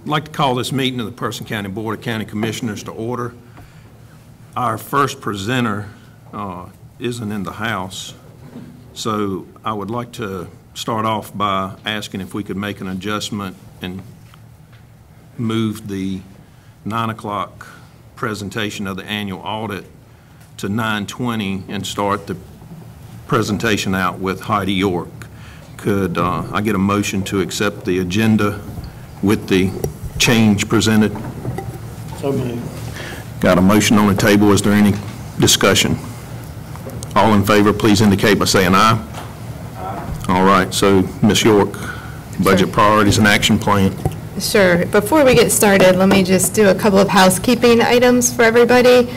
like to call this meeting of the Person County Board of County Commissioners to order. Our first presenter isn't in the house, so I would like to start off by asking if we could make an adjustment and move the 9 o'clock presentation of the annual audit to 9:20 and start the presentation out with Heidi York. Could I get a motion to accept the agenda with the change presented? So moved. Got a motion on the table. Is there any discussion? All in favor, please indicate by saying aye. Aye. All right, so Ms. York, budget priorities and action plan. Sure. Before we get started, let me just do a couple of housekeeping items for everybody.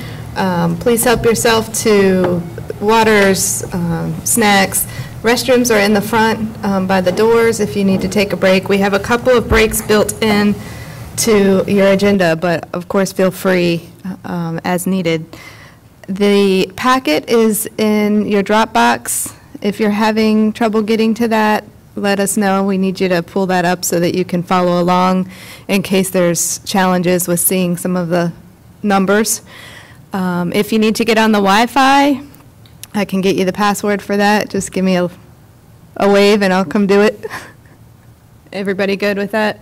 Please help yourself to waters, snacks. Restrooms are in the front by the doors if you need to take a break. We have a couple of breaks built in to your agenda, but of course feel free as needed. The packet is in your Dropbox. If you're having trouble getting to that, let us know. We need you to pull that up so that you can follow along in case there's challenges with seeing some of the numbers. If you need to get on the Wi-Fi, I can get you the password for that. Just give me a wave and I'll come do it. Everybody good with that?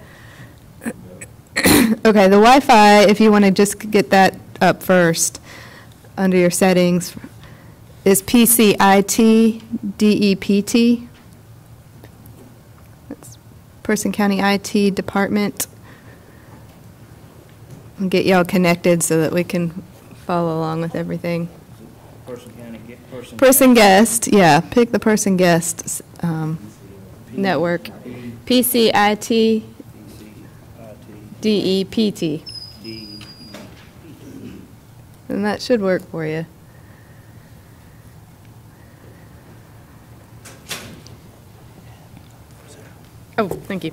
Okay, the Wi-Fi, if you want to just get that up first under your settings, is PCIT DEPT. That's Person County IT Department. I'll get y'all connected so that we can follow along with everything. Person guest, yeah, pick the person guest network. PCIT DEPT. And that should work for you. Oh, thank you.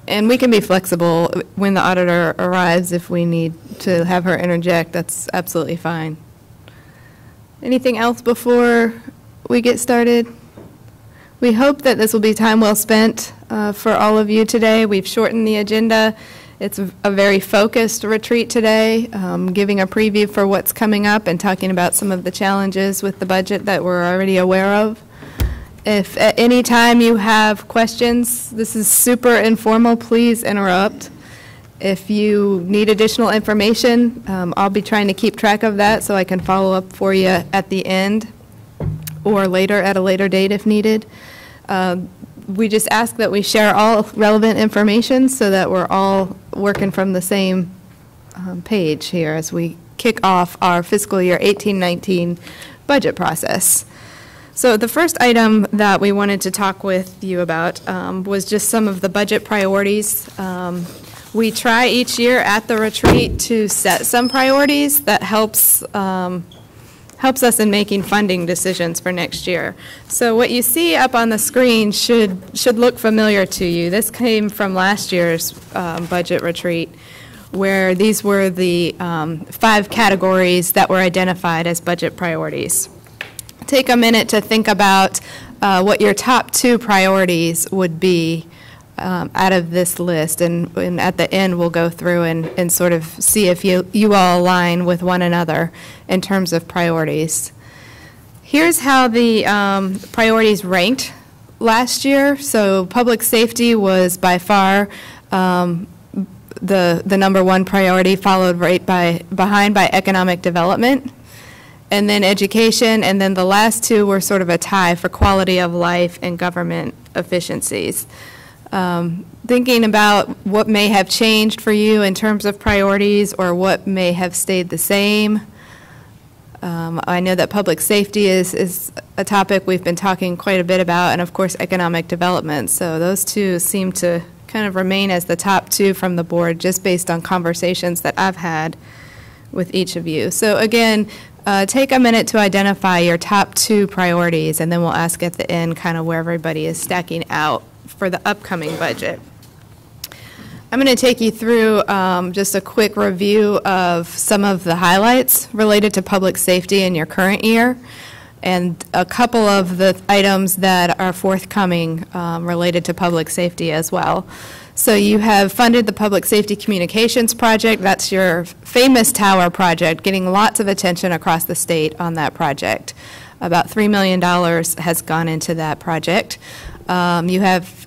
And we can be flexible when the auditor arrives if we need to have her interject. That's absolutely fine. Anything else before we get started? We hope that this will be time well spent for all of you today. We've shortened the agenda. It's a very focused retreat today, giving a preview for what's coming up and talking about some of the challenges with the budget that we're already aware of. If at any time you have questions, this is super informal, please interrupt. If you need additional information, I'll be trying to keep track of that so I can follow up for you at the end or later at a later date if needed. We just ask that we share all relevant information so that we're all working from the same page here as we kick off our fiscal year 18-19 budget process. So the first item that we wanted to talk with you about was just some of the budget priorities. We try each year at the retreat to set some priorities that helps us in making funding decisions for next year. So what you see up on the screen should look familiar to you. This came from last year's budget retreat, where these were the 5 categories that were identified as budget priorities. Take a minute to think about what your top 2 priorities would be out of this list, and at the end we'll go through and sort of see if you all align with one another in terms of priorities. Here's how the priorities ranked last year. So public safety was by far the number 1 priority, followed behind by economic development, and then education, and then the last 2 were sort of a tie for quality of life and government efficiencies. Thinking about what may have changed for you in terms of priorities or what may have stayed the same. I know that public safety is a topic we've been talking quite a bit about, and of course economic development. So those 2 seem to kind of remain as the top 2 from the board just based on conversations that I've had with each of you. So again, take a minute to identify your top 2 priorities, and then we'll ask at the end kind of where everybody is stacking out for the upcoming budget. I'm going to take you through just a quick review of some of the highlights related to public safety in your current year. and a couple of the items that are forthcoming related to public safety as well. So you have funded the Public Safety Communications Project. That's your famous tower project, getting lots of attention across the state on that project. About $3 million has gone into that project. You have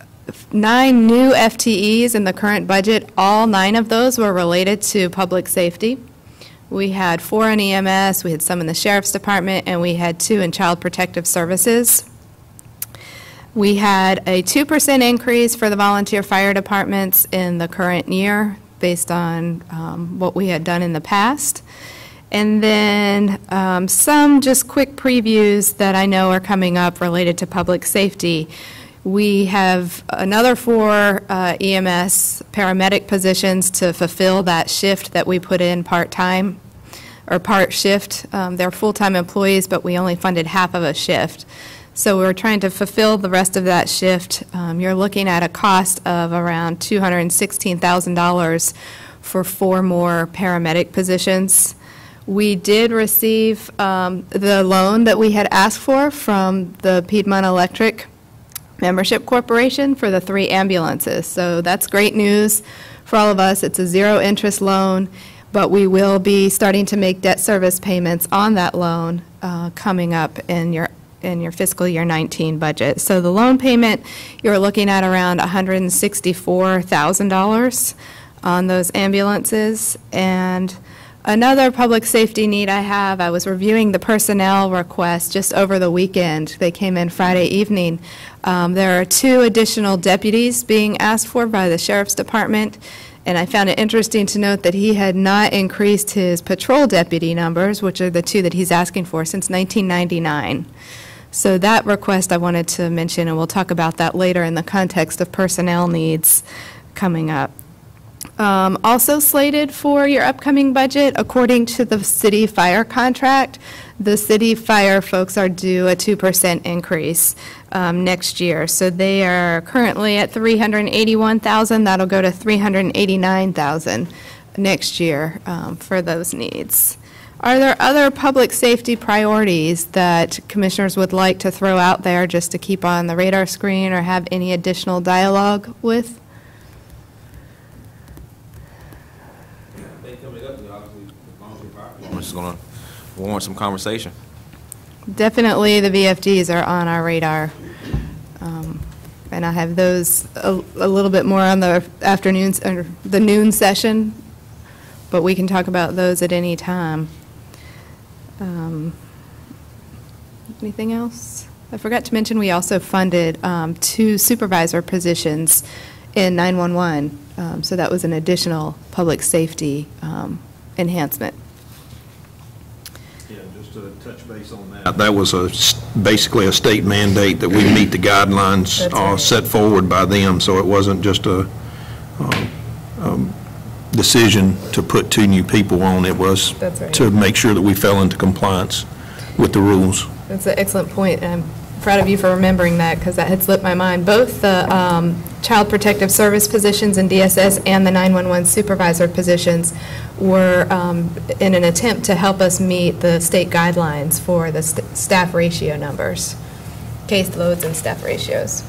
9 new FTEs in the current budget. All 9 of those were related to public safety. We had 4 in EMS, we had some in the Sheriff's Department, and we had 2 in Child Protective Services. We had a 2% increase for the volunteer fire departments in the current year based on what we had done in the past. And then some just quick previews that I know are coming up related to public safety. We have another 4 EMS paramedic positions to fulfill that shift that we put in part-time or part shift. They're full-time employees, but we only funded half of a shift. So we're trying to fulfill the rest of that shift. You're looking at a cost of around $216,000 for 4 more paramedic positions. We did receive the loan that we had asked for from the Piedmont Electric Membership Corporation for the 3 ambulances. So that's great news for all of us. It's a zero-interest loan, but we will be starting to make debt service payments on that loan coming up in your fiscal year 19 budget. So the loan payment, you're looking at around $164,000 on those ambulances. And another public safety need I was reviewing the personnel request just over the weekend. They came in Friday evening. There are 2 additional deputies being asked for by the Sheriff's Department, and I found it interesting to note that he had not increased his patrol deputy numbers, which are the 2 that he's asking for, since 1999. So that request I wanted to mention, and we'll talk about that later in the context of personnel needs coming up. Also slated for your upcoming budget, according to the city fire contract, the city fire folks are due a 2% increase next year. So they are currently at $381,000. That'll go to $389,000 next year for those needs. Are there other public safety priorities that commissioners would like to throw out there just to keep on the radar screen or have any additional dialogue with? It's going to warrant some conversation. Definitely the VFDs are on our radar. And I have those a little bit more on the afternoons, or the noon session, but we can talk about those at any time. Anything else? I forgot to mention we also funded 2 supervisor positions in 911, so that was an additional public safety enhancement. Yeah, just to touch base on that. That was basically a state mandate that we meet the guidelines set forward by them, so it wasn't just a decision to put 2 new people on. It was to make sure that we fell into compliance with the rules. That's an excellent point, and I'm proud of you for remembering that, because that had slipped my mind. Both the Child Protective Service positions in DSS and the 911 supervisor positions were in an attempt to help us meet the state guidelines for the staff ratio numbers, case loads and staff ratios.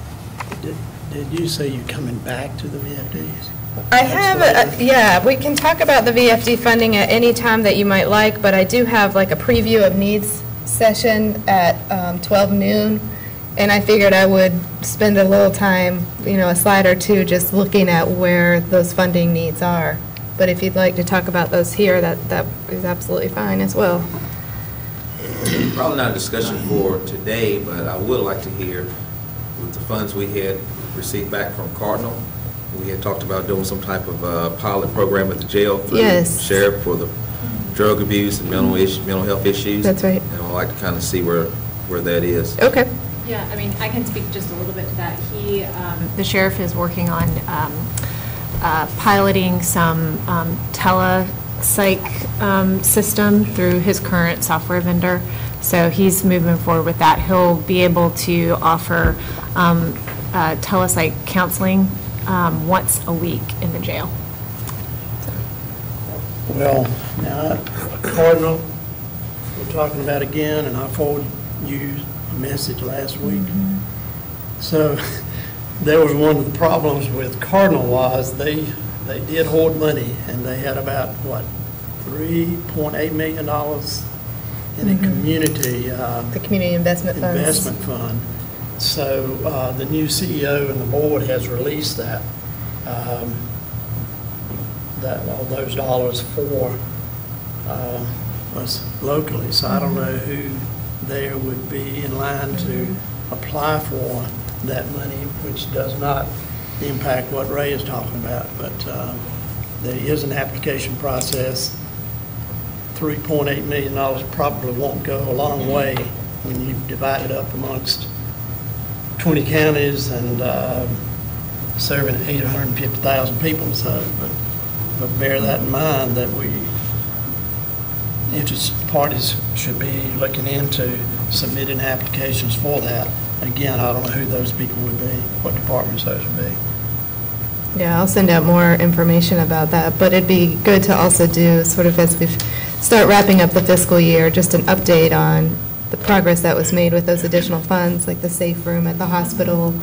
Did you say you're coming back to the VFDs? I have, yeah, we can talk about the VFD funding at any time that you might like, but I do have like a preview of needs session at 12 noon, and I figured I would spend a little time, a slide or 2 just looking at where those funding needs are. But if you'd like to talk about those here, that is absolutely fine as well. Probably not a discussion for today, but I would like to hear with the funds we had received back from Cardinal. We had talked about doing some type of pilot program at the jail for the sheriff for the drug abuse and mental health issues. That's right. And I'd like to kind of see where that is. Okay. Yeah, I mean, I can speak just a little bit to that. The sheriff is working on piloting some telepsych system through his current software vendor. So he's moving forward with that. He'll be able to offer telepsych counseling once a week in the jail. Well, now, Cardinal, we're talking about again, and I forward you a message last week. So there was one of the problems with Cardinal was they did hoard money, and they had about, what, $3.8 million in a community The community investment funds. investment fund. So the new CEO and the board has released that, all those dollars for us locally. So I don't know who there would be in line to apply for that money, which does not impact what Ray is talking about. But there is an application process. $3.8 million probably won't go a long way when you divide it up amongst 20 counties and serving 850,000 people. So, but bear that in mind that interested parties should be looking into submitting applications for that. Again, I don't know who those people would be, what departments those would be. Yeah, I'll send out more information about that, but it'd be good to also do, sort of as we start wrapping up the fiscal year, just an update on the progress that was made with those additional funds, like the safe room at the hospital.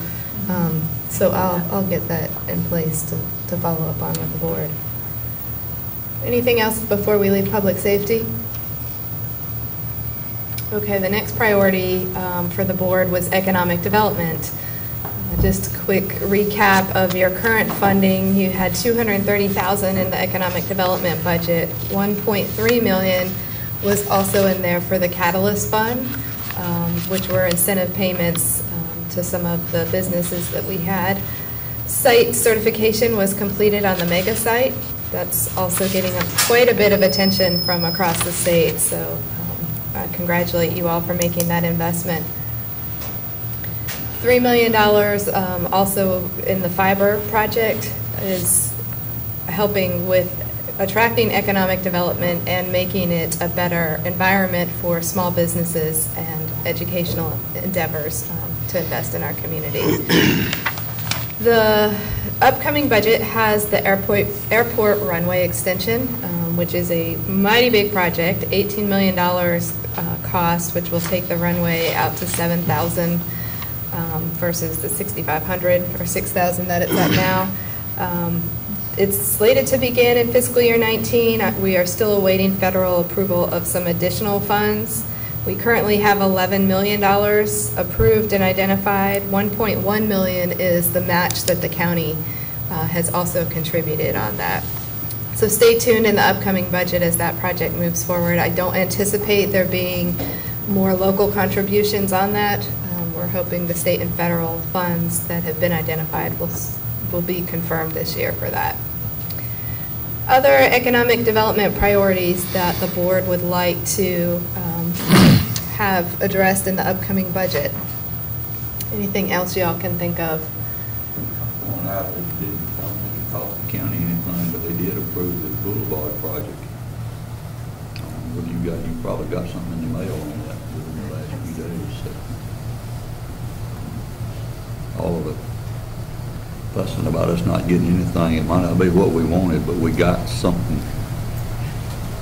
So I'll get that in place to follow up on with the board. Anything else before we leave public safety? Okay, the next priority for the board was economic development. Just a quick recap of your current funding. You had $230,000 in the economic development budget. $1.3 million was also in there for the Catalyst Fund, which were incentive payments to some of the businesses that we had. Site certification was completed on the mega site. That's also getting quite a bit of attention from across the state, so I congratulate you all for making that investment. $3 million also in the fiber project is helping with attracting economic development and making it a better environment for small businesses and educational endeavors to invest in our community. The upcoming budget has the airport runway extension, which is a mighty big project, $18 million cost, which will take the runway out to 7,000 versus the 6,500 or 6,000 that it's at now. It's slated to begin in fiscal year 19. We are still awaiting federal approval of some additional funds. We currently have $11 million approved and identified. $1.1 million is the match that the county has also contributed on that. So stay tuned in the upcoming budget as that project moves forward. I don't anticipate there being more local contributions on that. We're hoping the state and federal funds that have been identified will be confirmed this year for that. Other economic development priorities that the board would like to have addressed in the upcoming budget. Anything else y'all can think of? One item didn't, I don't think it cost the county anything, but they did approve the boulevard project. What you probably got something in the mail on that within the last few days. So. All of it fussing about us not getting anything. It might not be what we wanted, but we got something.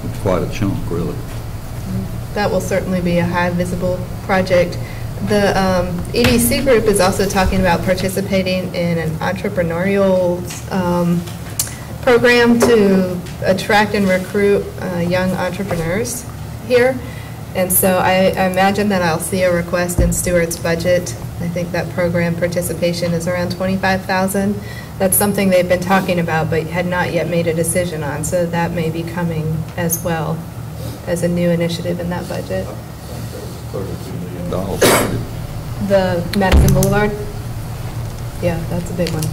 It's quite a chunk, really. That will certainly be a high visible project. The EDC group is also talking about participating in an entrepreneurial program to attract and recruit young entrepreneurs here. And so I imagine that I'll see a request in Stewart's budget. I think that program participation is around $25,000. That's something they've been talking about but had not yet made a decision on. So that may be coming as well as a new initiative in that budget. $32 million. The Madison Boulevard? Yeah, that's a big one.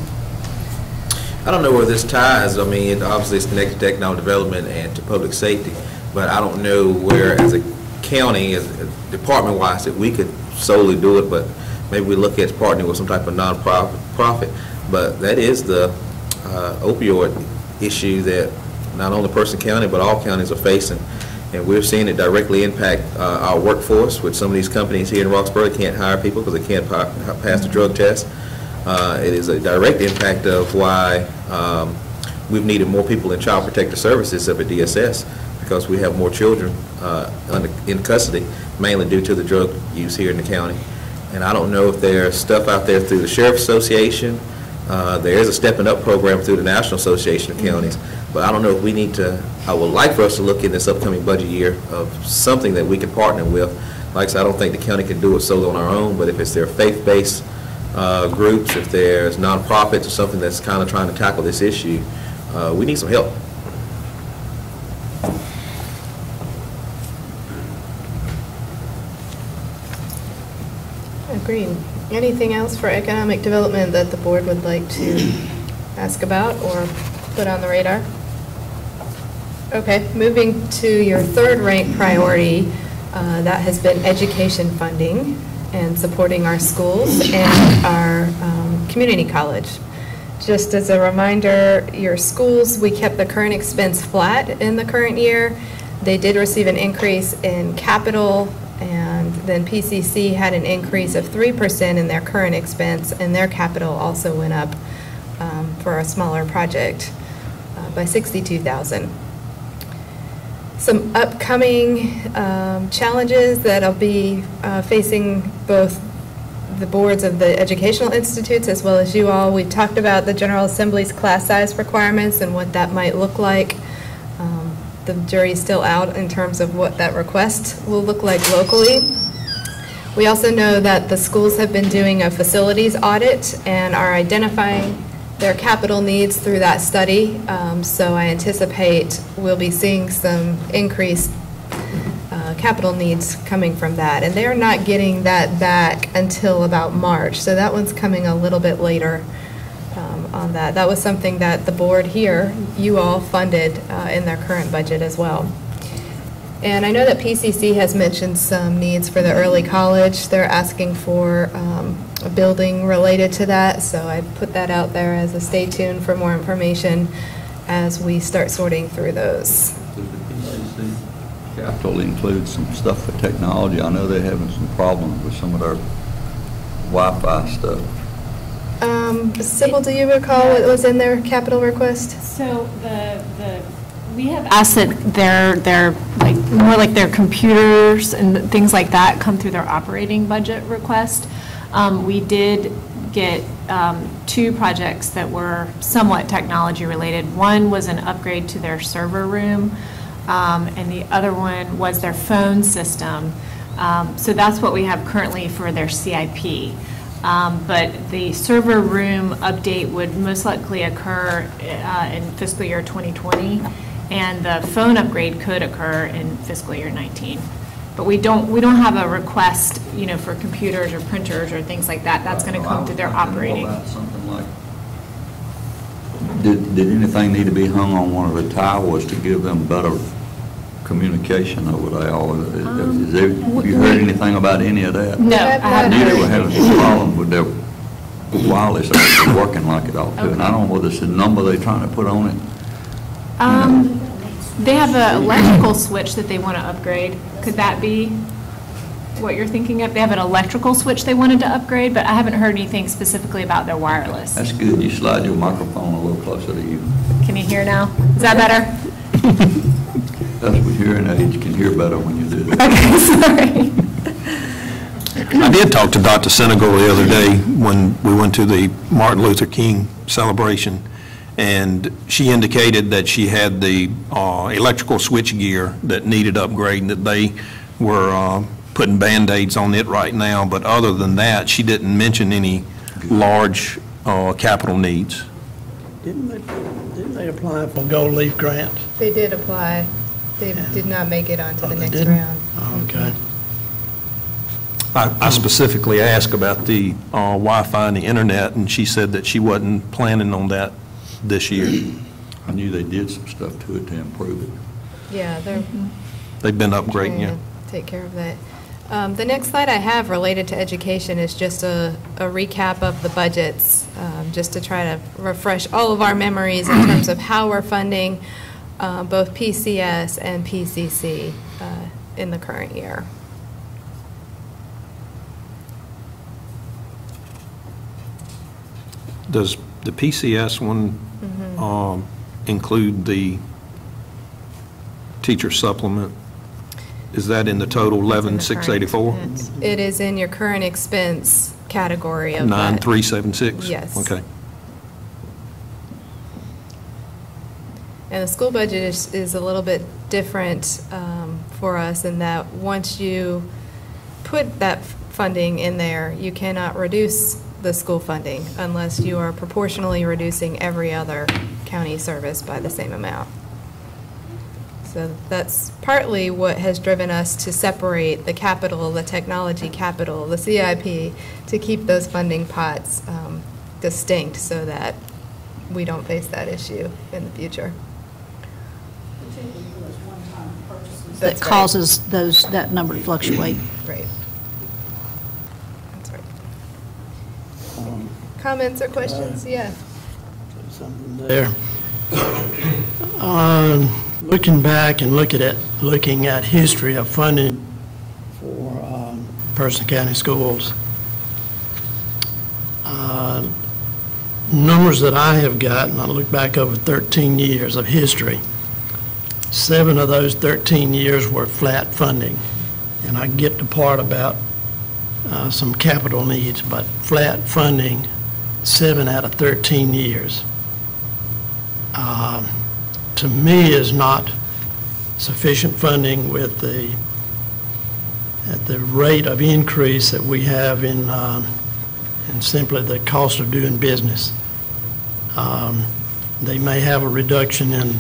I don't know where this ties. I mean, obviously it's connected to economic development and to public safety, but I don't know where as a county, as department-wise, that we could solely do it, but maybe we look at partnering with some type of non-profit. But that is the opioid issue that not only Person County, but all counties are facing. And we're seeing it directly impact our workforce, with some of these companies here in Roxborough can't hire people because they can't pass the drug test. It is a direct impact of why we've needed more people in Child Protective Services up at DSS, because we have more children in custody mainly due to the drug use here in the county. And I don't know if there's stuff out there through the Sheriff's Association. There is a Stepping Up program through the National Association of Counties, but I don't know if we need to, I would like for us to look in this upcoming budget year of something that we can partner with. Like I said, I don't think the county can do it solely on our own, but if it's their faith-based groups, if there's nonprofits or something that's kind of trying to tackle this issue, we need some help. Agreed. Anything else for economic development that the board would like to ask about or put on the radar? Okay, moving to your third ranked priority, that has been education funding and supporting our schools and our community college. Just as a reminder, your schools, we kept the current expense flat in the current year. They did receive an increase in capital, and then PCC had an increase of 3% in their current expense, and their capital also went up for a smaller project by $62,000. Some upcoming challenges that'll be facing both the boards of the educational institutes as well as you all. We talked about the General Assembly's class size requirements and what that might look like. The jury's still out in terms of what that request will look like locally. We also know that the schools have been doing a facilities audit and are identifying their capital needs through that study. So I anticipate we'll be seeing some increased capital needs coming from that. And they're not getting that back until about March. So that one's coming a little bit later on that. That was something that the board here, you all funded in their current budget as well. And I know that PCC has mentioned some needs for the early college. They're asking for a building related to that, so I put that out there as a stay tuned for more information as we start sorting through those. Does the PCC capital include some stuff for technology? I know they're having some problems with some of their Wi-Fi stuff. Sybil, do you recall what was in their capital request? So we have asked that their like more like their computers and things like that come through their operating budget request. We did get 2 projects that were somewhat technology related. One was an upgrade to their server room, and the other one was their phone system. So that's what we have currently for their CIP. But the server room update would most likely occur in fiscal year 2020, and the phone upgrade could occur in fiscal year 19. But we don't have a request, you know, for computers or printers or things like that. That's going to come through their operating. About something like, did anything need to be hung on one of the towers to give them better communication over there? Have you heard anything about any of that? No, I haven't They were heard. having some problem with their wireless actually working like it ought to. And I don't know whether it's the number they're trying to put on it. They have an electrical switch that they want to upgrade. Could that be what you're thinking of? They have an electrical switch they wanted to upgrade, but I haven't heard anything specifically about their wireless. That's good. You slide your microphone a little closer to you. Can you hear now? Is that better? That's what hearing aids can hear better when you do that. Okay, sorry. I did talk to Dr. Senegal the other day when we went to the Martin Luther King celebration, and she indicated that she had the electrical switch gear that needed upgrading, that they were putting Band-Aids on it right now, but other than that, she didn't mention any large capital needs. Didn't they apply for Gold Leaf grant? They did apply. They did not make it onto the they next didn't? round. Oh, okay. I specifically asked about the Wi-Fi and the internet, and she said that she wasn't planning on that this year. I knew they did some stuff to it to improve it. Yeah, they're They've been upgrading trying it. to take care of that. The next slide I have related to education is just a recap of the budgets, just to try to refresh all of our memories in terms of how we're funding both PCS and PCC in the current year. Does the PCS one include the teacher supplement? Is that in the total It's in the current 11,684? expense. It is in your current expense category of that. 9,376? Yes. Okay. And the school budget is a little bit different for us in that once you put that funding in there, you cannot reduce the school funding unless you are proportionally reducing every other county service by the same amount. So that's partly what has driven us to separate the capital, the technology capital, the CIP, to keep those funding pots distinct so that we don't face that issue in the future. Particularly for those one-time purchases. That's That right. causes that number to fluctuate. Right. That's right. Comments or questions? Yeah. Something there. Looking back and looking at history of funding for Person County Schools, numbers that I have gotten, I look back over 13 years of history, 7 of those 13 years were flat funding. And I get the part about some capital needs, but flat funding, 7 out of 13 years. To me, is not sufficient funding with at the rate of increase that we have in simply the cost of doing business. They may have a reduction in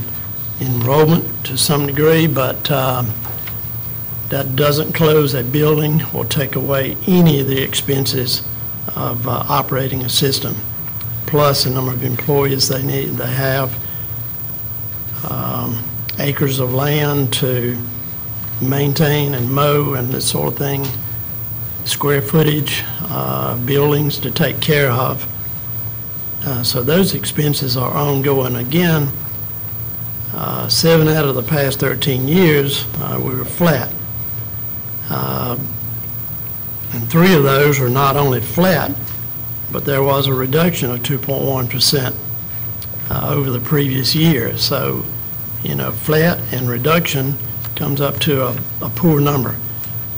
enrollment to some degree, but that doesn't close a building or take away any of the expenses of operating a system, plus the number of employees they have, acres of land to maintain and mow and that sort of thing, square footage, buildings to take care of. So those expenses are ongoing. Again, 7 out of the past 13 years, we were flat. And 3 of those are not only flat, but there was a reduction of 2.1% over the previous year. So, flat and reduction comes up to a poor number.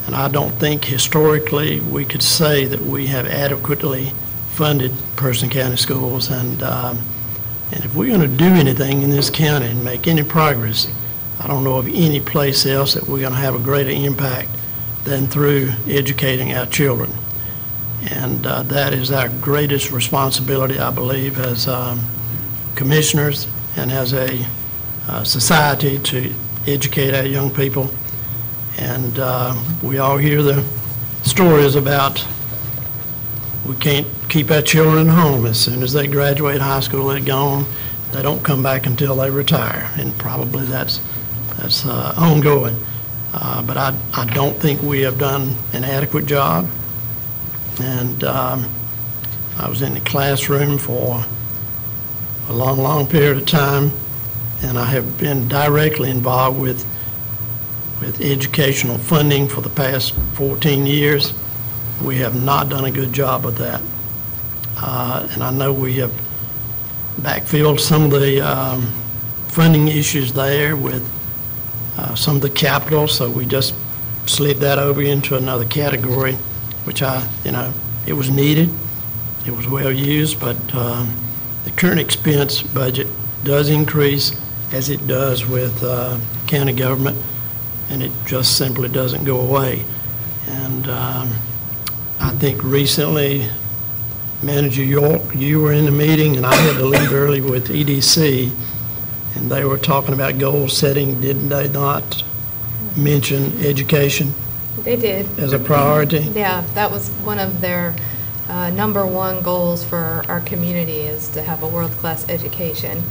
And I don't think historically we could say that we have adequately funded Person County Schools. And if we're going to do anything in this county and make any progress, I don't know of any place else that we're going to have a greater impact than through educating our children. And that is our greatest responsibility, I believe, as commissioners and as a society, to educate our young people. And we all hear the stories about we can't keep our children at home. As soon as they graduate high school, they're gone. They don't come back until they retire, and probably that's ongoing. But I don't think we have done an adequate job. And I was in the classroom for a long, long period of time, and I have been directly involved with educational funding for the past 14 years. We have not done a good job of that. And I know we have backfilled some of the funding issues there with some of the capital, so we just slid that over into another category, which it was needed, it was well used, but the current expense budget does increase as it does with county government, and it just simply doesn't go away. And I think recently, Manager York, you were in the meeting, and I had to leave early with EDC, and they were talking about goal setting. Didn't they not mention education They did. as a priority? Yeah, that was one of their number one goals for our community, is to have a world-class education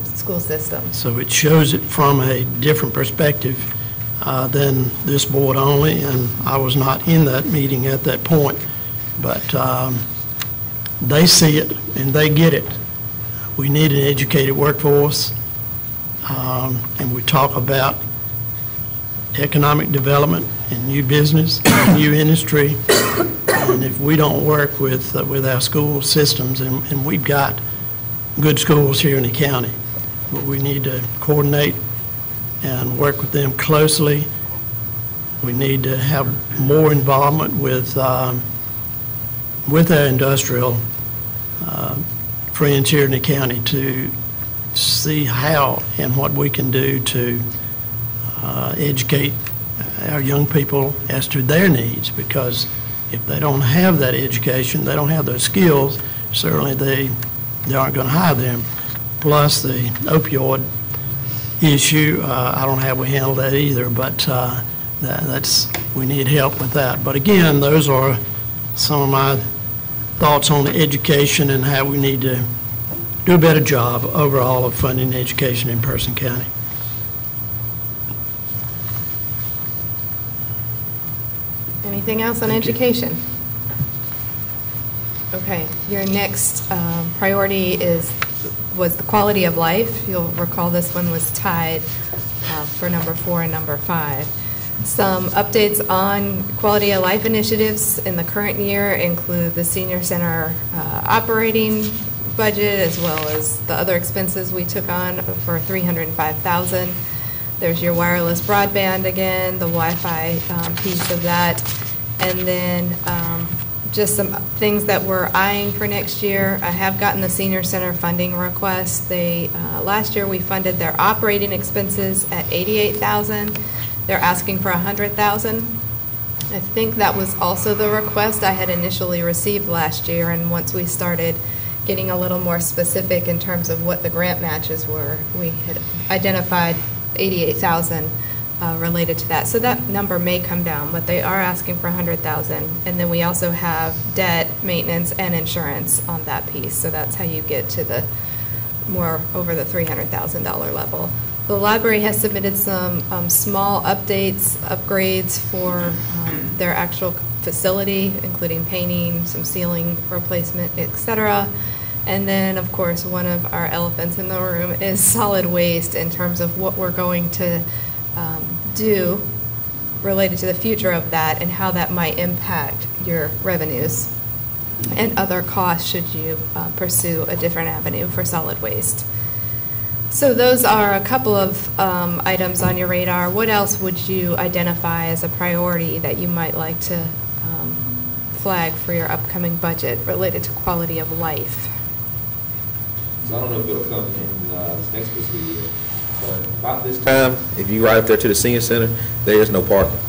school system. So it shows it from a different perspective than this board only, and I was not in that meeting at that point, but they see it and they get it. We need an educated workforce, and we talk about economic development and new business, and new industry, and if we don't work with our school systems, and we've got good schools here in the county, but we need to coordinate and work with them closely We need to have more involvement with our industrial friends here in the county to see how and what we can do to educate our young people as to their needs, because if they don't have that education, they don't have those skills, certainly they aren't going to hire them. Plus the opioid issue, I don't know how we handle that either, but we need help with that. But again, those are some of my thoughts on education and how we need to do a better job overall of funding education in Person County. Anything else on education? Okay, your next priority was the quality of life. You'll recall this one was tied for number 4 and number 5. Some updates on quality of life initiatives in the current year include the senior center operating budget, as well as the other expenses we took on for $305,000. There's your wireless broadband again, the Wi-Fi piece of that, and then just some things that we're eyeing for next year. I have gotten the senior center funding request. Last year we funded their operating expenses at $88,000. They're asking for $100,000. I think that was also the request I had initially received last year, and once we started getting a little more specific in terms of what the grant matches were, we had identified $88,000 related to that. So that number may come down, but they are asking for $100,000. And then we also have debt, maintenance, and insurance on that piece. So that's how you get to the more over the $300,000 level. The library has submitted some small updates, upgrades for their actual facility, including painting, some ceiling replacement, etc. And then, of course, one of our elephants in the room is solid waste in terms of what we're going to do related to the future of that and how that might impact your revenues and other costs should you pursue a different avenue for solid waste. So those are a couple of items on your radar. What else would you identify as a priority that you might like to flag for your upcoming budget related to quality of life? So I don't know if it'll come in this next fiscal year, but about this time, if you ride up there to the senior center, there is no parking.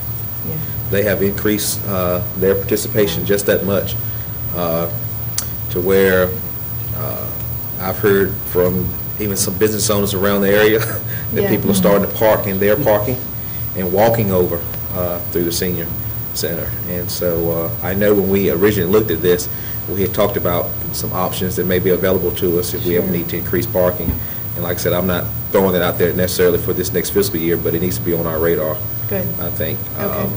Yeah. They have increased their participation just that much to where I've heard from even some business owners around the area that people are starting to park in their parking and walking over through the senior center. And so I know when we originally looked at this, we had talked about some options that may be available to us if we ever need to increase parking. And like I said, I'm not throwing it out there necessarily for this next fiscal year, but it needs to be on our radar. Good. I think. Okay.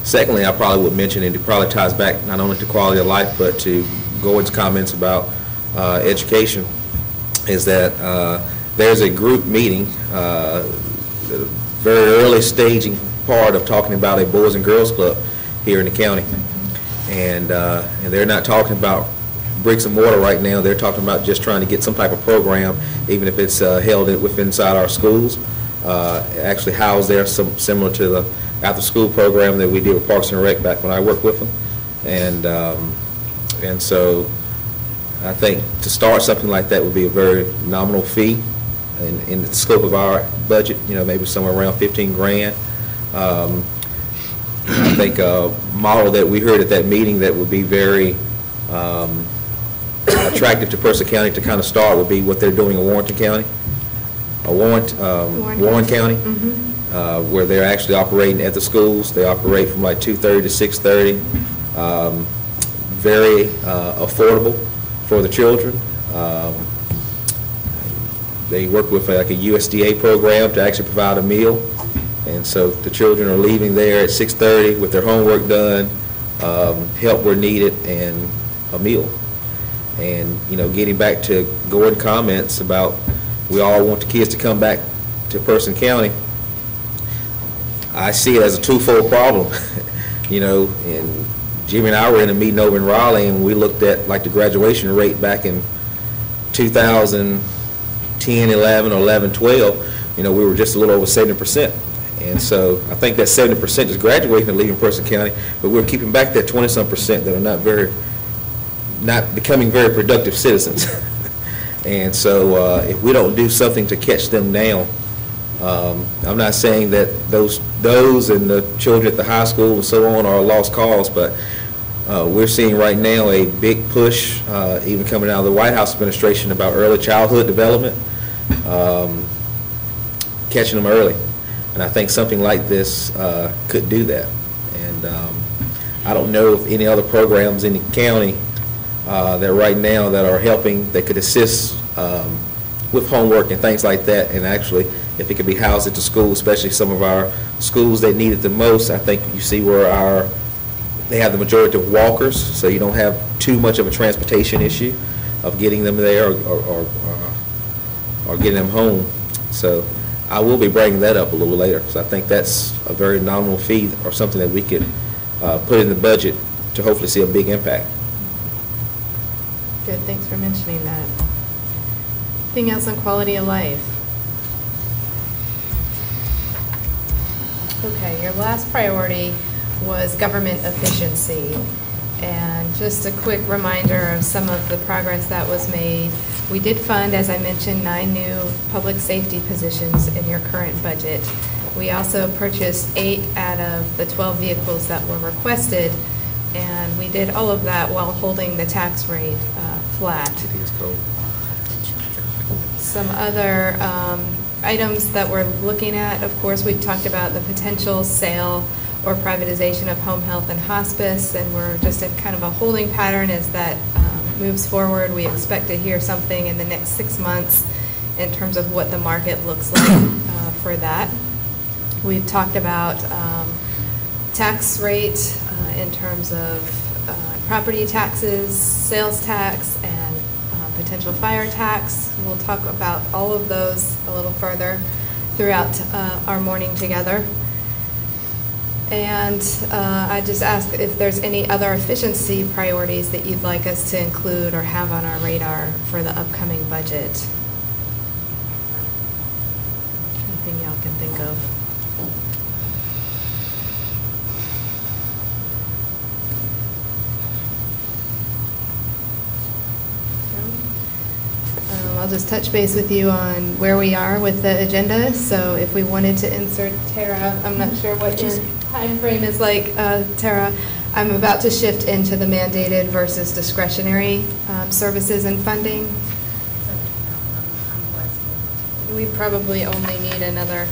Secondly, I probably would mention, and it probably ties back not only to quality of life, but to Gordon's comments about education, is that there's a group meeting, very early staging part of talking about a Boys and Girls Club here in the county. And they're not talking about bricks and mortar right now. They're talking about just trying to get some type of program, even if it's held inside our schools, actually housed there, similar to the after-school program that we did with Parks and Rec back when I worked with them. And so I think to start something like that would be a very nominal fee in the scope of our budget, maybe somewhere around 15 grand. I think a model that we heard at that meeting that would be very attractive to Person County to kind of start would be what they're doing in Warren County, where they're actually operating at the schools. They operate from like 2:30 to 6:30. Very affordable for the children. They work with like a USDA program to actually provide a meal. And so the children are leaving there at 6:30 with their homework done, help where needed, and a meal. And, getting back to Gordon comments about we all want the kids to come back to Person County, I see it as a twofold problem. And Jimmy and I were in a meeting over in Raleigh, and we looked at like the graduation rate back in 2010, 11, or 11, 12. We were just a little over 70%. And so I think that 70% is graduating and leaving Person County, but we're keeping back that 20-some% that are not becoming very productive citizens. And so if we don't do something to catch them now, I'm not saying that those and the children at the high school and so on are a lost cause, but we're seeing right now a big push, even coming out of the White House administration, about early childhood development, catching them early. And I think something like this could do that. And I don't know of any other programs in the county that right now that are helping, that could assist with homework and things like that. And actually, if it could be housed at the school, especially some of our schools that need it the most, I think you see where they have the majority of walkers, so you don't have too much of a transportation issue of getting them there or getting them home. So I will be bringing that up a little later. So I think that's a very nominal fee or something that we could put in the budget to hopefully see a big impact. Good, thanks for mentioning that. Anything else on quality of life? Okay, your last priority was government efficiency. And just a quick reminder of some of the progress that was made. We did fund, as I mentioned, 9 new public safety positions in your current budget. We also purchased 8 out of the 12 vehicles that were requested, and we did all of that while holding the tax rate flat. Some other items that we're looking at, of course, we talked about the potential sale or privatization of home health and hospice, and we're just in kind of a holding pattern as that moves forward. We expect to hear something in the next 6 months in terms of what the market looks like for that. We've talked about tax rate in terms of property taxes, sales tax, and potential fire tax. We'll talk about all of those a little further throughout our morning together. And I just ask if there's any other efficiency priorities that you'd like us to include or have on our radar for the upcoming budget. Anything y'all can think of? I'll just touch base with you on where we are with the agenda. So if we wanted to insert Tara, I'm not sure what your time frame is like, Tara. I'm about to shift into the mandated versus discretionary services and funding. We probably only need another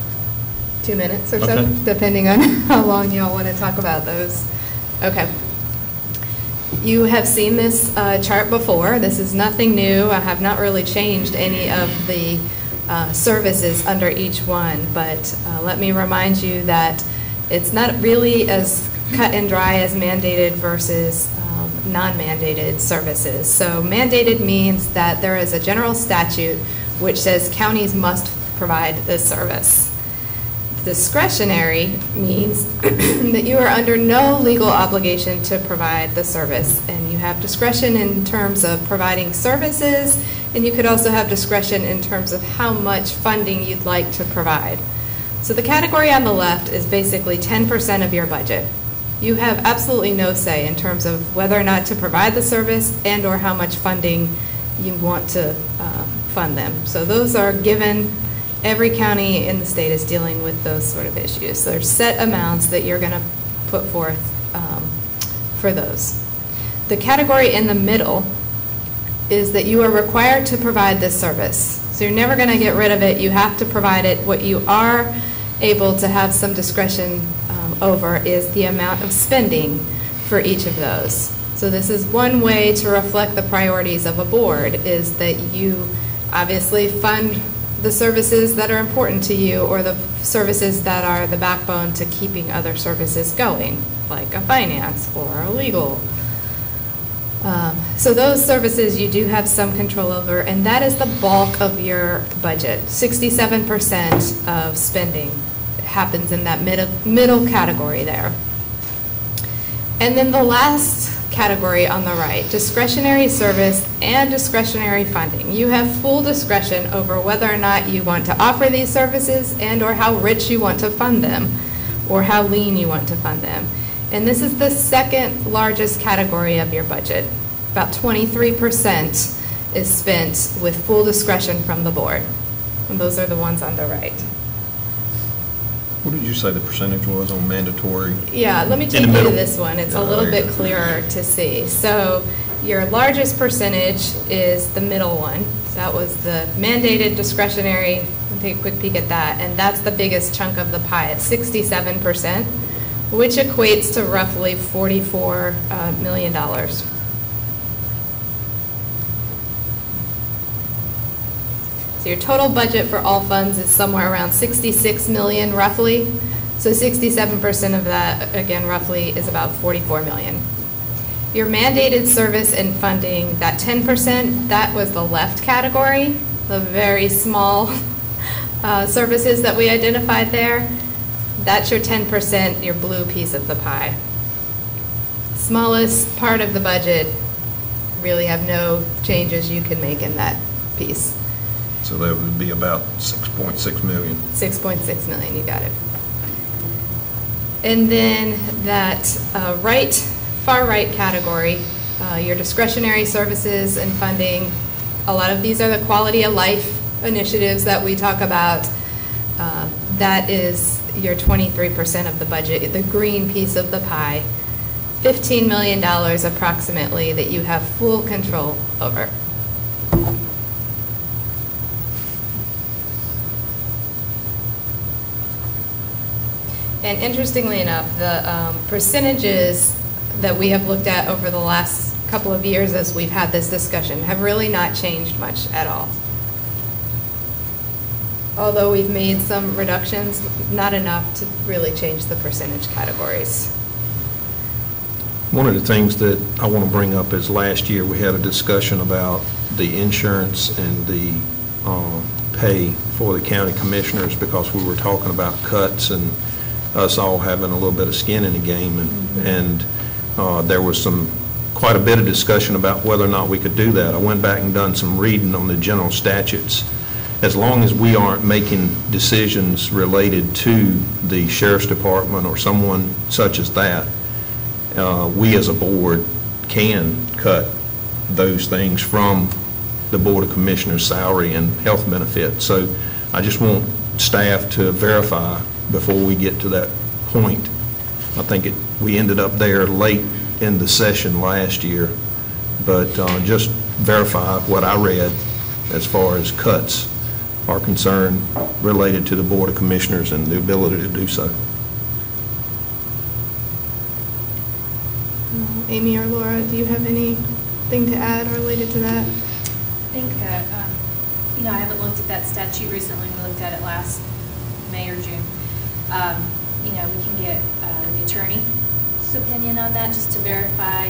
2 minutes or so, Okay. depending on how long y'all want to talk about those. Okay. You have seen this chart before. This is nothing new. I have not really changed any of the services under each one, but let me remind you that it's not really as cut and dry as mandated versus non-mandated services. So mandated means that there is a general statute which says counties must provide this service. Discretionary means that you are under no legal obligation to provide the service, and you have discretion in terms of providing services, and you could also have discretion in terms of how much funding you'd like to provide. So the category on the left is basically 10% of your budget. You have absolutely no say in terms of whether or not to provide the service and or how much funding you want to fund them. So those are given. Every county in the state is dealing with those sort of issues. So there's set amounts that you're going to put forth for those. The category in the middle is that you are required to provide this service. So you're never going to get rid of it. You have to provide it. What you are able to have some discretion over is the amount of spending for each of those. So this is one way to reflect the priorities of a board, is that you obviously fund the services that are important to you, or the services that are the backbone to keeping other services going, like a finance or a legal. So those services you do have some control over, and that is the bulk of your budget. 67% of spending happens in that middle category there. And then the last category on the right, discretionary service and discretionary funding. You have full discretion over whether or not you want to offer these services and/or how rich you want to fund them, or how lean you want to fund them. And this is the second largest category of your budget. About 23% is spent with full discretion from the board. And those are the ones on the right. What did you say the percentage was on mandatory? Yeah, let me take you to this one. It's a little bit clearer to see. So your largest percentage is the middle one. That was the mandated discretionary. We'll take a quick peek at that. And that's the biggest chunk of the pie at 67%, which equates to roughly $44 million. So your total budget for all funds is somewhere around 66 million roughly. So 67% of that, again, roughly is about 44 million. Your mandated service and funding, that 10%, that was the left category, the very small services that we identified there. That's your 10%, your blue piece of the pie. Smallest part of the budget, really have no changes you can make in that piece. So that would be about 6.6 million. 6.6 million, you got it. And then that far right category, your discretionary services and funding, a lot of these are the quality of life initiatives that we talk about. That is your 23% of the budget, the green piece of the pie. $15 million approximately that you have full control over. And interestingly enough, the percentages that we have looked at over the last couple of years as we've had this discussion have really not changed much at all. Although we've made some reductions, not enough to really change the percentage categories. One of the things that I want to bring up is last year we had a discussion about the insurance and the pay for the county commissioners, because we were talking about cuts and us all having a little bit of skin in the game, and there was quite a bit of discussion about whether or not we could do that. I went back and done some reading on the general statutes. As long as we aren't making decisions related to the sheriff's department or someone such as that, we as a board can cut those things from the Board of Commissioners' salary and health benefits. So I just want staff to verify before we get to that point. I think we ended up there late in the session last year, but just verify what I read as far as cuts are concerned related to the Board of Commissioners and the ability to do so. Amy or Laura, do you have anything to add related to that? I think that, I haven't looked at that statute recently. We looked at it last May or June. We can get the attorney's opinion on that just to verify,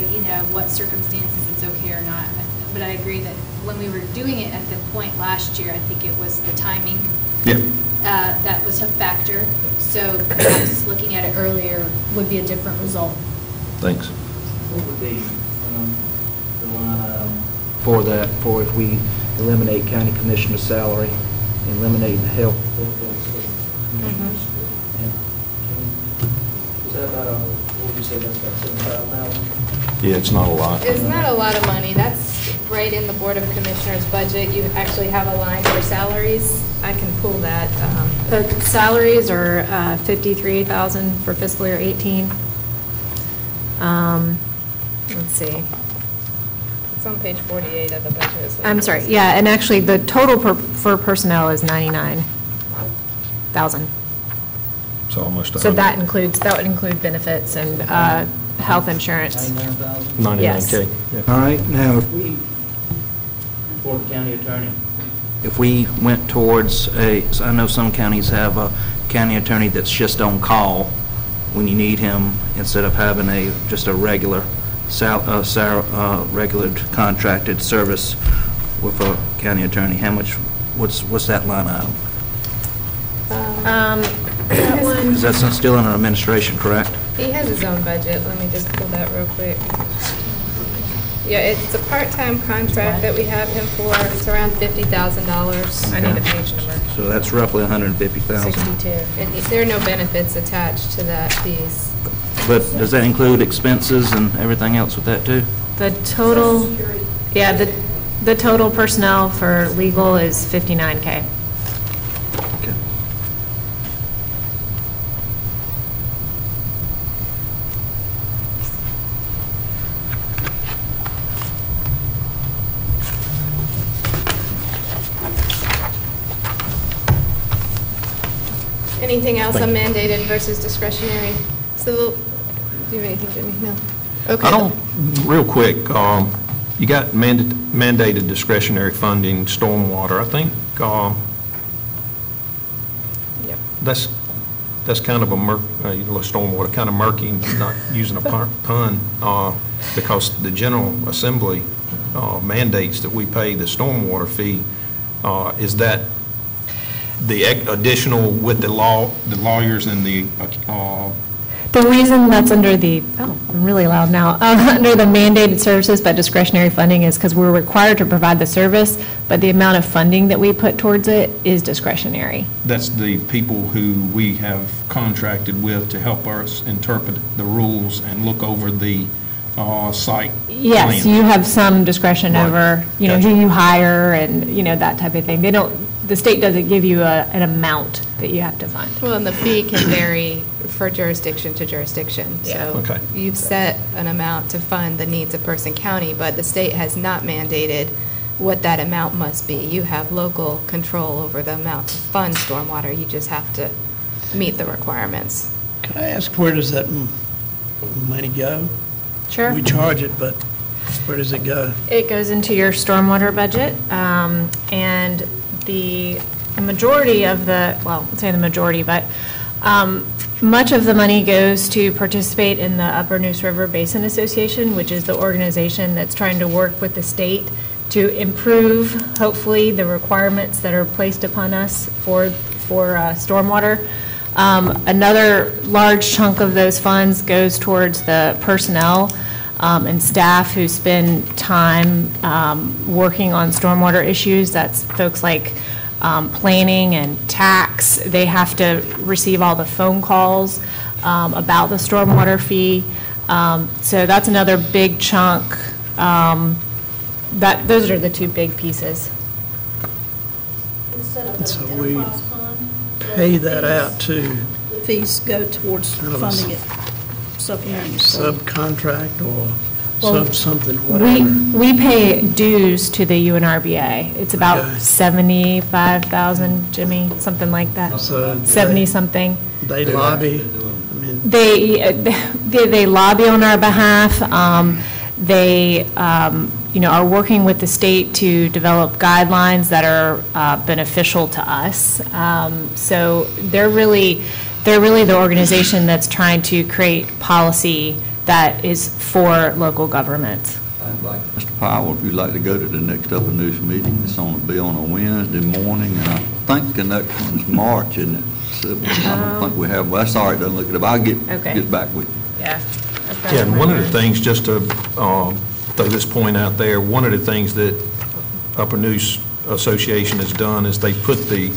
what circumstances it's okay or not. But I agree that when we were doing it at the point last year, I think it was the timing. Yeah. That was a factor. So perhaps looking at it earlier would be a different result. Thanks. What would be the line item for that, for if we eliminate county commissioner's salary, eliminate the health? Is that about, what would you say, that's about $75,000? Yeah, it's not a lot. It's not a lot of money. That's right in the Board of Commissioners budget. You actually have a line for salaries. I can pull that. The salaries are $53,000 for fiscal year 18. Let's see. It's on page 48 of the budget. I'm sorry, yeah, and actually the total for personnel is $99,000. So almost So that would include benefits and health insurance. $99,000? Yes. $99K. Yeah. All right, now, For the county attorney. if we went towards I know some counties have a county attorney that's just on call when you need him, instead of having just a regular regular contracted service with a county attorney. How much, what's that line item? That one, Is that still in our administration, correct? He has his own budget. Let me just pull that real quick. Yeah, it's a part-time contract that we have him for. It's around $50,000. I need a page number. So that's roughly 150,000. 62. And there are no benefits attached to that piece. But does that include expenses and everything else with that too? The total, yeah, the total personnel for legal is 59K. Okay. Anything else on mandated versus discretionary? So, do you have anything, Jimmy? No? Okay. I don't, real quick, you got mandated discretionary funding, stormwater. I think Yep. that's kind of stormwater, kind of murky, not using a pun, because the General Assembly mandates that we pay the stormwater fee. Is that the additional with the lawyers and the The reason that's under the, I'm really loud now, under the mandated services but discretionary funding is because we're required to provide the service, but the amount of funding that we put towards it is discretionary. That's the people who we have contracted with to help us interpret the rules and look over the site Yes, plan. you have some discretion Right. over, Gotcha. who you hire and, that type of thing. The state doesn't give you an amount that you have to fund. Well, and the fee can vary for jurisdiction to jurisdiction. Yeah. So Okay. you've set an amount to fund the needs of Person County, but the state has not mandated what that amount must be. You have local control over the amount to fund stormwater. You just have to meet the requirements. Can I ask, where does that money go? Sure. We charge it, but where does it go? It goes into your stormwater budget, and the majority of I'll say the majority, but much of the money goes to participate in the Upper Neuse River Basin Association, which is the organization that's trying to work with the state to improve, hopefully, the requirements that are placed upon us for stormwater. Another large chunk of those funds goes towards the personnel and staff who spend time working on stormwater issues. That's folks like planning and tax. They have to receive all the phone calls about the stormwater fee. So that's another big chunk. Those are the two big pieces. So we pay that out to Fees go towards Kind of a funding it, supplementing. subcontract or Well, something, whatever. We pay dues to the UNRBA. It's about Okay. 75,000, Jimmy, something like that. So 70-something. They lobby, I mean, They lobby on our behalf. They, are working with the state to develop guidelines that are beneficial to us. So they're really the organization that's trying to create policy that is for local governments. I'd like, Mr. Powell, if you'd like to go to the next Upper Neuse meeting, it's on to be on a Wednesday morning, and I think the next one's March, isn't it? So I don't think we have, well, that's all right, doesn't look it up. I'll Okay. get back with you. Yeah. Yeah, and one of the things, just to throw this point out there, one of the things that Upper Neuse Association has done is they put the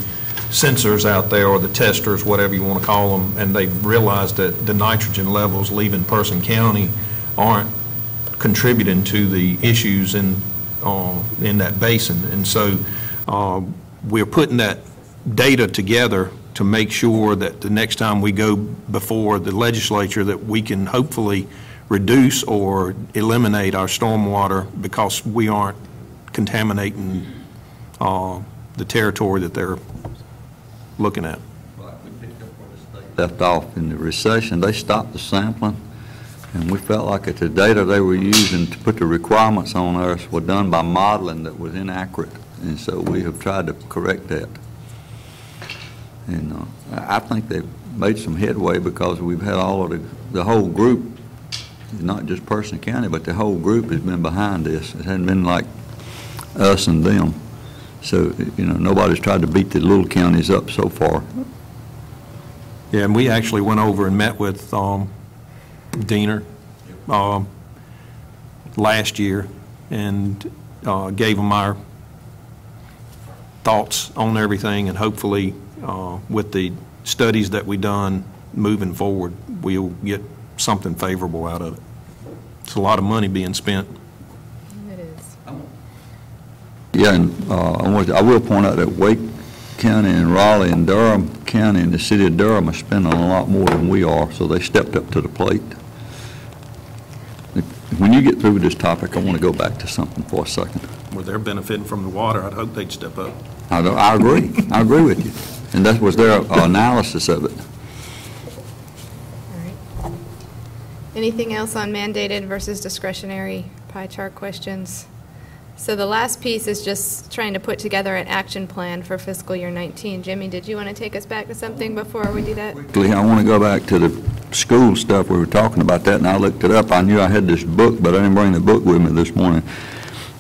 sensors out there, or the testers, whatever you want to call them, and they've realized that the nitrogen levels leaving Person County aren't contributing to the issues in that basin. And so we're putting that data together to make sure that the next time we go before the legislature that we can hopefully reduce or eliminate our stormwater because we aren't contaminating the territory that they're looking at. Left off in the recession, they stopped the sampling, and we felt like that the data they were using to put the requirements on us were done by modeling that was inaccurate, and so we have tried to correct that. And I think they've made some headway because we've had all of the whole group, not just Person County, but the whole group has been behind this. It hasn't been like us and them. So, nobody's tried to beat the little counties up so far. Yeah, and we actually went over and met with Diener last year, and gave them our thoughts on everything, and hopefully, with the studies that we done moving forward, we'll get something favorable out of it. It's a lot of money being spent. It is. Yeah, and I will point out that Wake County and Raleigh and Durham County and the city of Durham are spending a lot more than we are, so they stepped up to the plate. When you get through with this topic, I want to go back to something for a second. Where they're benefiting from the water, I'd hope they'd step up. I agree. I agree with you. And that was their analysis of it. All right. Anything else on mandated versus discretionary pie chart questions? So the last piece is just trying to put together an action plan for fiscal year 19. Jimmy, did you want to take us back to something before we do that? Quickly, I want to go back to the school stuff. We were talking about that, and I looked it up. I knew I had this book, but I didn't bring the book with me this morning.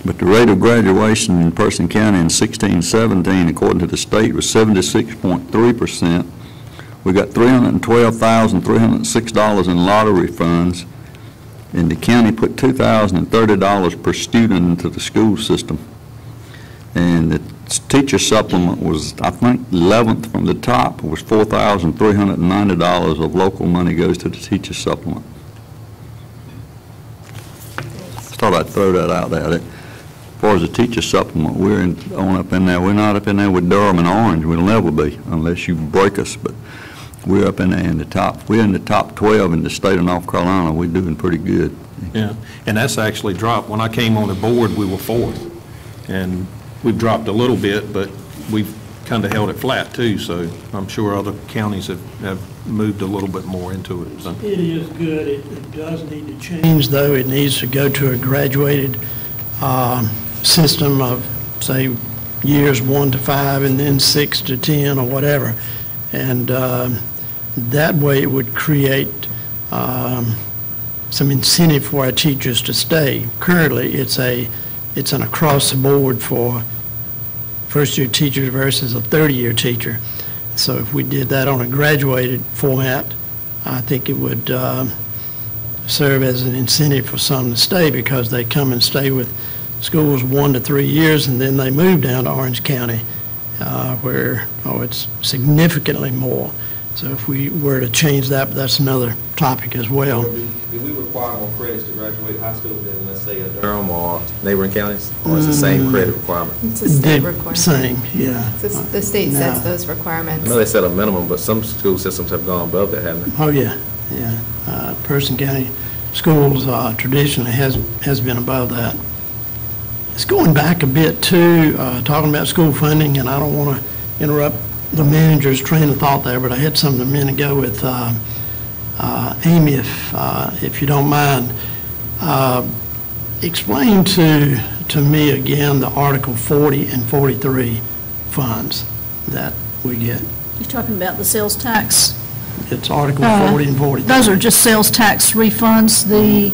But the rate of graduation in Person County in 16-17, according to the state, was 76.3%. We got $312,306 in lottery funds, and the county put $2,030 per student into the school system. And the teacher supplement was, I think, 11th from the top. It was $4,390 of local money goes to the teacher supplement. Just thought I'd throw that out there. As far as the teacher supplement, we're up in there. We're not up in there with Durham and Orange. We'll never be unless you break us. But we're up in there in the top. We're in the top 12 in the state of North Carolina. We're doing pretty good. Yeah, and that's actually dropped. When I came on the board, we were 4th, and we've dropped a little bit, but we've kind of held it flat too, so I'm sure other counties have moved a little bit more into it. So. It is good. It does need to change, though. It needs to go to a graduated system of, say, years 1 to 5 and then 6 to 10 or whatever. And that way it would create some incentive for our teachers to stay. Currently, it's an across-the-board for first-year teachers versus a 30-year teacher. So if we did that on a graduated format, I think it would serve as an incentive for some to stay, because they come and stay with schools 1 to 3 years, and then they move down to Orange County, where it's significantly more. So if we were to change that, but that's another topic as well. Do we require more credits to graduate high school than, let's say, Durham or neighboring counties? Or is it the same credit requirement? It's a state requirement. Same, yeah. The state sets those requirements. I know they set a minimum, but some school systems have gone above that, haven't they? Oh, yeah, yeah. Person County Schools traditionally has been above that. It's going back a bit, too, talking about school funding, and I don't want to interrupt the manager's train of thought there, but I had something a minute ago with Amy, if you don't mind. Explain to me again the Article 40 and 43 funds that we get. You're talking about the sales tax? It's Article 40 and 43. Those are just sales tax refunds. The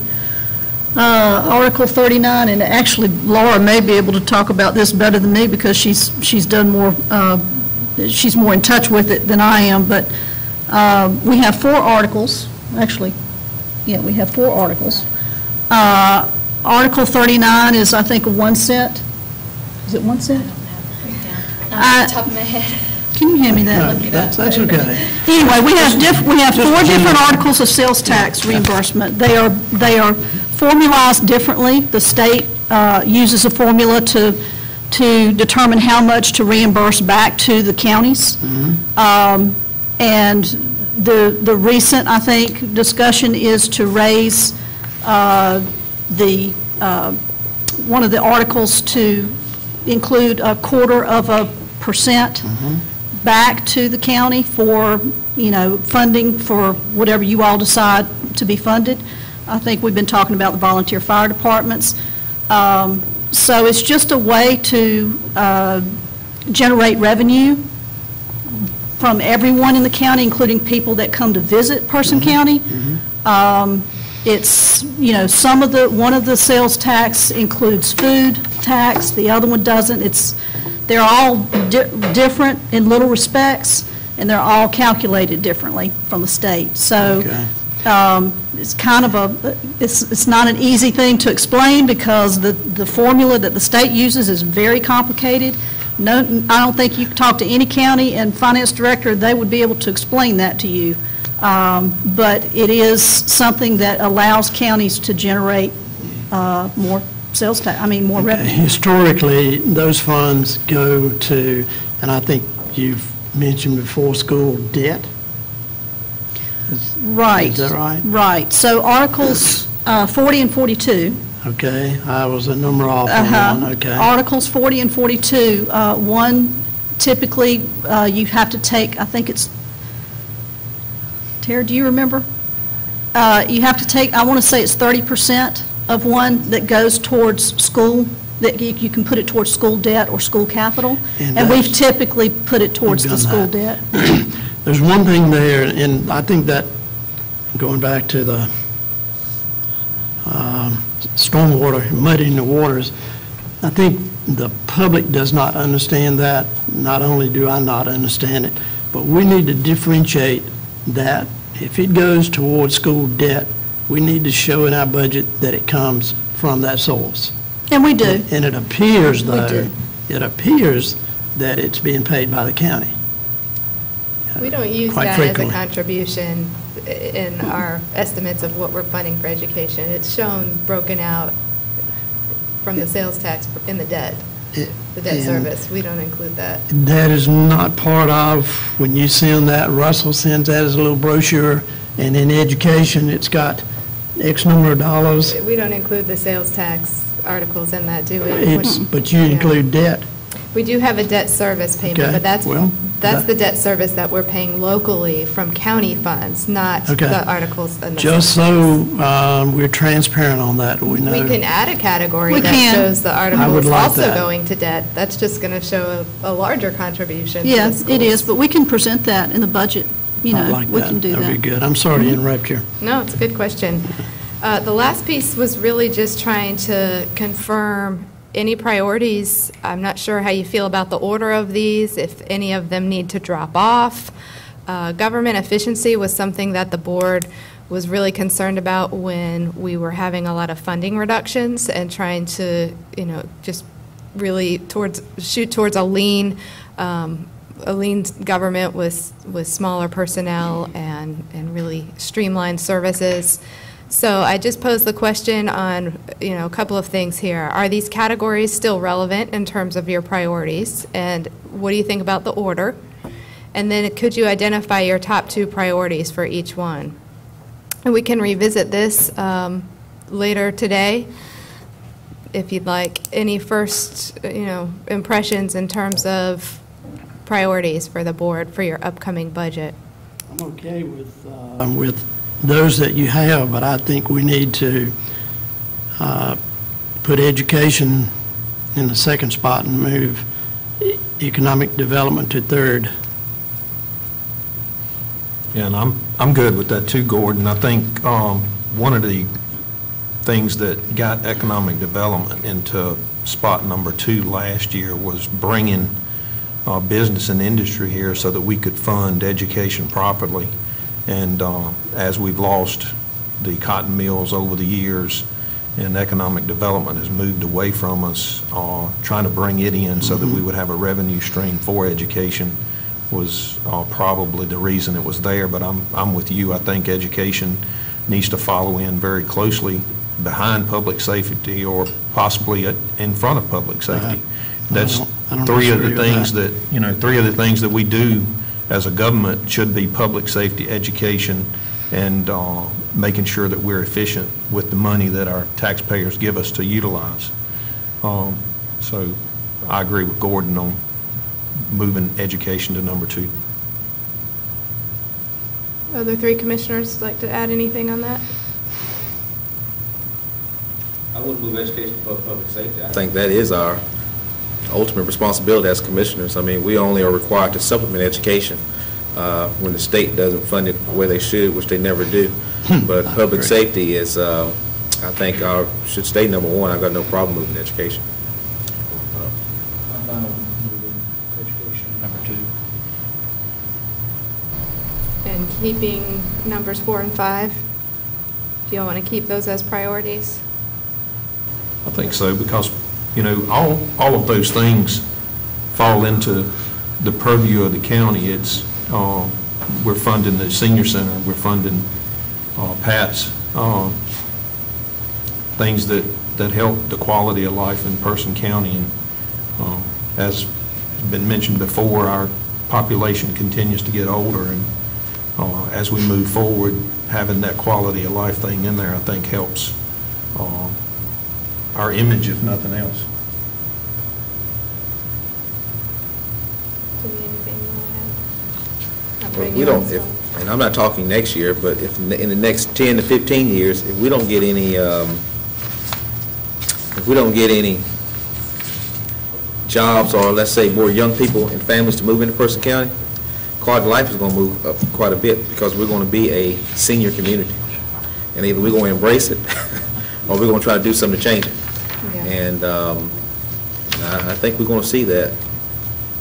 Article 39, and actually Laura may be able to talk about this better than me because she's done more, she's more in touch with it than I am, but we have 4 articles, actually, yeah, we have 4 articles. Article 39 is, I think, 1 cent. Is it 1 cent? Off the top of my head. Can you hand me that? That's okay. Anyway, we have 4 different articles of sales tax reimbursement. They are formulized differently. The state uses a formula to determine how much to reimburse back to the counties. And the recent, I think, discussion is to raise one of the articles to include 0.25% back to the county for, funding for whatever you all decide to be funded. I think we've been talking about the volunteer fire departments. So it's just a way to generate revenue from everyone in the county, including people that come to visit Person County. It's, one of the sales tax includes food tax, the other one doesn't. They're all different in little respects, and they're all calculated differently from the state. So It's kind of it's not an easy thing to explain because the formula that the state uses is very complicated. No, I don't think you can talk to any county and finance director, they would be able to explain that to you. But it is something that allows counties to generate more sales tax, more revenue. Historically, those funds go to, and I think you've mentioned before, school debt. Right. Is that right? Right. So Articles 40 and 42. Okay, I was a number off on one, okay. Articles 40 and 42, one, typically, you have to take, I think it's, Tara, do you remember? You have to take, I want to say it's 30% of one that goes towards school, that you can put it towards school debt or school capital, and we've typically put it towards the school debt. There's one thing there, and I think that, going back to the stormwater, muddying the waters, I think the public does not understand that. Not only do I not understand it, but we need to differentiate that. If it goes towards school debt, we need to show in our budget that it comes from that source. And we do. And it appears, We though, do. it appears that it's being paid by the county. We don't use Quite that frequently. as a contribution in our estimates of what we're funding for education. It's shown broken out from the sales tax in the debt, the debt And service. We don't include that. That is not part of, when you send that, Russell sends that as a little brochure, and in education, it's got X number of dollars. We don't include the sales tax articles in that, do we? But you Yeah. include debt. We do have a debt service payment, Okay, but that's well, the debt service that we're paying locally from county funds, not Okay. the articles. And the Just sales so we're transparent on that, we know. tax. We can add a category We that can. shows the articles like also that. going to debt. That's just going to show a larger contribution to the Yes, it schools. is, but we can present that in the budget, I like we that. can do that. That'd be good. I'm sorry to interrupt you. No, it's a good question. The last piece was really just trying to confirm any priorities. I'm not sure how you feel about the order of these, if any of them need to drop off. Government efficiency was something that the board was really concerned about when we were having a lot of funding reductions and trying to, just really shoot towards a lean government with smaller personnel and really streamlined services. So I just posed the question on, a couple of things here. Are these categories still relevant in terms of your priorities? And what do you think about the order? And then could you identify your top 2 priorities for each one? And we can revisit this later today, if you'd like. Any first, impressions in terms of priorities for the board for your upcoming budget? I'm okay with those that you have, but I think we need to put education in the second spot and move economic development to third. Yeah, and I'm good with that too, Gordon. I think one of the things that got economic development into spot number 2 last year was bringing business and industry here so that we could fund education properly. And as we've lost the cotton mills over the years and economic development has moved away from us, trying to bring it in so that we would have a revenue stream for education was probably the reason it was there. But I'm with you. I think education needs to follow in very closely behind public safety or possibly in front of public safety. That's I don't three of the disagree with things that. three of the things that we do as a government should be public safety, education, and making sure that we're efficient with the money that our taxpayers give us to utilize. So I agree with Gordon on moving education to number 2. Other 3 commissioners like to add anything on that? I wouldn't move education above public safety. I think that is our ultimate responsibility as commissioners. I mean, we only are required to supplement education when the state doesn't fund it the way they should, which they never do. But public safety is, I think, should stay number 1. I've got no problem moving education. I'm fine with moving education number 2. And keeping numbers 4 and 5 Do y'all want to keep those as priorities? I think so, because, all of those things fall into the purview of the county. It's, we're funding the senior center, we're funding Pat's, things that help the quality of life in Person County. And as been mentioned before, our population continues to get older, and as we move forward, having that quality of life thing in there, I think helps our image, if nothing else. We don't, and I'm not talking next year, but if in the next 10 to 15 years, if we don't get any, jobs, or let's say more young people and families to move into Person County, quality of life is going to move up quite a bit, because we're going to be a senior community. And either we're going to embrace it or we're going to try to do something to change it. Yeah. And I think we're going to see that.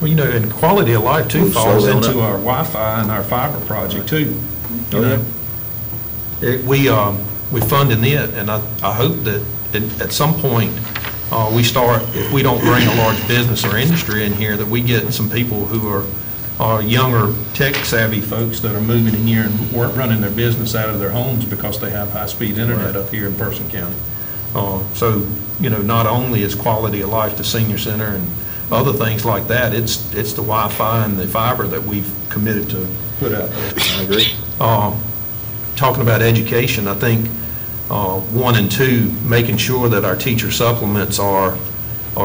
Well, and quality of life too Move falls slowly on into up. our Wi-Fi and our fiber project too. Oh, We funding it, and I hope that at some point, we start, if we don't bring a large business or industry in here, that we get some people who are younger, tech-savvy folks that are moving in here and running their business out of their homes because they have high-speed internet up here in Person County. So, not only is quality of life the senior center and other things like that, it's the Wi-Fi and the fiber that we've committed to put out there. I agree. Talking about education, I think 1 and 2, making sure that our teacher supplements are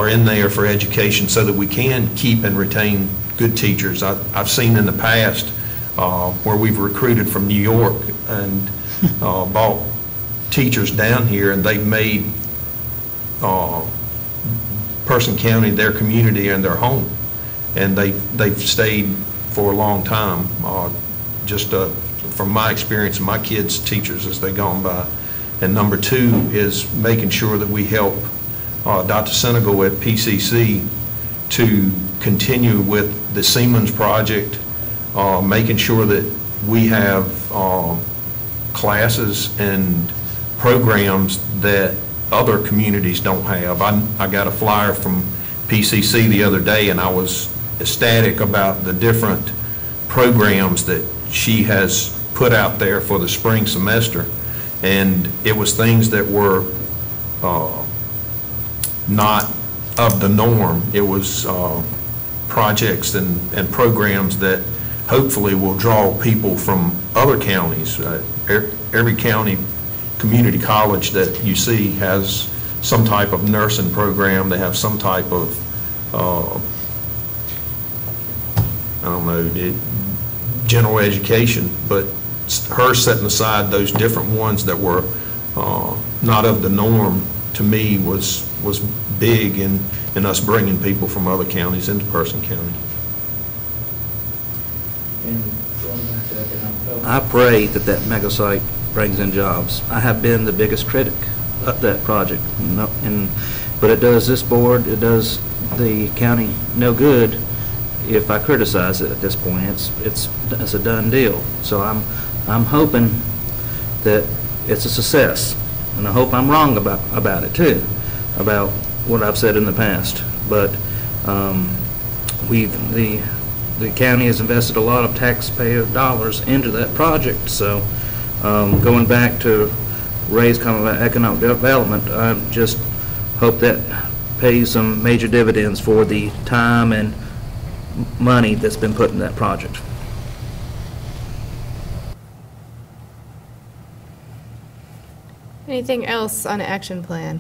in there for education so that we can keep and retain good teachers. I've seen in the past where we've recruited from New York and brought teachers down here, and they've made Person County their community and their home, and they've stayed for a long time. From my experience, my kids' teachers as they've gone by. And number 2 is making sure that we help Dr. Senegal at PCC to continue with the Siemens project, making sure that we have classes and programs that other communities don't have. I got a flyer from PCC the other day, and I was ecstatic about the different programs that she has put out there for the spring semester. And it was things that were not of the norm. It was projects and programs that hopefully will draw people from other counties. Every county community college that you see has some type of nursing program. They have some type of, general education, but her setting aside those different ones that were not of the norm, to me, was big in us bringing people from other counties into Person County. And going back to economic development. I pray that mega site brings in jobs. I have been the biggest critic of that project, but it does this board, it does the county no good if I criticize it at this point. It's a done deal. So I'm hoping that it's a success, and I hope I'm wrong about it too, about what I've said in the past. But the county has invested a lot of taxpayer dollars into that project. So going back to Ray's comment about economic development, I just hope that pays some major dividends for the time and money that's been put in that project. Anything else on action plan?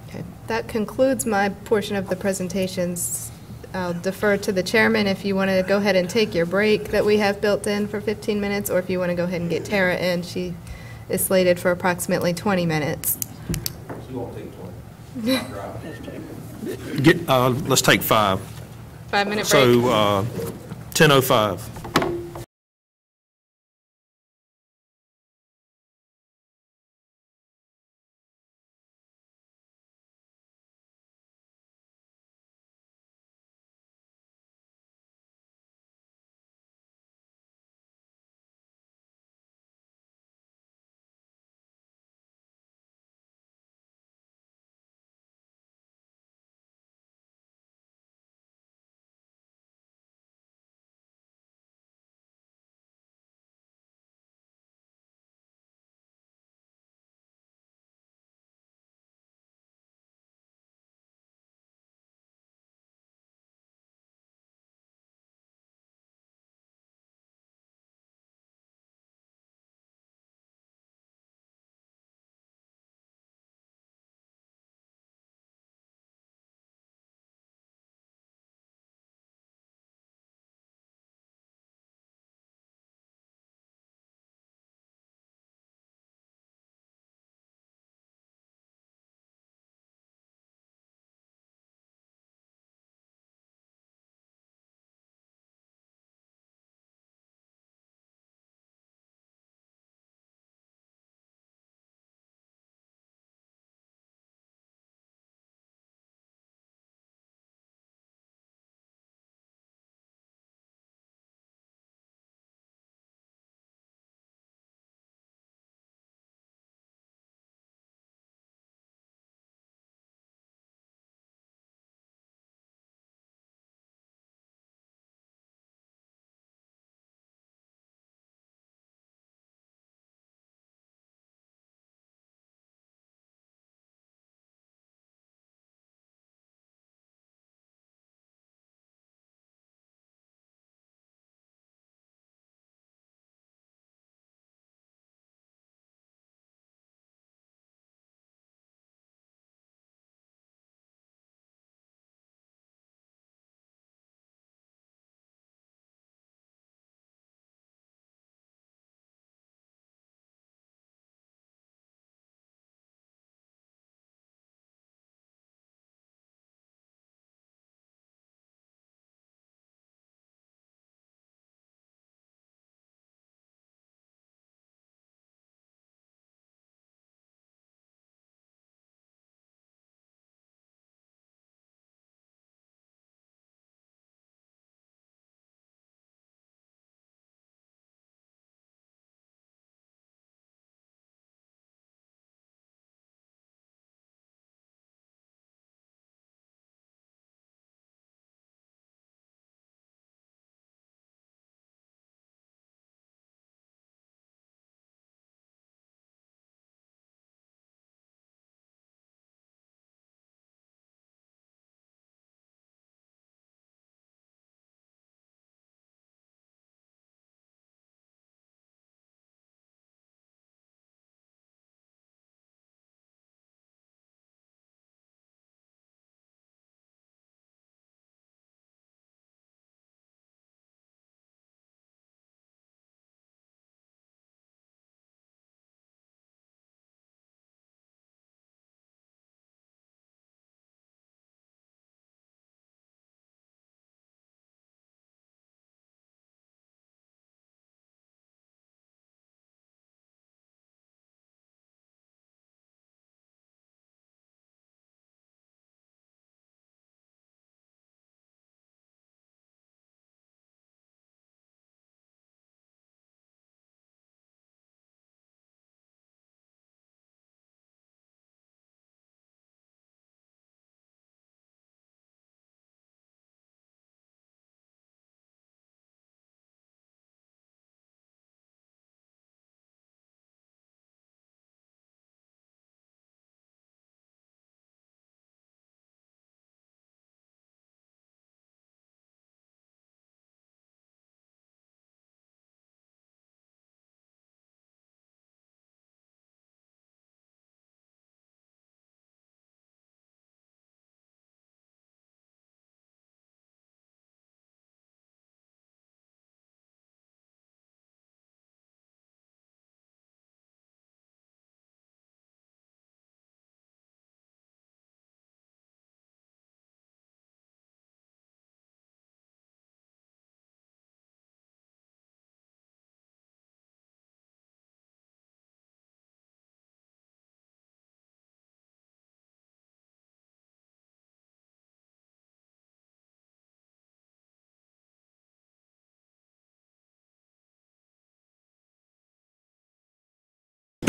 Okay, that concludes my portion of the presentations. I'll defer to the chairman if you want to go ahead and take your break that we have built in for 15 minutes, or if you want to go ahead and get Tara in. She is slated for approximately 20 minutes. She won't take 20. Let's take 5. 5-minute break. So 10:05.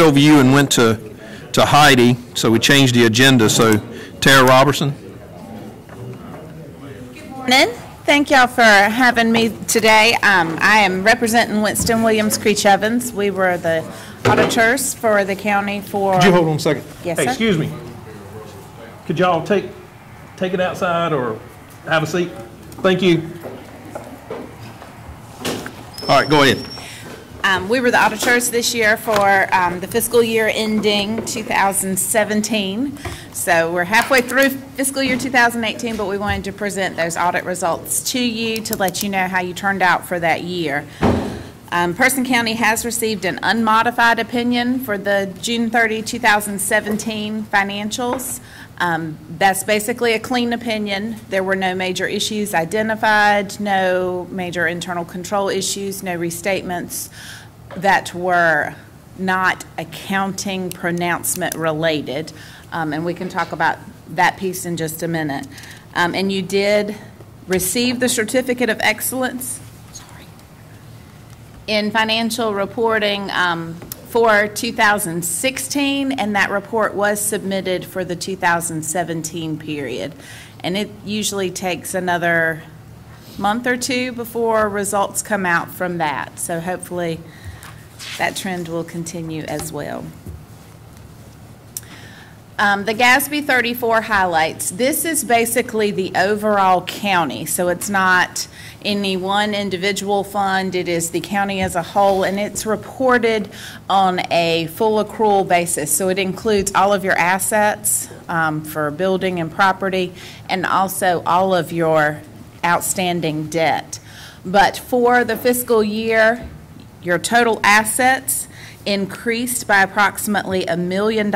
skipped over you and went to Heidi, so we changed the agenda. So Tara Robertson. Morning. Thank y'all for having me today. I am representing Winston Williams Creech Evans. We were the auditors for the county for... Could you hold on a second? Yes, Hey, sir. excuse me. Could y'all take it outside or have a seat? Thank you. All right, go ahead. We were the auditors this year for the fiscal year ending 2017. So we're halfway through fiscal year 2018, but we wanted to present those audit results to you to let you know how you turned out for that year. Person County has received an unmodified opinion for the June 30, 2017 financials. That's basically a clean opinion. There were no major issues identified, no major internal control issues, no restatements that were not accounting pronouncement related. And we can talk about that piece in just a minute. And you did receive the Certificate of Excellence in financial reporting for 2016, and that report was submitted for the 2017 period. And it usually takes another month or two before results come out from that. So hopefully that trend will continue as well. The GASB 34 highlights. This is basically the overall county, so it's not any one individual fund. It is the county as a whole, and it's reported on a full accrual basis. So it includes all of your assets for building and property, and also all of your outstanding debt. But for the fiscal year, your total assets increased by approximately $1 million.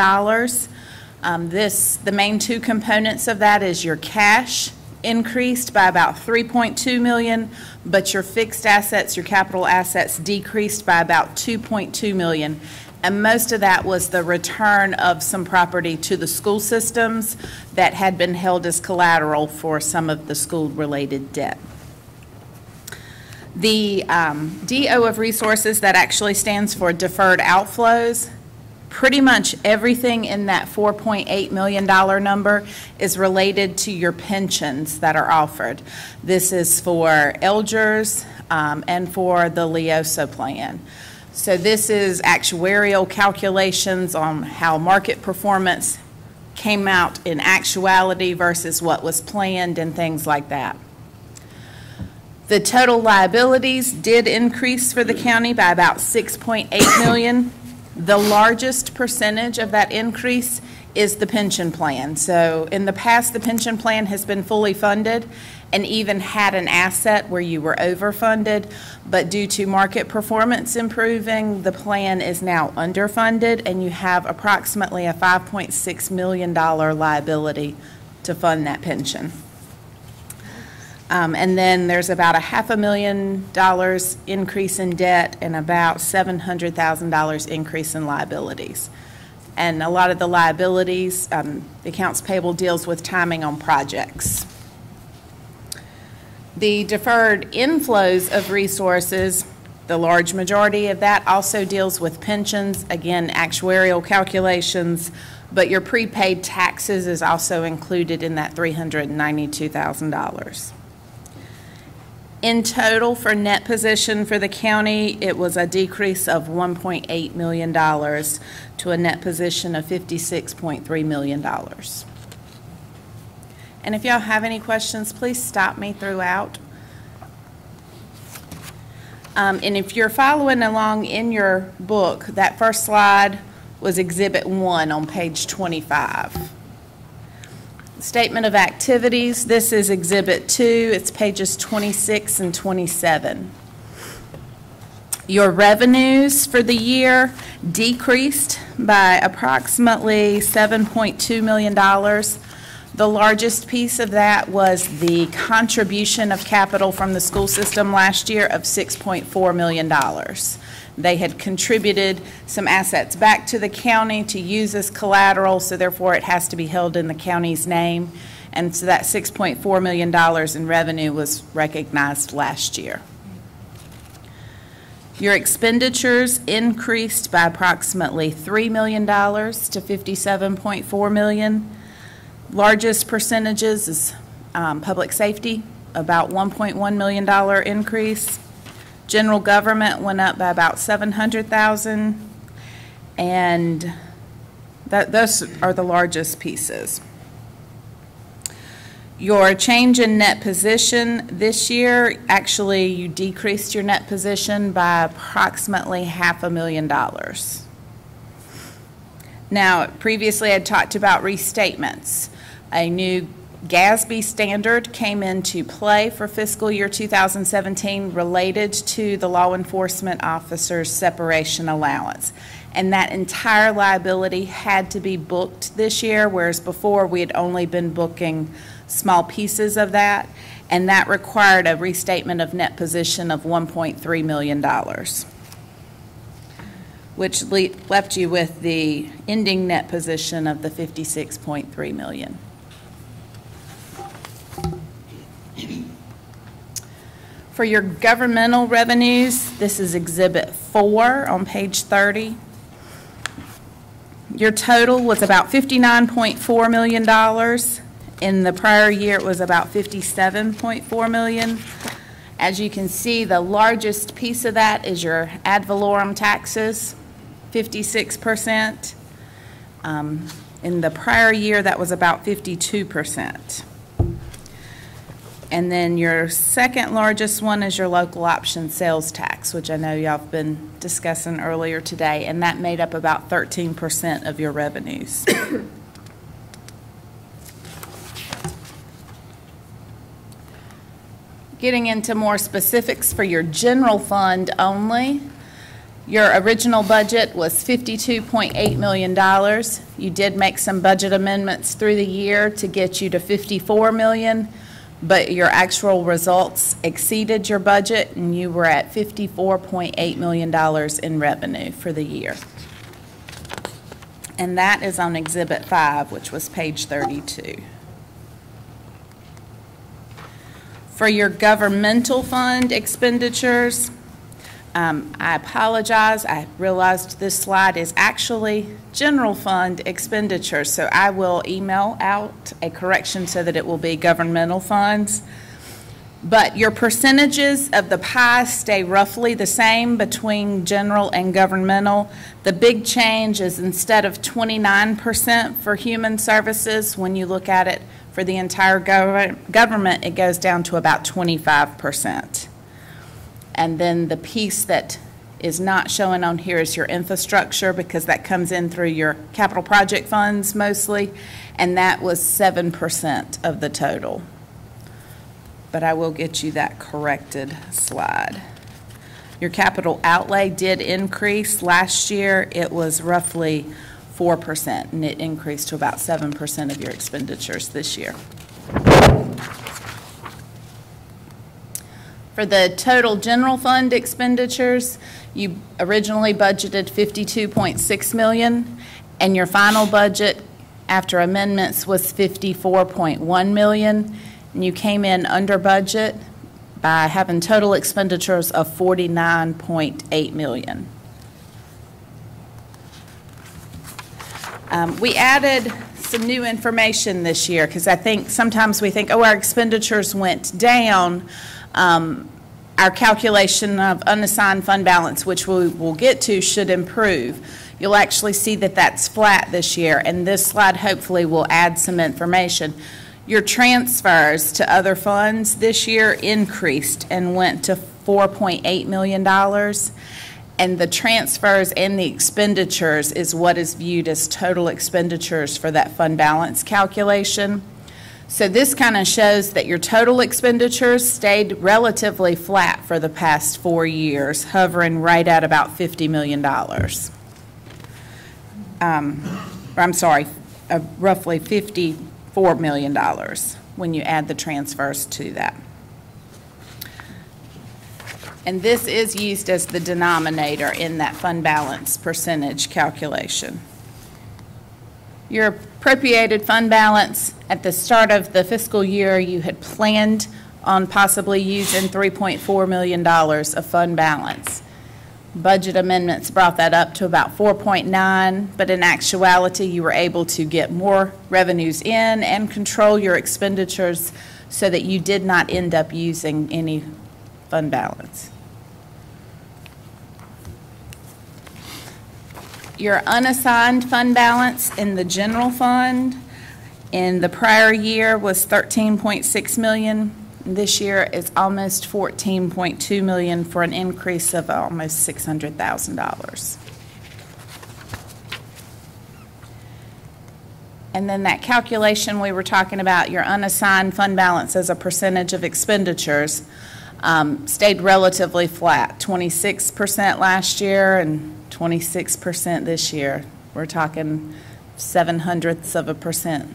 The main two components of that is your cash increased by about $3.2 million, but your fixed assets, your capital assets, decreased by about $2.2 million. And most of that was the return of some property to the school systems that had been held as collateral for some of the school-related debt. The DO of resources, that actually stands for deferred outflows. Pretty much everything in that $4.8 million number is related to your pensions that are offered. This is for Elgers and for the LEOSA plan. So this is actuarial calculations on how market performance came out in actuality versus what was planned and things like that. The total liabilities did increase for the county by about $6.8 million. The largest percentage of that increase is the pension plan. So in the past, the pension plan has been fully funded and even had an asset where you were overfunded, but due to market performance improving, the plan is now underfunded, and you have approximately a $5.6 million liability to fund that pension. And then there's about a $500,000 increase in debt and about $700,000 increase in liabilities. And a lot of the liabilities, the accounts payable deals with timing on projects. The deferred inflows of resources, the large majority of that also deals with pensions, again, actuarial calculations, but your prepaid taxes is also included in that $392,000. In total, for net position for the county, it was a decrease of $1.8 million to a net position of $56.3 million. And if y'all have any questions, please stop me throughout. And if you're following along in your book, that first slide was Exhibit 1 on page 25. Statement of activities, this is Exhibit 2. It's pages 26 and 27. Your revenues for the year decreased by approximately $7.2 million. The largest piece of that was the contribution of capital from the school system last year of $6.4 million. They had contributed some assets back to the county to use as collateral, so therefore it has to be held in the county's name. And so that $6.4 million in revenue was recognized last year. Your expenditures increased by approximately $3 million to $57.4 million. Largest percentages is public safety, about $1.1 million increase. General government went up by about $700,000, and those are the largest pieces. Your change in net position this year, actually you decreased your net position by approximately $500,000. Now, previously I talked about restatements. A new GASB standard came into play for fiscal year 2017 related to the law enforcement officer's separation allowance. And that entire liability had to be booked this year, whereas before we had only been booking small pieces of that, and that required a restatement of net position of $1.3 million, which left you with the ending net position of the $56.3 million. For your governmental revenues, this is Exhibit 4 on page 30. Your total was about $59.4 million. In the prior year, it was about $57.4 million. As you can see, the largest piece of that is your ad valorem taxes, 56%. In the prior year, that was about 52%. And then your second largest one is your local option sales tax, which I know y'all have been discussing earlier today, and that made up about 13% of your revenues. Getting into more specifics for your general fund only, your original budget was $52.8 million. You did make some budget amendments through the year to get you to $54 million, but your actual results exceeded your budget, and you were at $54.8 million in revenue for the year. And that is on Exhibit 5, which was page 32. For your governmental fund expenditures, I apologize. I realized this slide is actually general fund expenditures, so I will email out a correction so that it will be governmental funds. But your percentages of the pie stay roughly the same between general and governmental. The big change is instead of 29% for human services, when you look at it for the entire government, it goes down to about 25%. And then the piece that is not showing on here is your infrastructure, because that comes in through your capital project funds mostly, and that was 7% of the total. But I will get you that corrected slide. Your capital outlay did increase. Last year it was roughly 4%, and it increased to about 7% of your expenditures this year. For the total general fund expenditures, you originally budgeted $52.6 million, and your final budget after amendments was $54.1 million, and you came in under budget by having total expenditures of $49.8 million. We added some new information this year, because I think sometimes we think, oh, our expenditures went down. Our calculation of unassigned fund balance, which we will get to, should improve. You'll actually see that that's flat this year, and this slide hopefully will add some information. Your transfers to other funds this year increased and went to $4.8 million, and the transfers and the expenditures is what is viewed as total expenditures for that fund balance calculation. So this kind of shows that your total expenditures stayed relatively flat for the past 4 years, hovering right at about $50 million. I'm sorry, roughly $54 million when you add the transfers to that. And this is used as the denominator in that fund balance percentage calculation. Your appropriated fund balance at the start of the fiscal year, you had planned on possibly using $3.4 million of fund balance. Budget amendments brought that up to about 4.9, but in actuality, you were able to get more revenues in and control your expenditures so that you did not end up using any fund balance. Your unassigned fund balance in the general fund in the prior year was 13.6 million. This year is almost 14.2 million for an increase of almost $600,000. And then that calculation we were talking about, your unassigned fund balance as a percentage of expenditures, stayed relatively flat, 26% last year and 26% this year. We're talking 0.07%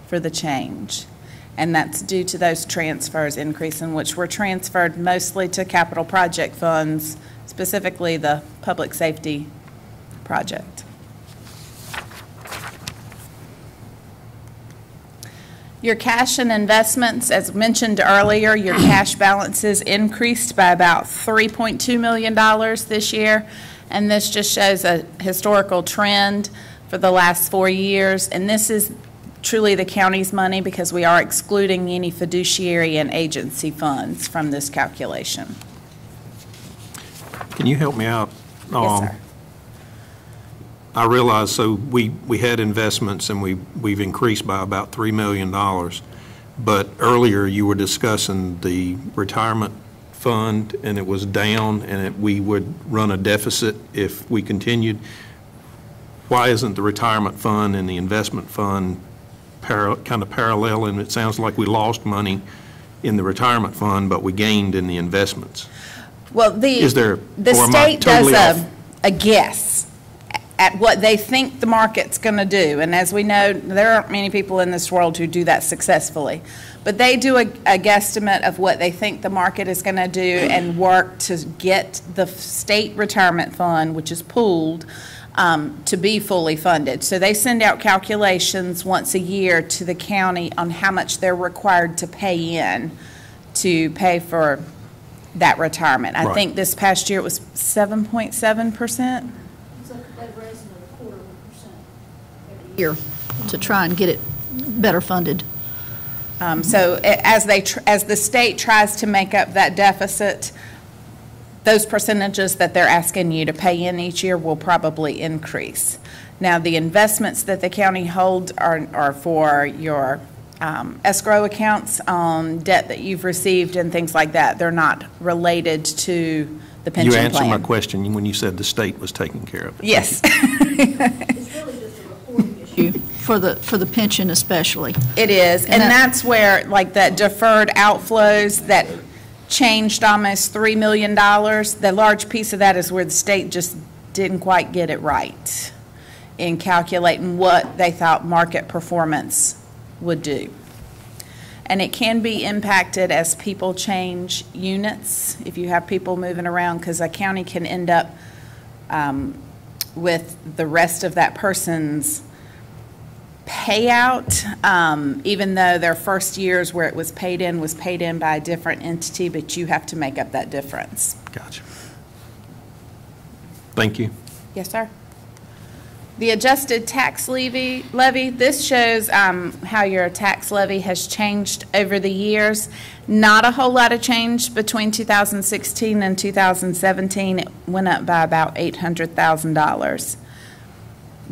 for the change. And that's due to those transfers increasing, which were transferred mostly to capital project funds, specifically the public safety project. Your cash and investments, as mentioned earlier, your cash balances increased by about $3.2 million this year. And this just shows a historical trend for the last 4 years. And this is truly the county's money because we are excluding any fiduciary and agency funds from this calculation. Can you help me out? Yes, sir. I realize, so we had investments and we've increased by about $3 million. But earlier you were discussing the retirement fund and it was down and we would run a deficit if we continued. Why isn't the retirement fund and the investment fund kind of parallel? And it sounds like we lost money in the retirement fund, but we gained in the investments. Well, the state does a guess at what they think the market's going to do. And as we know, there aren't many people in this world who do that successfully. But they do a guesstimate of what they think the market is going to do and work to get the state retirement fund, which is pooled, to be fully funded. So they send out calculations once a year to the county on how much they're required to pay in to pay for that retirement. I think this past year it was 7.7%. Year to try and get it better funded. So as the state tries to make up that deficit, those percentages that they're asking you to pay in each year will probably increase. Now, the investments that the county holds are for your escrow accounts on debt that you've received and things like that. They're not related to the pension plan. You answered my question when you said the state was taking care of it. Yes. It's really just a reporting issue for the pension especially. It is, and that's where, like, that deferred outflows that changed almost $3 million, the large piece of that is where the state just didn't quite get it right in calculating what they thought market performance would do. And it can be impacted as people change units, if you have people moving around, because a county can end up with the rest of that person's payout, even though their first years where it was paid in by a different entity, but you have to make up that difference. Gotcha. Thank you. Yes, sir. The adjusted tax levy, this shows how your tax levy has changed over the years. Not a whole lot of change between 2016 and 2017. It went up by about $800,000.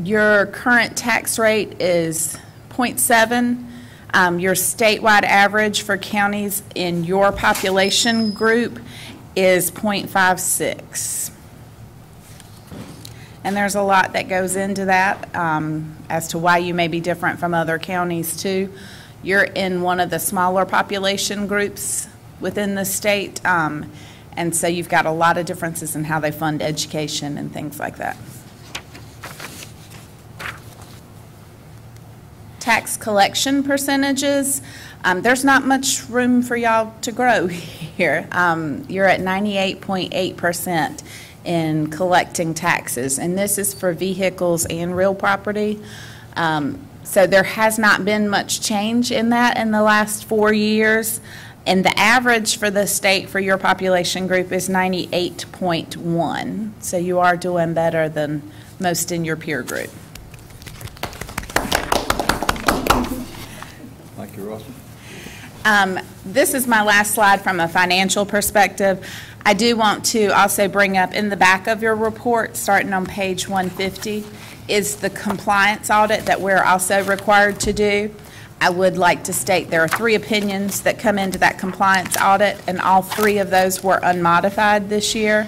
Your current tax rate is 0.7. Your statewide average for counties in your population group is 0.56. And there's a lot that goes into that as to why you may be different from other counties too. You're in one of the smaller population groups within the state, and so you've got a lot of differences in how they fund education and things like that. Tax collection percentages, there's not much room for y'all to grow here. You're at 98.8% in collecting taxes, and this is for vehicles and real property. So there has not been much change in that in the last 4 years. And the average for the state for your population group is 98.1. So you are doing better than most in your peer group. Thank you, Russell. This is my last slide from a financial perspective. I do want to also bring up in the back of your report, starting on page 150, is the compliance audit that we're also required to do. I would like to state there are 3 opinions that come into that compliance audit, and all 3 of those were unmodified this year.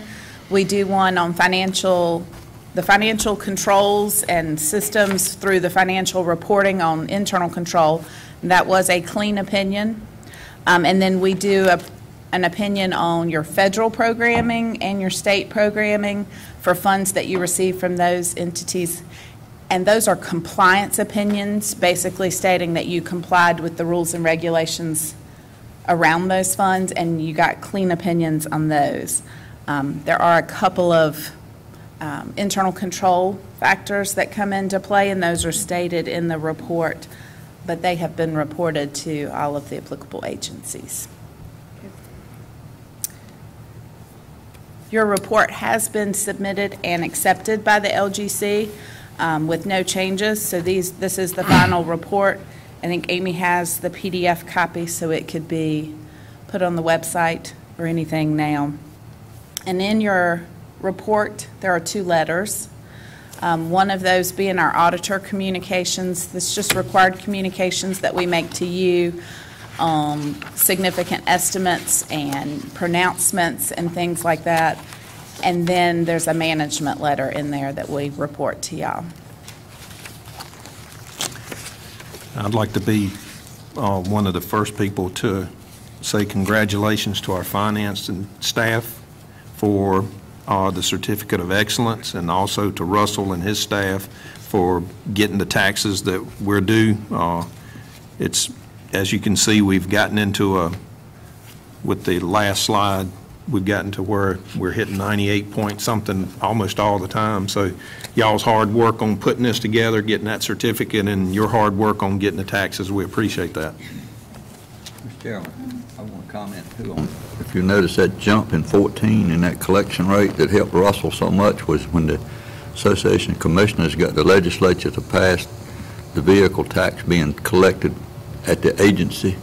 We do one on the financial controls and systems through the financial reporting on internal control. That was a clean opinion. And then we do an opinion on your federal programming and your state programming for funds that you receive from those entities. And those are compliance opinions, basically stating that you complied with the rules and regulations around those funds, and you got clean opinions on those. There are a couple of internal control factors that come into play, and those are stated in the report, but they have been reported to all of the applicable agencies. Your report has been submitted and accepted by the LGC with no changes. So this is the final report. I think Amy has the PDF copy, so it could be put on the website or anything now. And in your report, there are 2 letters. One of those being our auditor communications. This is just required communications that we make to you, significant estimates and pronouncements and things like that. And then there's a management letter in there that we report to y'all. I'd like to be one of the first people to say congratulations to our finance and staff for the Certificate of Excellence, and also to Russell and his staff for getting the taxes that we're due. It's, as you can see, we've gotten into with the last slide, we've gotten to where we're hitting 98 point something almost all the time. So y'all's hard work on putting this together, getting that certificate, and your hard work on getting the taxes, we appreciate that. Mr. Chairman, I want to comment too on, if you notice that jump in 14 in that collection rate that helped Russell so much was when the Association of Commissioners got the legislature to pass the vehicle tax being collected at the agency.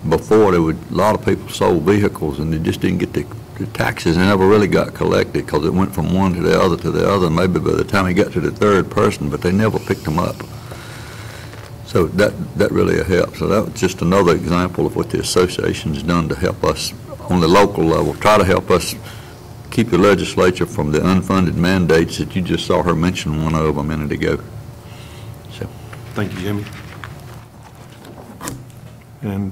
Before, there were a lot of people sold vehicles and they just didn't get the taxes. They never really got collected because it went from one to the other, maybe by the time he got to the 3rd person, but they never picked them up. So that really helped. So that was just another example of what the association's done to help us on the local level, try to help us keep the legislature from the unfunded mandates that you just saw her mention one of a minute ago. So, thank you, Jimmy. And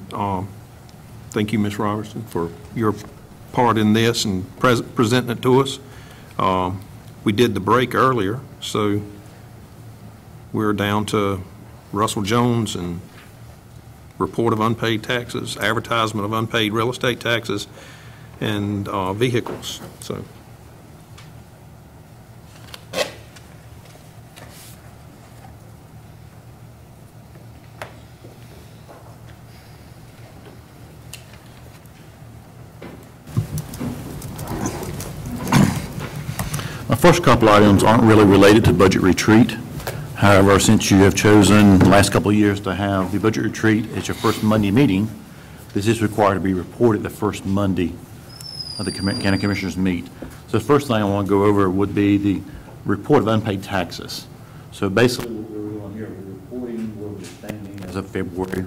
thank you, Ms. Robertson, for your part in this and presenting it to us. We did the break earlier, so we're down to Russell Jones and report of unpaid taxes, advertisement of unpaid real estate taxes, and vehicles. So. The first couple items aren't really related to budget retreat. However, since you have chosen the last couple of years to have the budget retreat as your first Monday meeting, this is required to be reported the first Monday of the County Commissioners meet. So the first thing I want to go over would be the report of unpaid taxes. So basically what we're doing here, we're reporting where we're standing as of February.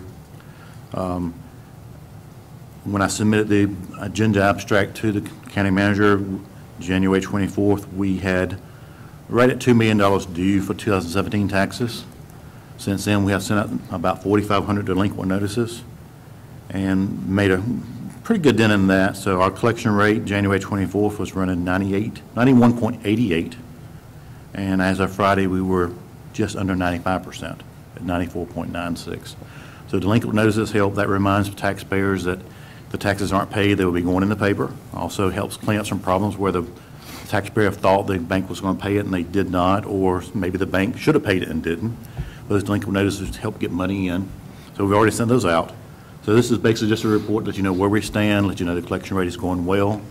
When I submitted the agenda abstract to the county manager, January 24th, we had right at $2 million due for 2017 taxes. Since then, we have sent out about 4,500 delinquent notices and made a pretty good dent in that. So our collection rate, January 24th, was running 91.88. And as of Friday, we were just under 95% at 94.96. So delinquent notices help. That reminds taxpayers that the taxes aren't paid, they will be going in the paper. Also helps clean up some problems where the taxpayer thought the bank was going to pay it and they did not, or maybe the bank should have paid it and didn't. Those delinquent notices help get money in. So we've already sent those out. So this is basically just a report that you know where we stand, let you know the collection rate is going well,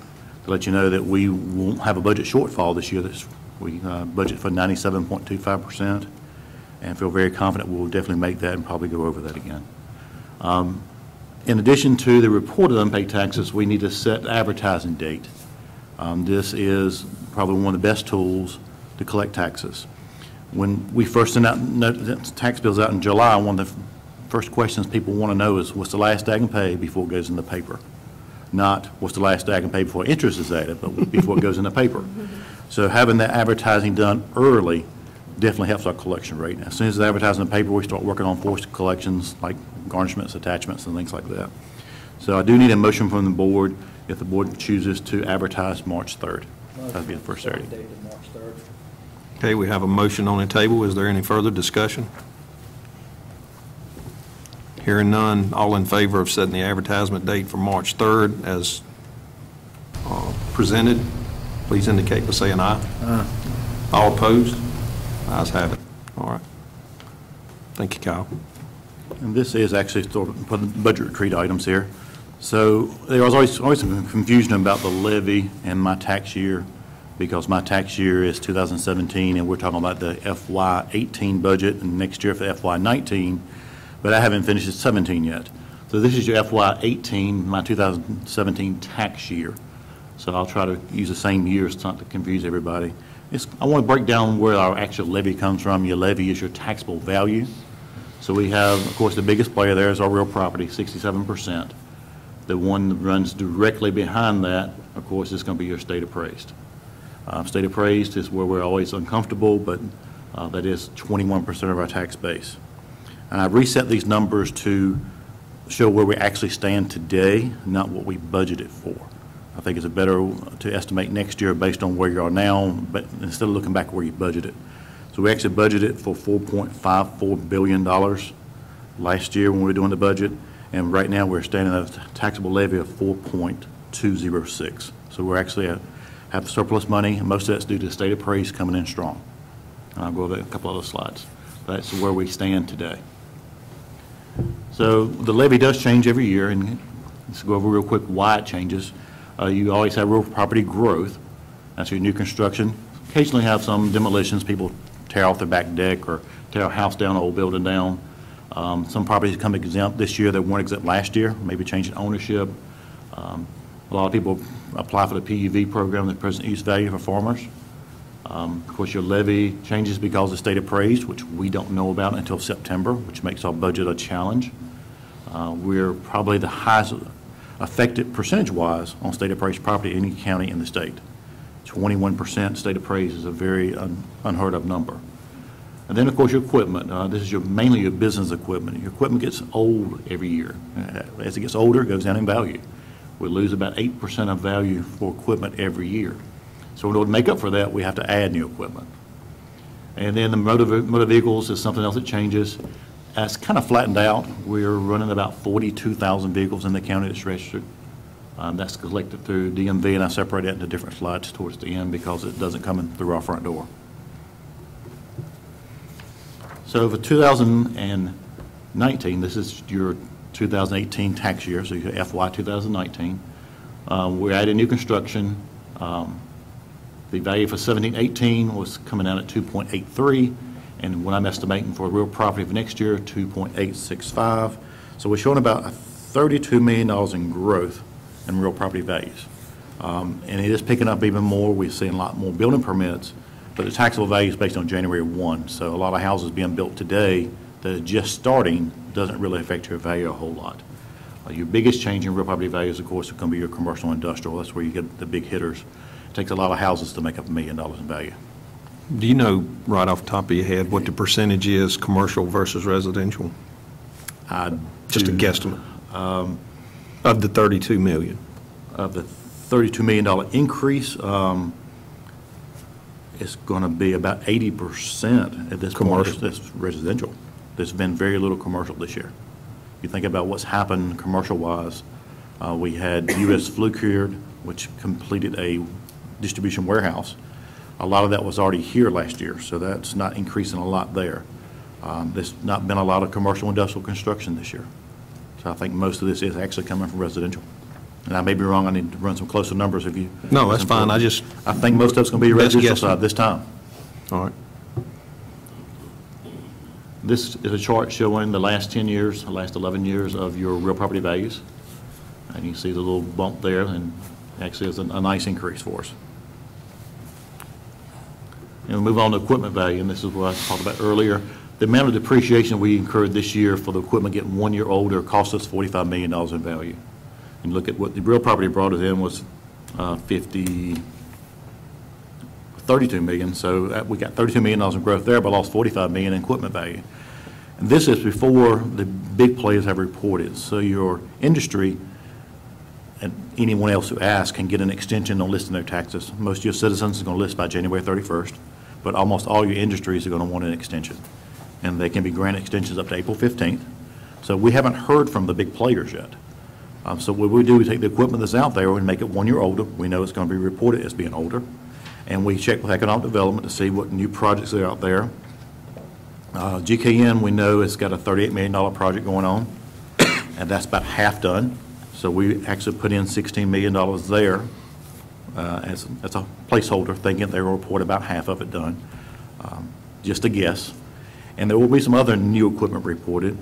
to let you know that we won't have a budget shortfall this year. We budget for 97.25% and feel very confident we'll definitely make that and probably go over that again. In addition to the reported unpaid taxes, we need to set advertising date. This is probably one of the best tools to collect taxes. When we first send out tax bills out in July, one of the first questions people want to know is what's the last day I can pay before it goes in the paper? Not what's the last day I can pay before interest is added, but before it goes in the paper. So having that advertising done early definitely helps our collection rate. As soon as the advertising in the paper, we start working on forced collections like garnishments, attachments, and things like that. So I do need a motion from the board if the board chooses to advertise March 3rd. That'd be the first Saturday. Date of March 3rd. Okay, we have a motion on the table. Is there any further discussion? Hearing none, all in favor of setting the advertisement date for March 3rd as presented, please indicate by saying aye. Aye. All opposed? Ayes have it. All right. Thank you, Kyle. And this is actually sort of for the budget retreat items here. So there was always some confusion about the levy and my tax year, because my tax year is 2017 and we're talking about the FY18 budget and next year for FY19, but I haven't finished 17 yet. So this is your FY18, my 2017 tax year. So I'll try to use the same years not to confuse everybody. I want to break down where our actual levy comes from. Your levy is your taxable value. So we have, of course, the biggest player there is our real property, 67%. The one that runs directly behind that, of course, is going to be your state appraised. State appraised is where we're always uncomfortable, but that is 21% of our tax base. And I've reset these numbers to show where we actually stand today, not what we budgeted for. I think it's better to estimate next year based on where you are now, but instead of looking back where you budgeted. So we actually budgeted for $4.54 billion last year when we were doing the budget, and right now we're standing at a taxable levy of 4.206. So we're actually have surplus money, and most of that's due to the state appraised coming in strong. And I'll go over a couple other slides. That's where we stand today. So the levy does change every year, and let's go over real quick why it changes. You always have real property growth. That's your new construction. Occasionally have some demolitions. People tear off their back deck or tear a house down, an old building down. Some properties come exempt this year that weren't exempt last year, maybe changing ownership. A lot of people apply for the PUV program, the present use value for farmers. Of course, your levy changes because of state appraised, which we don't know about until September, which makes our budget a challenge. We're probably the highest affected percentage-wise on state appraised property in any county in the state. 21% state appraised is a very unheard of number. And then, of course, your equipment. This is mainly your business equipment. Your equipment gets old every year. As it gets older, it goes down in value. We lose about 8% of value for equipment every year. So in order to make up for that, we have to add new equipment. And then the motor vehicles is something else that changes. It's kind of flattened out. We're running about 42,000 vehicles in the county that's registered. That's collected through DMV, and I separate that into different slides towards the end because it doesn't come in through our front door. So for 2019, this is your 2018 tax year, so your FY 2019. We're adding new construction. The value for 17-18 was coming out at 2.83, and what I'm estimating for real property for next year, 2.865. So we're showing about $32 million in growth in real property values. And it is picking up even more. We're seeing a lot more building permits, but the taxable value is based on January 1. So a lot of houses being built today that are just starting doesn't really affect your value a whole lot. Your biggest change in real property values, of course, is going to be your commercial and industrial. That's where you get the big hitters. It takes a lot of houses to make up $1 million in value. Do you know right off the top of your head what the percentage is commercial versus residential? Just a guesstimate. Of the $32 million. Of the $32 million increase, it's going to be about 80% at this point. That's residential. There's been very little commercial this year. You think about what's happened commercial-wise. We had U.S. Fluke, which completed a distribution warehouse. A lot of that was already here last year, so that's not increasing a lot there. There's not been a lot of commercial industrial construction this year. So I think most of this is actually coming from residential. And I may be wrong, I need to run some closer numbers if you. No, that's fine. I think most of it's going to be Best residential guess. side this time. All right. This is a chart showing the last 10 years, the last 11 years of your real property values. And you see the little bump there, and actually it's a nice increase for us. And we move on to equipment value, and this is what I talked about earlier. The amount of depreciation we incurred this year for the equipment getting 1 year older cost us $45 million in value. And look at what the real property brought us in was 32 million. So we got $32 million in growth there, but lost $45 million in equipment value. And this is before the big players have reported. So your industry and anyone else who asks can get an extension on listing their taxes. Most of your citizens are going to list by January 31st, but almost all your industries are going to want an extension. And they can be granted extensions up to April 15th. So we haven't heard from the big players yet. So what we do, we take the equipment that's out there and make it 1 year older. We know it's going to be reported as being older. And we check with economic development to see what new projects are out there. GKN, we know it's got a $38 million project going on, and that's about half done. So we actually put in $16 million there as a placeholder, thinking they will report about half of it done. Just a guess. And there will be some other new equipment reported.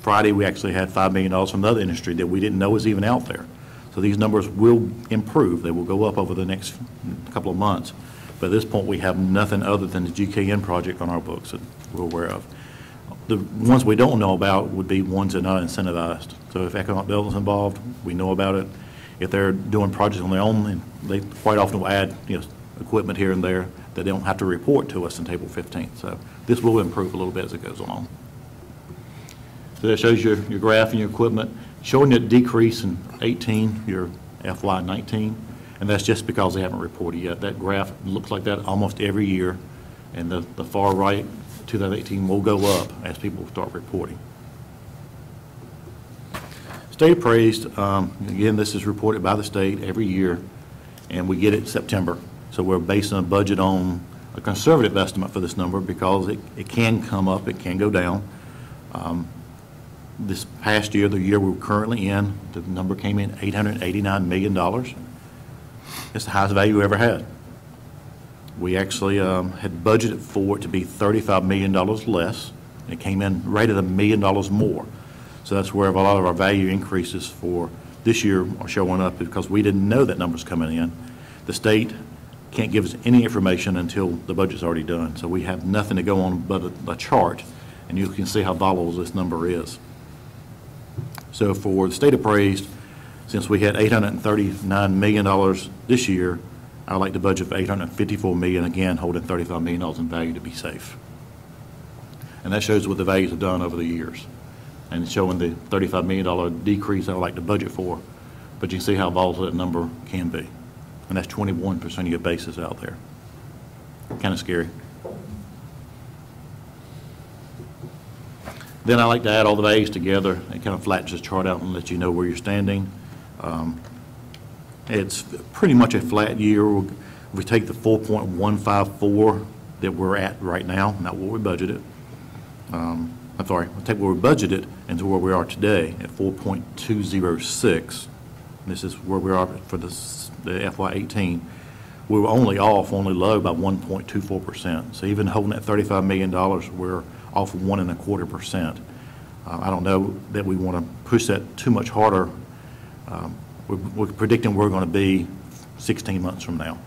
Friday, we actually had $5 million from another industry that we didn't know was even out there. So these numbers will improve. They will go up over the next couple of months. But at this point, we have nothing other than the GKN project on our books that we're aware of. The ones we don't know about would be ones that are not incentivized. So if economic development is involved, we know about it. If they're doing projects on their own, and they quite often will add equipment here and there that they don't have to report to us until April 15th. So this will improve a little bit as it goes along. So that shows your graph and your equipment, showing a decrease in 18, your FY 19, and that's just because they haven't reported yet. That graph looks like that almost every year, and the far right, 2018, will go up as people start reporting. State appraised, again, this is reported by the state every year, and we get it in September. So we're basing a budget on a conservative estimate for this number because it can come up, it can go down. This past year, the year we're currently in, the number came in $889 million. It's the highest value we ever had. We actually had budgeted for it to be $35 million less. It came in right at $1 million more. So that's where a lot of our value increases for this year are showing up because we didn't know that number's coming in. The state can't give us any information until the budget's already done. So we have nothing to go on but a chart, and you can see how volatile this number is. So for the state appraised, since we had $839 million this year, I'd like to budget for $854 million, again, holding $35 million in value to be safe. And that shows what the values have done over the years. And it's showing the $35 million decrease I would like to budget for, but you can see how volatile that number can be. And that's 21% of your basis out there. Kind of scary. Then I like to add all the values together and kind of flatten this chart out and let you know where you're standing. It's pretty much a flat year. If we take the 4.154 that we're at right now, not what we budgeted. I'm sorry, we'll take where we budgeted and to where we are today at 4.206. This is where we are for the FY18. We were only low by 1.24%. So even holding at $35 million, we're off 1.25%. I don't know that we want to push that too much harder. We're predicting we're going to be 16 months from now.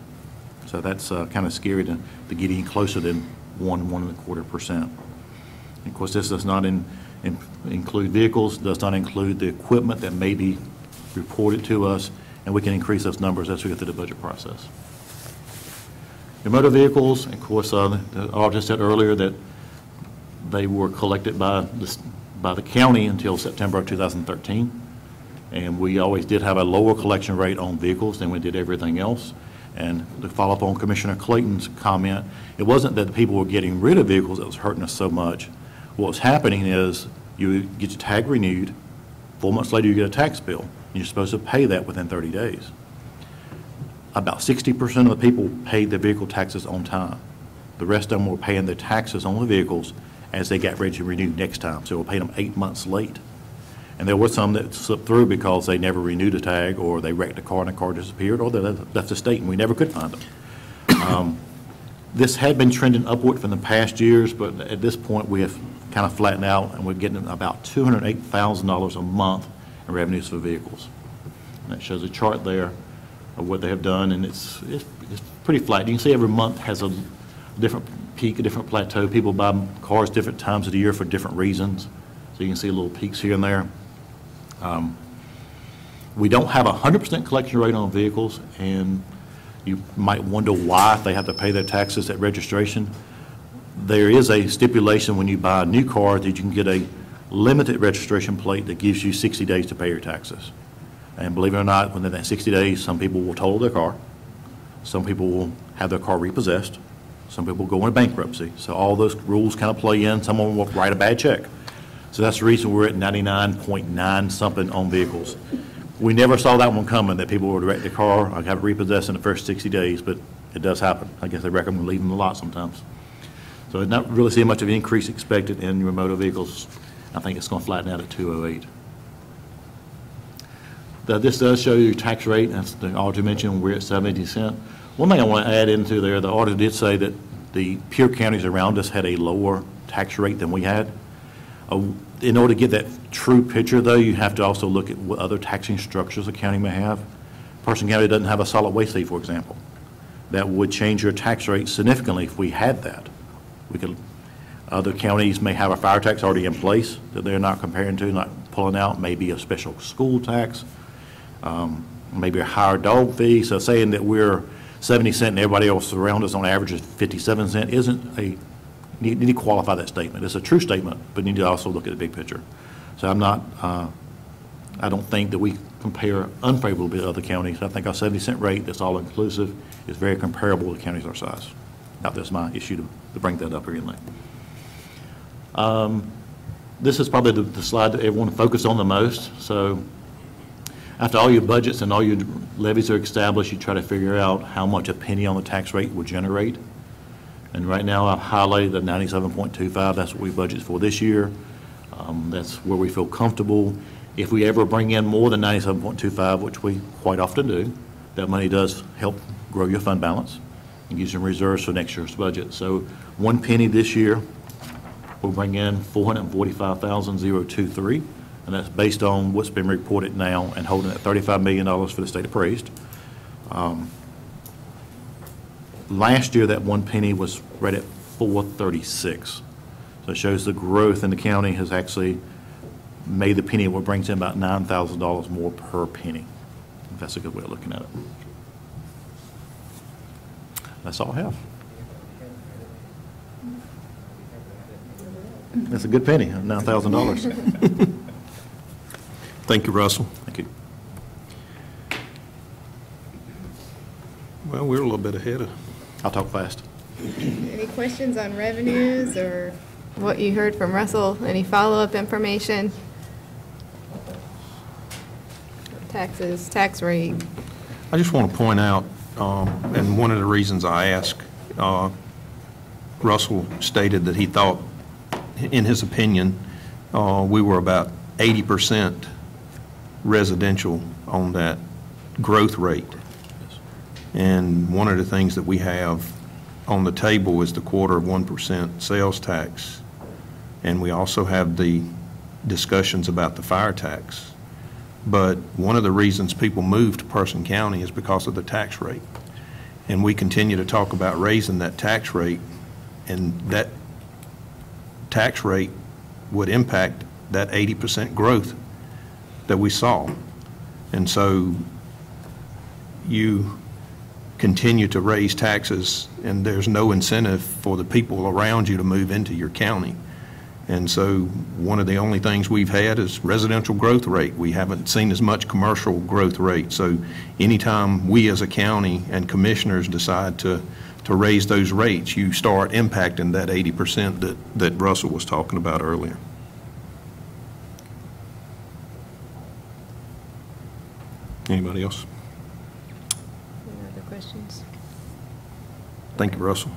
So that's kind of scary to get any closer than 1.25%. Of course, this does not include vehicles, does not include the equipment that may be reported to us, and we can increase those numbers as we get through the budget process. The motor vehicles, of course, the auditor said earlier that they were collected by the county until September of 2013, and we always did have a lower collection rate on vehicles than we did everything else. And to follow up on Commissioner Clayton's comment, it wasn't that the people were getting rid of vehicles that was hurting us so much. What was happening is you get your tag renewed, 4 months later you get a tax bill, and you're supposed to pay that within 30 days. About 60% of the people paid their vehicle taxes on time. The rest of them were paying their taxes on the vehicles as they got ready to renew next time, so we're paying them 8 months late. And there were some that slipped through because they never renewed a tag, or they wrecked a car and the car disappeared, or they left the state and we never could find them. This had been trending upward from the past years, but at this point, we have kind of flattened out, and we're getting about $208,000 a month in revenues for vehicles. And that shows a chart there of what they have done, and it's pretty flat. You can see every month has a different peak, a different plateau. People buy cars different times of the year for different reasons. So you can see little peaks here and there. We don't have a 100% collection rate on vehicles, and you might wonder why if they have to pay their taxes at registration. There is a stipulation when you buy a new car that you can get a limited registration plate that gives you 60 days to pay your taxes. And believe it or not, within that 60 days, some people will total their car. Some people will have their car repossessed. Some people go into bankruptcy. So all those rules kind of play in. Someone will write a bad check. So that's the reason we're at 99.9 something on vehicles. We never saw that one coming, that people would wreck their car or have it repossessed in the first 60 days, but it does happen. I guess they recommend leaving them a lot sometimes. So not really seeing much of an increase expected in your motor vehicles. I think it's going to flatten out at 208. This does show you your tax rate. As the auditor mentioned, we're at 70 cents. One thing I want to add into there, the auditor did say that the peer counties around us had a lower tax rate than we had. In order to get that true picture, though, you have to also look at what other taxing structures a county may have. Person County doesn't have a solid waste fee, for example. That would change your tax rate significantly if we had that. Other counties may have a fire tax already in place that they're not comparing to, not pulling out, maybe a special school tax, maybe a higher dog fee. So saying that we're 70 cents and everybody else around us on average is 57 cents isn't a, you need to qualify that statement. It's a true statement, but you need to also look at the big picture. So I'm not, I don't think that we compare unfavorably to other counties. I think our 70-cent rate that's all inclusive is very comparable to counties our size. Now, that's my issue to bring that up again. This is probably the slide that everyone focused on the most. So after all your budgets and all your levies are established, you try to figure out how much a penny on the tax rate will generate. And right now I've highlighted the 97.25. That's what we budget for this year. That's where we feel comfortable. If we ever bring in more than 97.25, which we quite often do, that money does help grow your fund balance and use some reserves for next year's budget. So 1 penny this year will bring in $445,023, and that's based on what's been reported now and holding at $35 million for the state appraised. Last year, that 1 penny was right at 436. So it shows the growth in the county has actually made the penny what brings in about $9,000 more per penny. If that's a good way of looking at it. That's all I have. That's a good penny, $9,000. Thank you, Russell. Thank you. Well, we're a little bit ahead of. I'll talk fast. Any questions on revenues or what you heard from Russell? Any follow-up information? Taxes, tax rate. I just want to point out, and one of the reasons I asked, Russell stated that he thought, in his opinion, we were about 80% residential on that growth rate. And one of the things that we have on the table is the 1/4% sales tax. And we also have the discussions about the fire tax. But one of the reasons people move to Person County is because of the tax rate. And we continue to talk about raising that tax rate, and that tax rate would impact that 80% growth that we saw. And so you continue to raise taxes, and there's no incentive for the people around you to move into your county. And so one of the only things we've had is residential growth rate. We haven't seen as much commercial growth rate. So anytime we as a county and commissioners decide to raise those rates, you start impacting that 80% that Russell was talking about earlier. Anybody else? Any other questions? Thank you, Russell.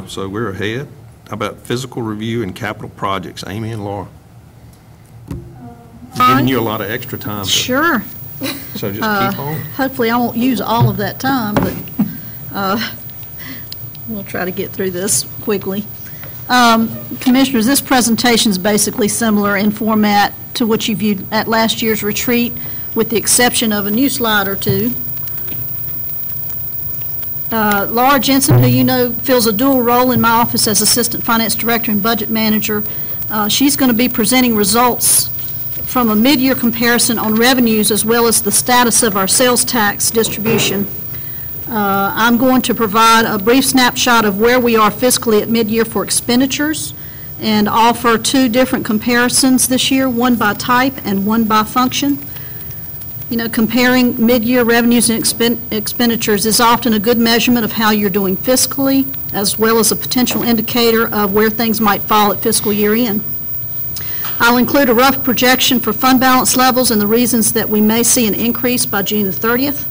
So we're ahead. How about physical review and capital projects? Amy and Laura. giving you a lot of extra time. Sure. So just keep on. Hopefully, I won't use all of that time, but we'll try to get through this quickly. Commissioners, this presentation is basically similar in format to what you viewed at last year's retreat, with the exception of a new slide or two. Laura Jensen, who you know fills a dual role in my office as Assistant Finance Director and Budget Manager, she's going to be presenting results from a mid-year comparison on revenues as well as the status of our sales tax distribution. I'm going to provide a brief snapshot of where we are fiscally at mid-year for expenditures and offer two different comparisons this year, one by type and one by function. You know, comparing mid-year revenues and expenditures is often a good measurement of how you're doing fiscally, as well as a potential indicator of where things might fall at fiscal year end. I'll include a rough projection for fund balance levels and the reasons that we may see an increase by June the 30th.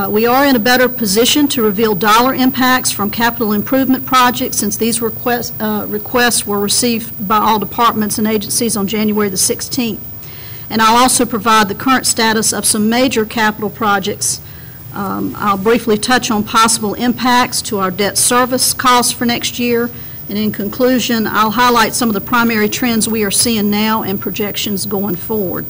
We are in a better position to reveal dollar impacts from capital improvement projects since these requests were received by all departments and agencies on January the 16th. And I'll also provide the current status of some major capital projects. I'll briefly touch on possible impacts to our debt service costs for next year. And in conclusion, I'll highlight some of the primary trends we are seeing now and projections going forward.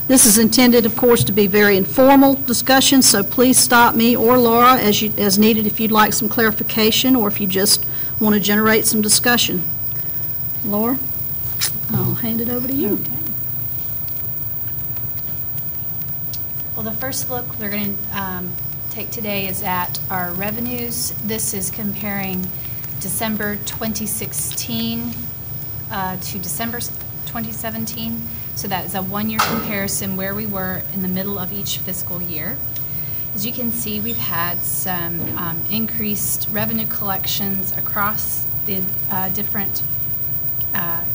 This is intended, of course, to be very informal discussion, so please stop me or Laura as needed if you'd like some clarification or if you just want to generate some discussion. Laura, I'll hand it over to you. Okay. Well, the first look we're going to take today is at our revenues. This is comparing December 2016 to December 2017. So that is a one-year comparison where we were in the middle of each fiscal year. As you can see, we've had some increased revenue collections across the different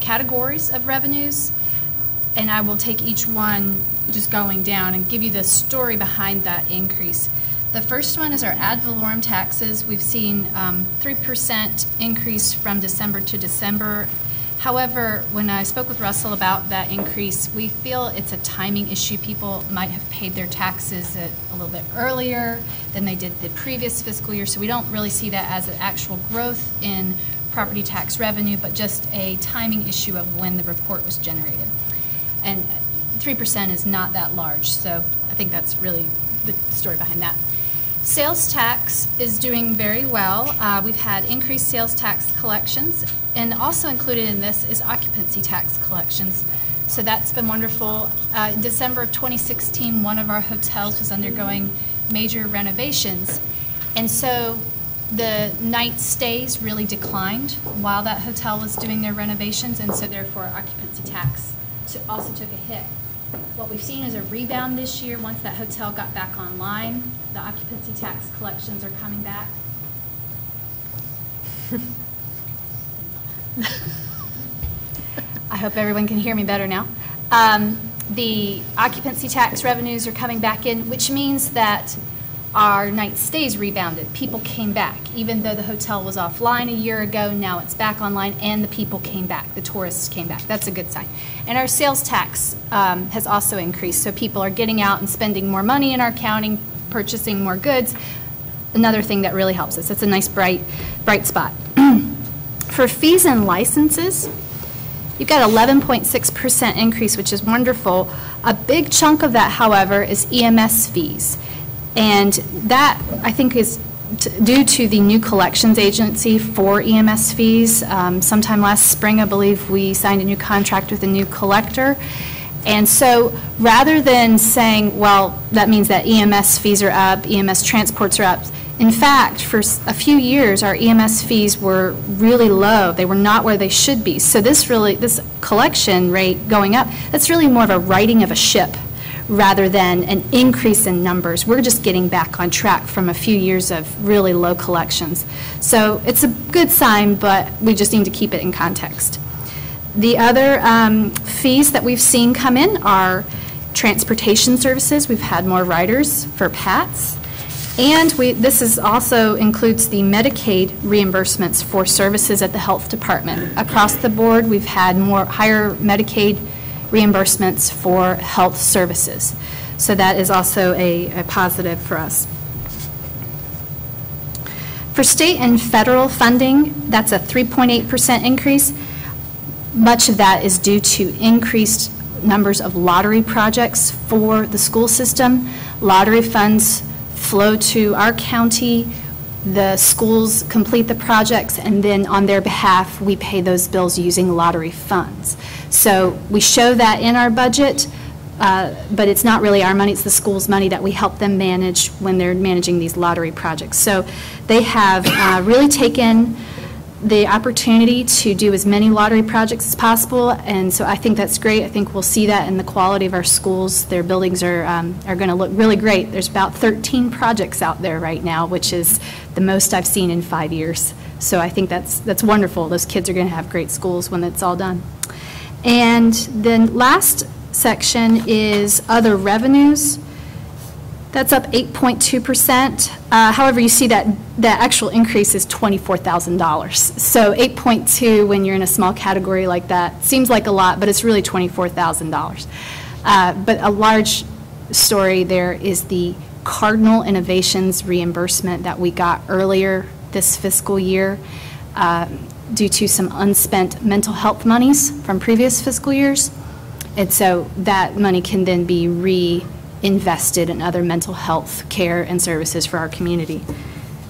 categories of revenues. And I will take each one just going down and give you the story behind that increase. The first one is our ad valorem taxes. We've seen 3% increase from December to December. However, when I spoke with Russell about that increase, we feel it's a timing issue. People might have paid their taxes a little bit earlier than they did the previous fiscal year, so we don't really see that as an actual growth in property tax revenue, but just a timing issue of when the report was generated. And 3% is not that large, so I think that's really the story behind that. Sales tax is doing very well. We've had increased sales tax collections, and also included in this is occupancy tax collections. So that's been wonderful. In December of 2016, one of our hotels was undergoing major renovations, and so the night stays really declined while that hotel was doing their renovations, and so therefore occupancy tax also took a hit. What we've seen is a rebound this year. Once that hotel got back online, the occupancy tax collections are coming back. I hope everyone can hear me better now. The occupancy tax revenues are coming back in, which means that our night stays rebounded. People came back. Even though the hotel was offline a year ago, now it's back online, and the people came back. The tourists came back. That's a good sign. And our sales tax has also increased, so people are getting out and spending more money in our county, purchasing more goods. Another thing that really helps us. It's a nice, bright spot. For fees and licenses, you've got 11.6% increase, which is wonderful. A big chunk of that, however, is EMS fees. And that, I think, is due to the new collections agency for EMS fees. Sometime last spring, I believe, we signed a new contract with a new collector. And so rather than saying, well, that means that EMS fees are up, EMS transports are up, in fact, for a few years, our EMS fees were really low. They were not where they should be. So this collection rate going up, that's really more of a righting of a ship rather than an increase in numbers. We're just getting back on track from a few years of really low collections. So it's a good sign, but we just need to keep it in context. The other fees that we've seen come in are transportation services. We've had more riders for PATS. And this also includes the Medicaid reimbursements for services at the health department. Across the board, we've had higher Medicaid reimbursements for health services. So that is also a positive for us. For state and federal funding, that's a 3.8% increase. Much of that is due to increased numbers of lottery projects for the school system. Lottery funds flow to our county. The schools complete the projects, and then on their behalf, we pay those bills using lottery funds. So we show that in our budget, but it's not really our money, it's the school's money that we help them manage when they're managing these lottery projects. So they have really taken the opportunity to do as many lottery projects as possible, and so I think that's great. I think we'll see that in the quality of our schools. Their buildings are going to look really great. There's about 13 projects out there right now, which is the most I've seen in 5 years. So I think that's wonderful. Those kids are going to have great schools when it's all done. And then last section is other revenues. That's up 8.2%. However, you see that the actual increase is $24,000. So 8.2 when you're in a small category like that seems like a lot, but it's really $24,000. But a large story there is the Cardinal Innovations reimbursement that we got earlier this fiscal year due to some unspent mental health monies from previous fiscal years. And so that money can then be reinvested in other mental health care and services for our community.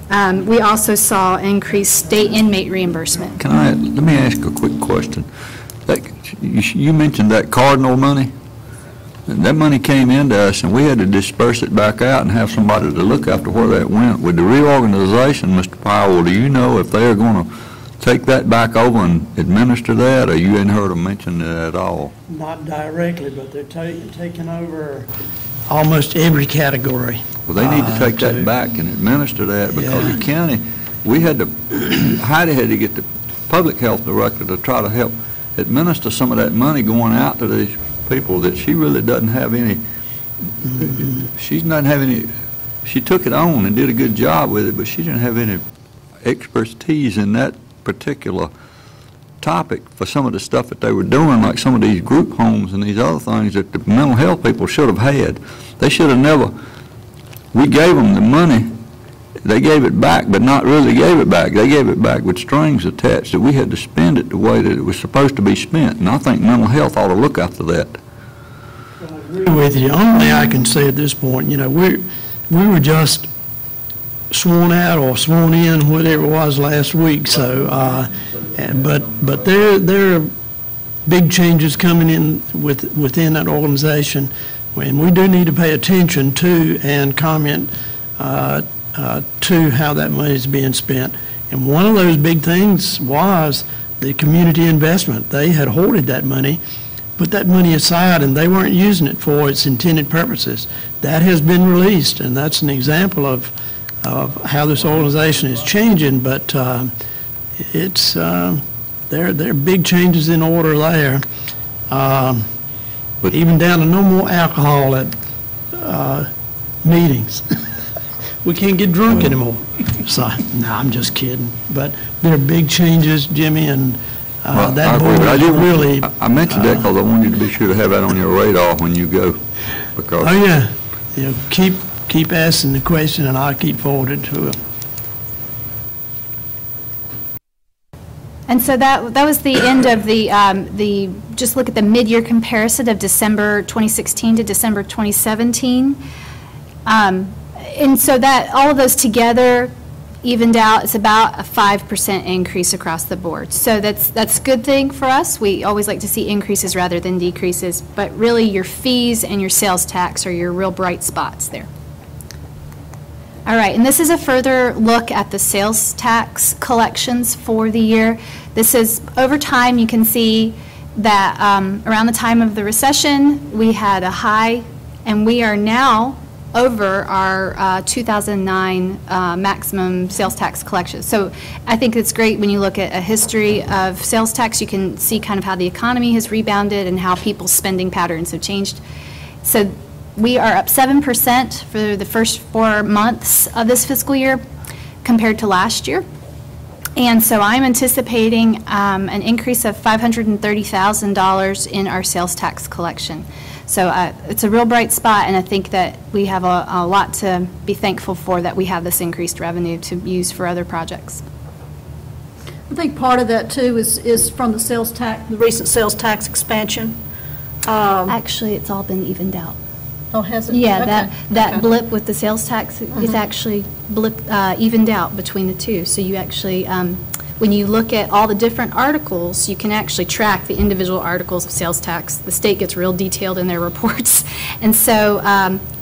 We also saw increased state inmate reimbursement. Let me ask a quick question. You mentioned that Cardinal money. That money came into us, and we had to disperse it back out and have somebody to look after where that went. With the reorganization, Mr. Powell, do you know if they're going to take that back over and administer that, or you hadn't heard them mention it at all? Not directly, but they're taking over almost every category. Well, they need to take that back and administer that, because the county, we had to, Heidi had to get the public health director to try to help administer some of that money going out to these people that she really doesn't have any, she's not having any, she took it on and did a good job with it, but she didn't have any expertise in that particular topic for some of the stuff that they were doing, like some of these group homes and these other things that the mental health people should have had. They should have never, we gave them the money, they gave it back, but not really gave it back. They gave it back with strings attached, that we had to spend it the way that it was supposed to be spent, and I think mental health ought to look after that. I agree with you. Only I can say at this point, we were just sworn out or sworn in, whatever it was last week. So, but there are big changes coming in within that organization, and we do need to pay attention to and comment to how that money is being spent. And one of those big things was the community investment. They had hoarded that money, put that money aside, and they weren't using it for its intended purposes. That has been released, and that's an example of how this organization is changing, but it's there are big changes in order there. But even down to no more alcohol at meetings. We can't get drunk anymore. So, no, I'm just kidding. But there are big changes, Jimmy, and that board really. I mentioned that because I wanted you to be sure to have that on your radar when you go. Because oh yeah, keep asking the question, and I'll keep forwarding to it. And so that was the end of the just look at the mid-year comparison of December 2016 to December 2017. And so that all of those together evened out, it's about a 5% increase across the board. So that's a good thing for us. We always like to see increases rather than decreases, but really your fees and your sales tax are your real bright spots there. All right, and this is a further look at the sales tax collections for the year. This is, over time, you can see that around the time of the recession, we had a high, and we are now over our 2009 maximum sales tax collection. So I think it's great when you look at a history of sales tax, you can see kind of how the economy has rebounded and how people's spending patterns have changed. So we are up 7% for the first 4 months of this fiscal year compared to last year. And so I'm anticipating an increase of $530,000 in our sales tax collection. So it's a real bright spot, and I think that we have a lot to be thankful for, that we have this increased revenue to use for other projects. I think part of that, too, is from the sales tax, the recent sales tax expansion. Actually, it's all been evened out. Oh, has it? Yeah, Okay. that Okay. blip with the sales tax is actually evened out between the two. So you actually, when you look at all the different articles, you can actually track the individual articles of sales tax. The state gets real detailed in their reports. And so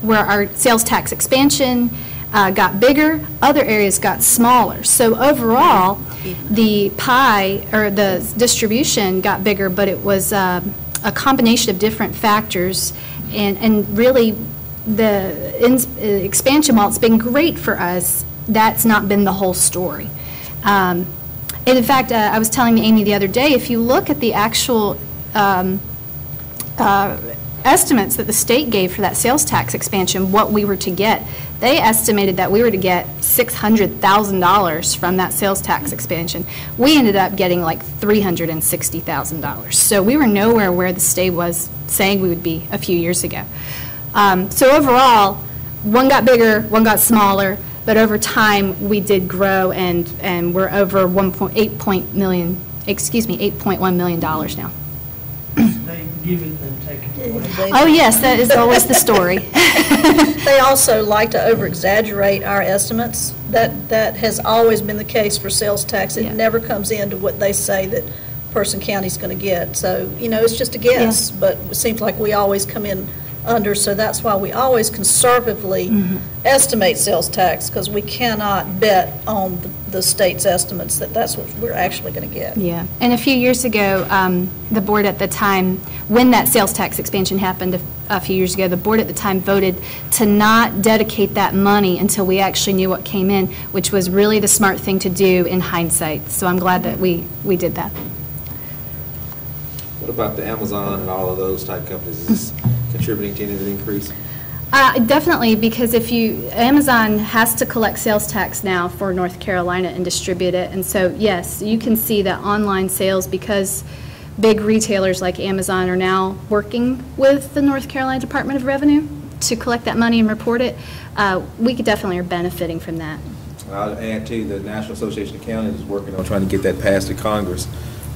where our sales tax expansion got bigger, other areas got smaller. So overall, the pie, or the distribution got bigger, but it was a combination of different factors. And really, the expansion, while it's been great for us, that's not been the whole story. And in fact, I was telling Amy the other day, if you look at the actual estimates that the state gave for that sales tax expansion, what we were to get, they estimated that we were to get $600,000 from that sales tax expansion. We ended up getting like $360,000. So we were nowhere where the state was saying we would be a few years ago. So overall, one got bigger, one got smaller, but over time we did grow, and we're over $8.1 million now. They give it and take it away. Oh, yes, that is always the story. They also like to over-exaggerate our estimates. That has always been the case for sales tax. It Yeah. never comes into what they say that Person County's going to get. So, it's just a guess, but it seems like we always come in under, so that's why we always conservatively estimate sales tax, because we cannot bet on the state's estimates that that's what we're actually going to get. Yeah, and a few years ago, the board at the time, when that sales tax expansion happened a few years ago, the board at the time voted to not dedicate that money until we actually knew what came in, which was really the smart thing to do in hindsight. So I'm glad that we did that. What about the Amazon and all of those type companies? Is this contributing to any of the increase? Definitely, because Amazon has to collect sales tax now for North Carolina and distribute it. And so, yes, you can see that online sales, because big retailers like Amazon are now working with the North Carolina Department of Revenue to collect that money and report it. We definitely are benefiting from that. I'll add too, the National Association of Counties is working on trying to get that passed to Congress,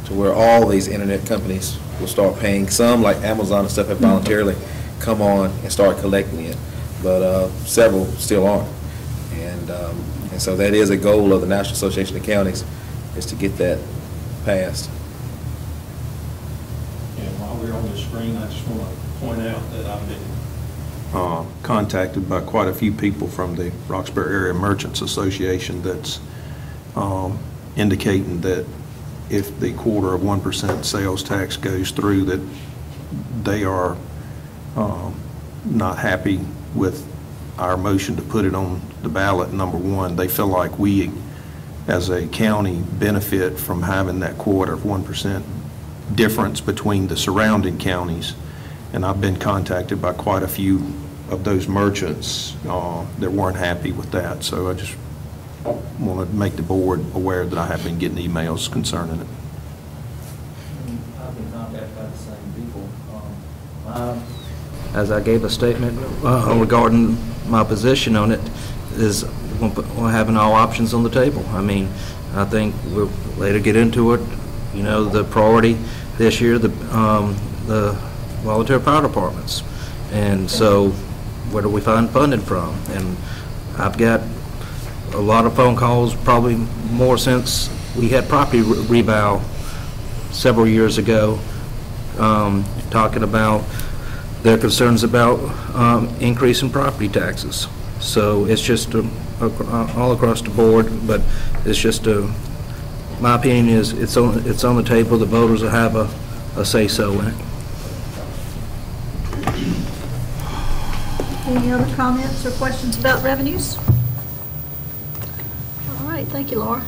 to where all these internet companies will start paying. Some, like Amazon and stuff, have voluntarily come on and start collecting it, but several still aren't. And so that is a goal of the National Association of Counties, is to get that passed. And while we're on the screen, I just want to point out that I've been contacted by quite a few people from the Roxbury Area Merchants Association that's indicating that if the 1/4% sales tax goes through, that they are not happy with our motion to put it on the ballot. Number one, they feel like we, as a county, benefit from having that 1/4% difference between the surrounding counties. And I've been contacted by quite a few of those merchants that weren't happy with that. So I just want to make the board aware that I have been getting emails concerning it. I've been contacted by the same people. As I gave a statement regarding my position on it, is we're having all options on the table. I mean, I think we'll later get into it. The priority this year, the volunteer fire departments. And so where do we find funding from? And I've got a lot of phone calls, probably more since we had property revow several years ago, talking about their concerns about increasing property taxes. So it's just all across the board, but it's just my opinion is it's on the table. The voters will have a say-so in it. Any other comments or questions about revenues? All right, thank you, Laura.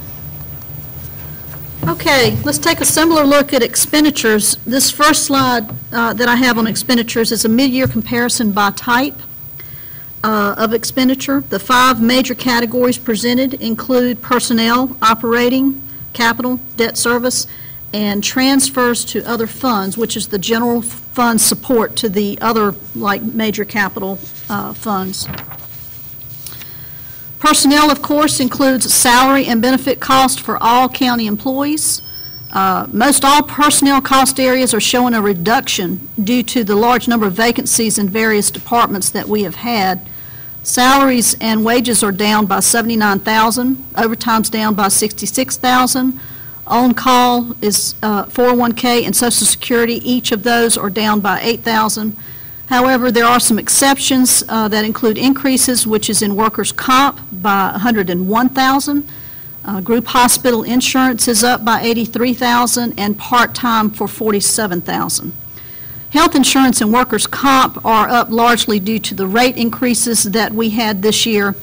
Okay, let's take a similar look at expenditures. This first slide that I have on expenditures is a mid-year comparison by type of expenditure. The 5 major categories presented include personnel, operating, capital, debt service, and transfers to other funds, which is the general fund support to the other, like, major capital funds. Personnel, of course, includes salary and benefit cost for all county employees. Most all personnel cost areas are showing a reduction due to the large number of vacancies in various departments that we have had. Salaries and wages are down by $79,000, overtime's down by $66,000. On-call is 401K and Social Security, each of those are down by $8,000. However, there are some exceptions that include increases, which is in workers' comp by $101,000. Group hospital insurance is up by $83,000 and part-time for $47,000. Health insurance and workers' comp are up largely due to the rate increases that we had this year,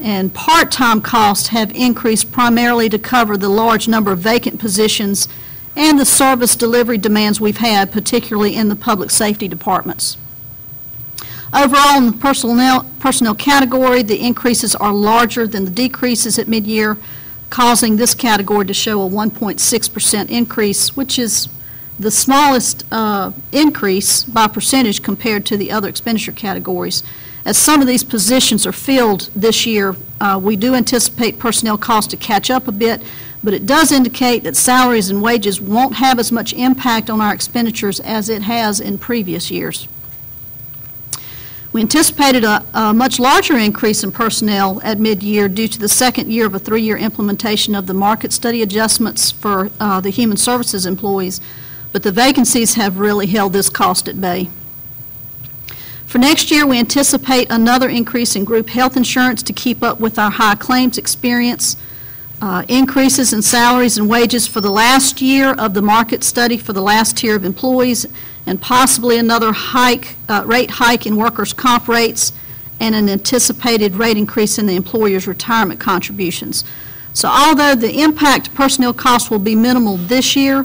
and part-time costs have increased primarily to cover the large number of vacant positions and the service delivery demands we've had, particularly in the public safety departments. Overall, in the personnel category, the increases are larger than the decreases at mid-year, causing this category to show a 1.6% increase, which is the smallest increase by percentage compared to the other expenditure categories. As some of these positions are filled this year, we do anticipate personnel costs to catch up a bit, but it does indicate that salaries and wages won't have as much impact on our expenditures as it has in previous years. We anticipated a much larger increase in personnel at mid-year due to the second year of a 3-year implementation of the market study adjustments for the human services employees, but the vacancies have really held this cost at bay. For next year, we anticipate another increase in group health insurance to keep up with our high claims experience, increases in salaries and wages for the last year of the market study for the last tier of employees, and possibly another rate hike in workers' comp rates, and an anticipated rate increase in the employer's retirement contributions. So although the impact to personnel costs will be minimal this year,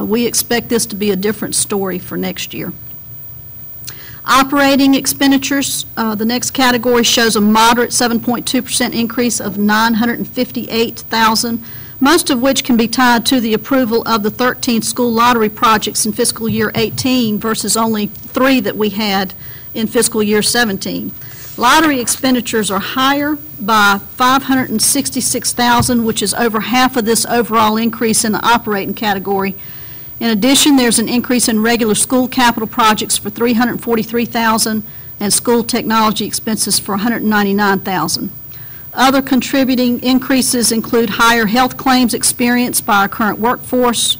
we expect this to be a different story for next year. Operating expenditures, the next category shows a moderate 7.2% increase of $958,000, most of which can be tied to the approval of the 13 school lottery projects in fiscal year 18 versus only 3 that we had in fiscal year 17. Lottery expenditures are higher by $566,000, which is over half of this overall increase in the operating category. In addition, there's an increase in regular school capital projects for $343,000 and school technology expenses for $199,000. Other contributing increases include higher health claims experienced by our current workforce,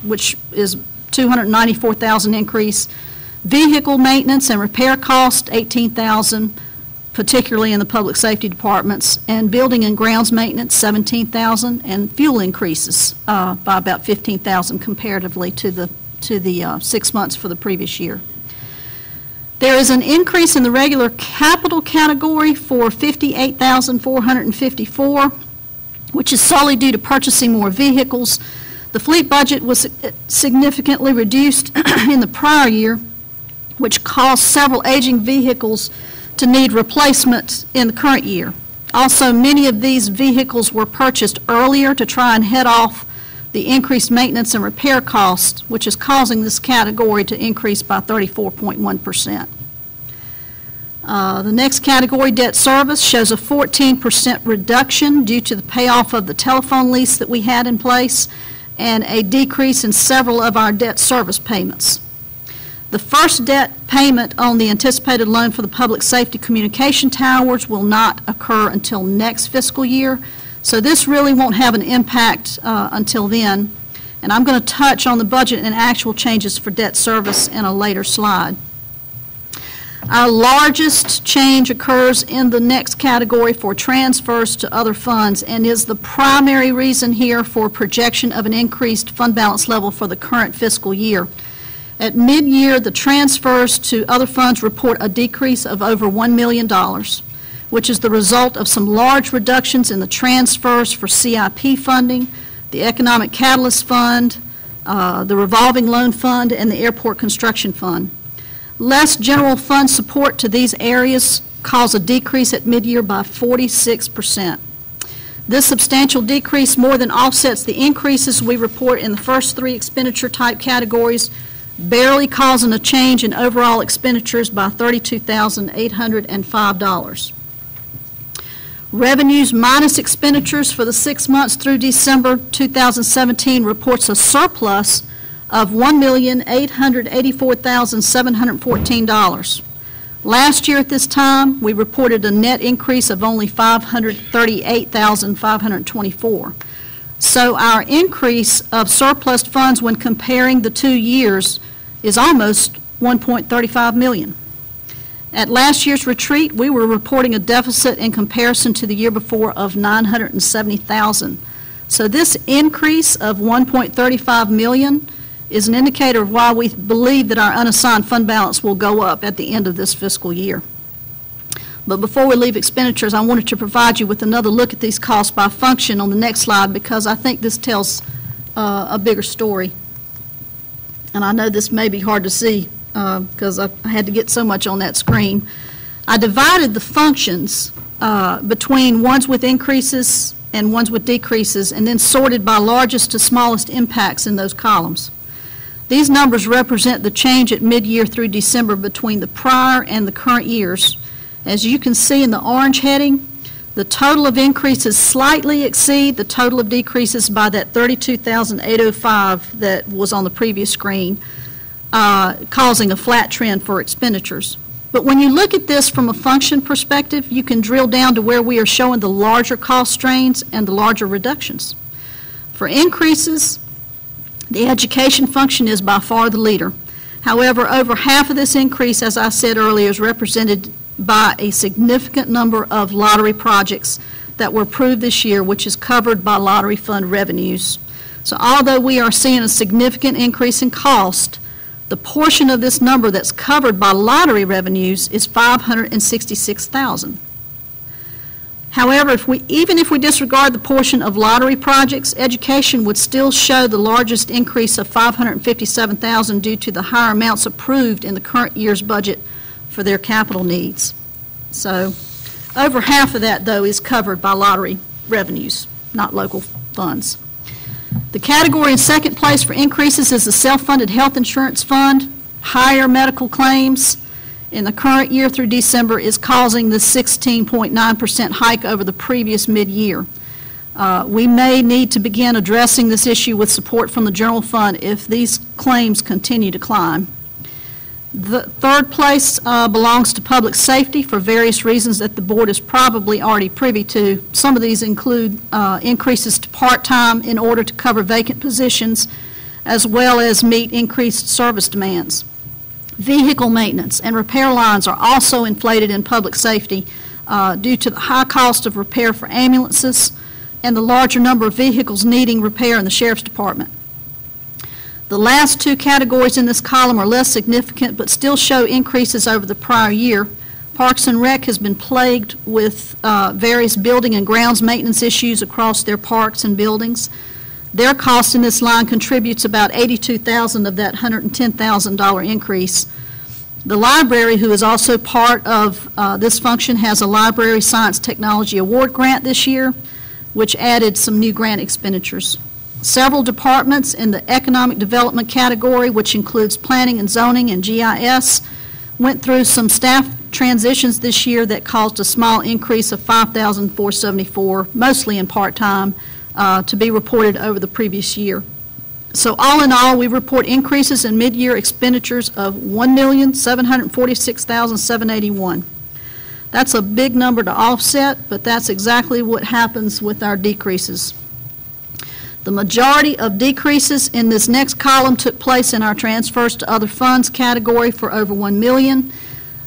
which is $294,000 increase, vehicle maintenance and repair cost, $18,000, particularly in the public safety departments, and building and grounds maintenance, $17,000, and fuel increases by about $15,000 comparatively to the 6 months for the previous year. There is an increase in the regular capital category for $58,454, which is solely due to purchasing more vehicles. The fleet budget was significantly reduced in the prior year, which caused several aging vehicles to need replacement in the current year. Also, many of these vehicles were purchased earlier to try and head off the increased maintenance and repair costs, which is causing this category to increase by 34.1%. The next category, debt service, shows a 14% reduction due to the payoff of the telephone lease that we had in place and a decrease in several of our debt service payments. The first debt payment on the anticipated loan for the public safety communication towers will not occur until next fiscal year, so this really won't have an impact until then. And I'm going to touch on the budget and actual changes for debt service in a later slide. Our largest change occurs in the next category for transfers to other funds and is the primary reason here for projection of an increased fund balance level for the current fiscal year. At mid-year, the transfers to other funds report a decrease of over $1 million, which is the result of some large reductions in the transfers for CIP funding, the Economic Catalyst Fund, the Revolving Loan Fund, and the Airport Construction Fund. Less general fund support to these areas caused a decrease at mid-year by 46%. This substantial decrease more than offsets the increases we report in the first three expenditure type categories, barely causing a change in overall expenditures by $32,805. Revenues minus expenditures for the 6 months through December 2017 reports a surplus of $1,884,714. Last year at this time, we reported a net increase of only $538,524. So our increase of surplus funds when comparing the 2 years is almost $1.35 million. At last year's retreat, we were reporting a deficit in comparison to the year before of $970,000. So this increase of $1.35 million is an indicator of why we believe that our unassigned fund balance will go up at the end of this fiscal year. But before we leave expenditures, I wanted to provide you with another look at these costs by function on the next slide, because I think this tells a bigger story. And I know this may be hard to see because I had to get so much on that screen. I divided the functions between ones with increases and ones with decreases, and then sorted by largest to smallest impacts in those columns. These numbers represent the change at mid-year through December between the prior and the current years. As you can see in the orange heading, the total of increases slightly exceed the total of decreases by that $32,805 that was on the previous screen, causing a flat trend for expenditures. But when you look at this from a function perspective, you can drill down to where we are showing the larger cost strains and the larger reductions. For increases, the education function is by far the leader. However, over half of this increase, as I said earlier, is represented by a significant number of lottery projects that were approved this year, which is covered by lottery fund revenues. So although we are seeing a significant increase in cost, the portion of this number that's covered by lottery revenues is $566,000. However, even if we disregard the portion of lottery projects, education would still show the largest increase of $557,000 due to the higher amounts approved in the current year's budget for their capital needs. So over half of that, though, is covered by lottery revenues, not local funds. The category in second place for increases is the self-funded health insurance fund. Higher medical claims in the current year through December is causing the 16.9% hike over the previous mid-year. We may need to begin addressing this issue with support from the general fund if these claims continue to climb. The third place belongs to public safety for various reasons that the board is probably already privy to. Some of these include increases to part-time in order to cover vacant positions, as well as meet increased service demands. Vehicle maintenance and repair lines are also inflated in public safety due to the high cost of repair for ambulances and the larger number of vehicles needing repair in the Sheriff's Department. The last two categories in this column are less significant but still show increases over the prior year. Parks and Rec has been plagued with various building and grounds maintenance issues across their parks and buildings. Their cost in this line contributes about $82,000 of that $110,000 increase. The library, who is also part of this function, has a Library Science Technology Award grant this year, which added some new grant expenditures. Several departments in the economic development category, which includes planning and zoning and GIS, went through some staff transitions this year that caused a small increase of $5,474, mostly in part-time, to be reported over the previous year. So all in all, we report increases in mid-year expenditures of $1,746,781. That's a big number to offset, but that's exactly what happens with our decreases. The majority of decreases in this next column took place in our transfers to other funds category for over $1 million.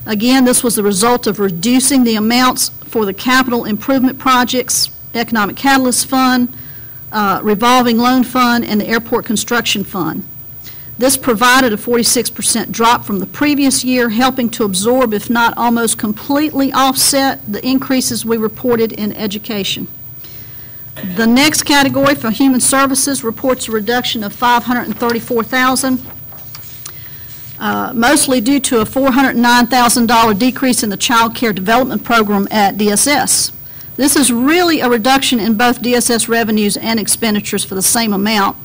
Again, this was the result of reducing the amounts for the capital improvement projects, Economic Catalyst Fund, Revolving Loan Fund, and the Airport Construction Fund. This provided a 46% drop from the previous year, helping to absorb, if not almost completely offset, the increases we reported in education. The next category for human services reports a reduction of $534,000, mostly due to a $409,000 decrease in the child care development program at DSS. This is really a reduction in both DSS revenues and expenditures for the same amount.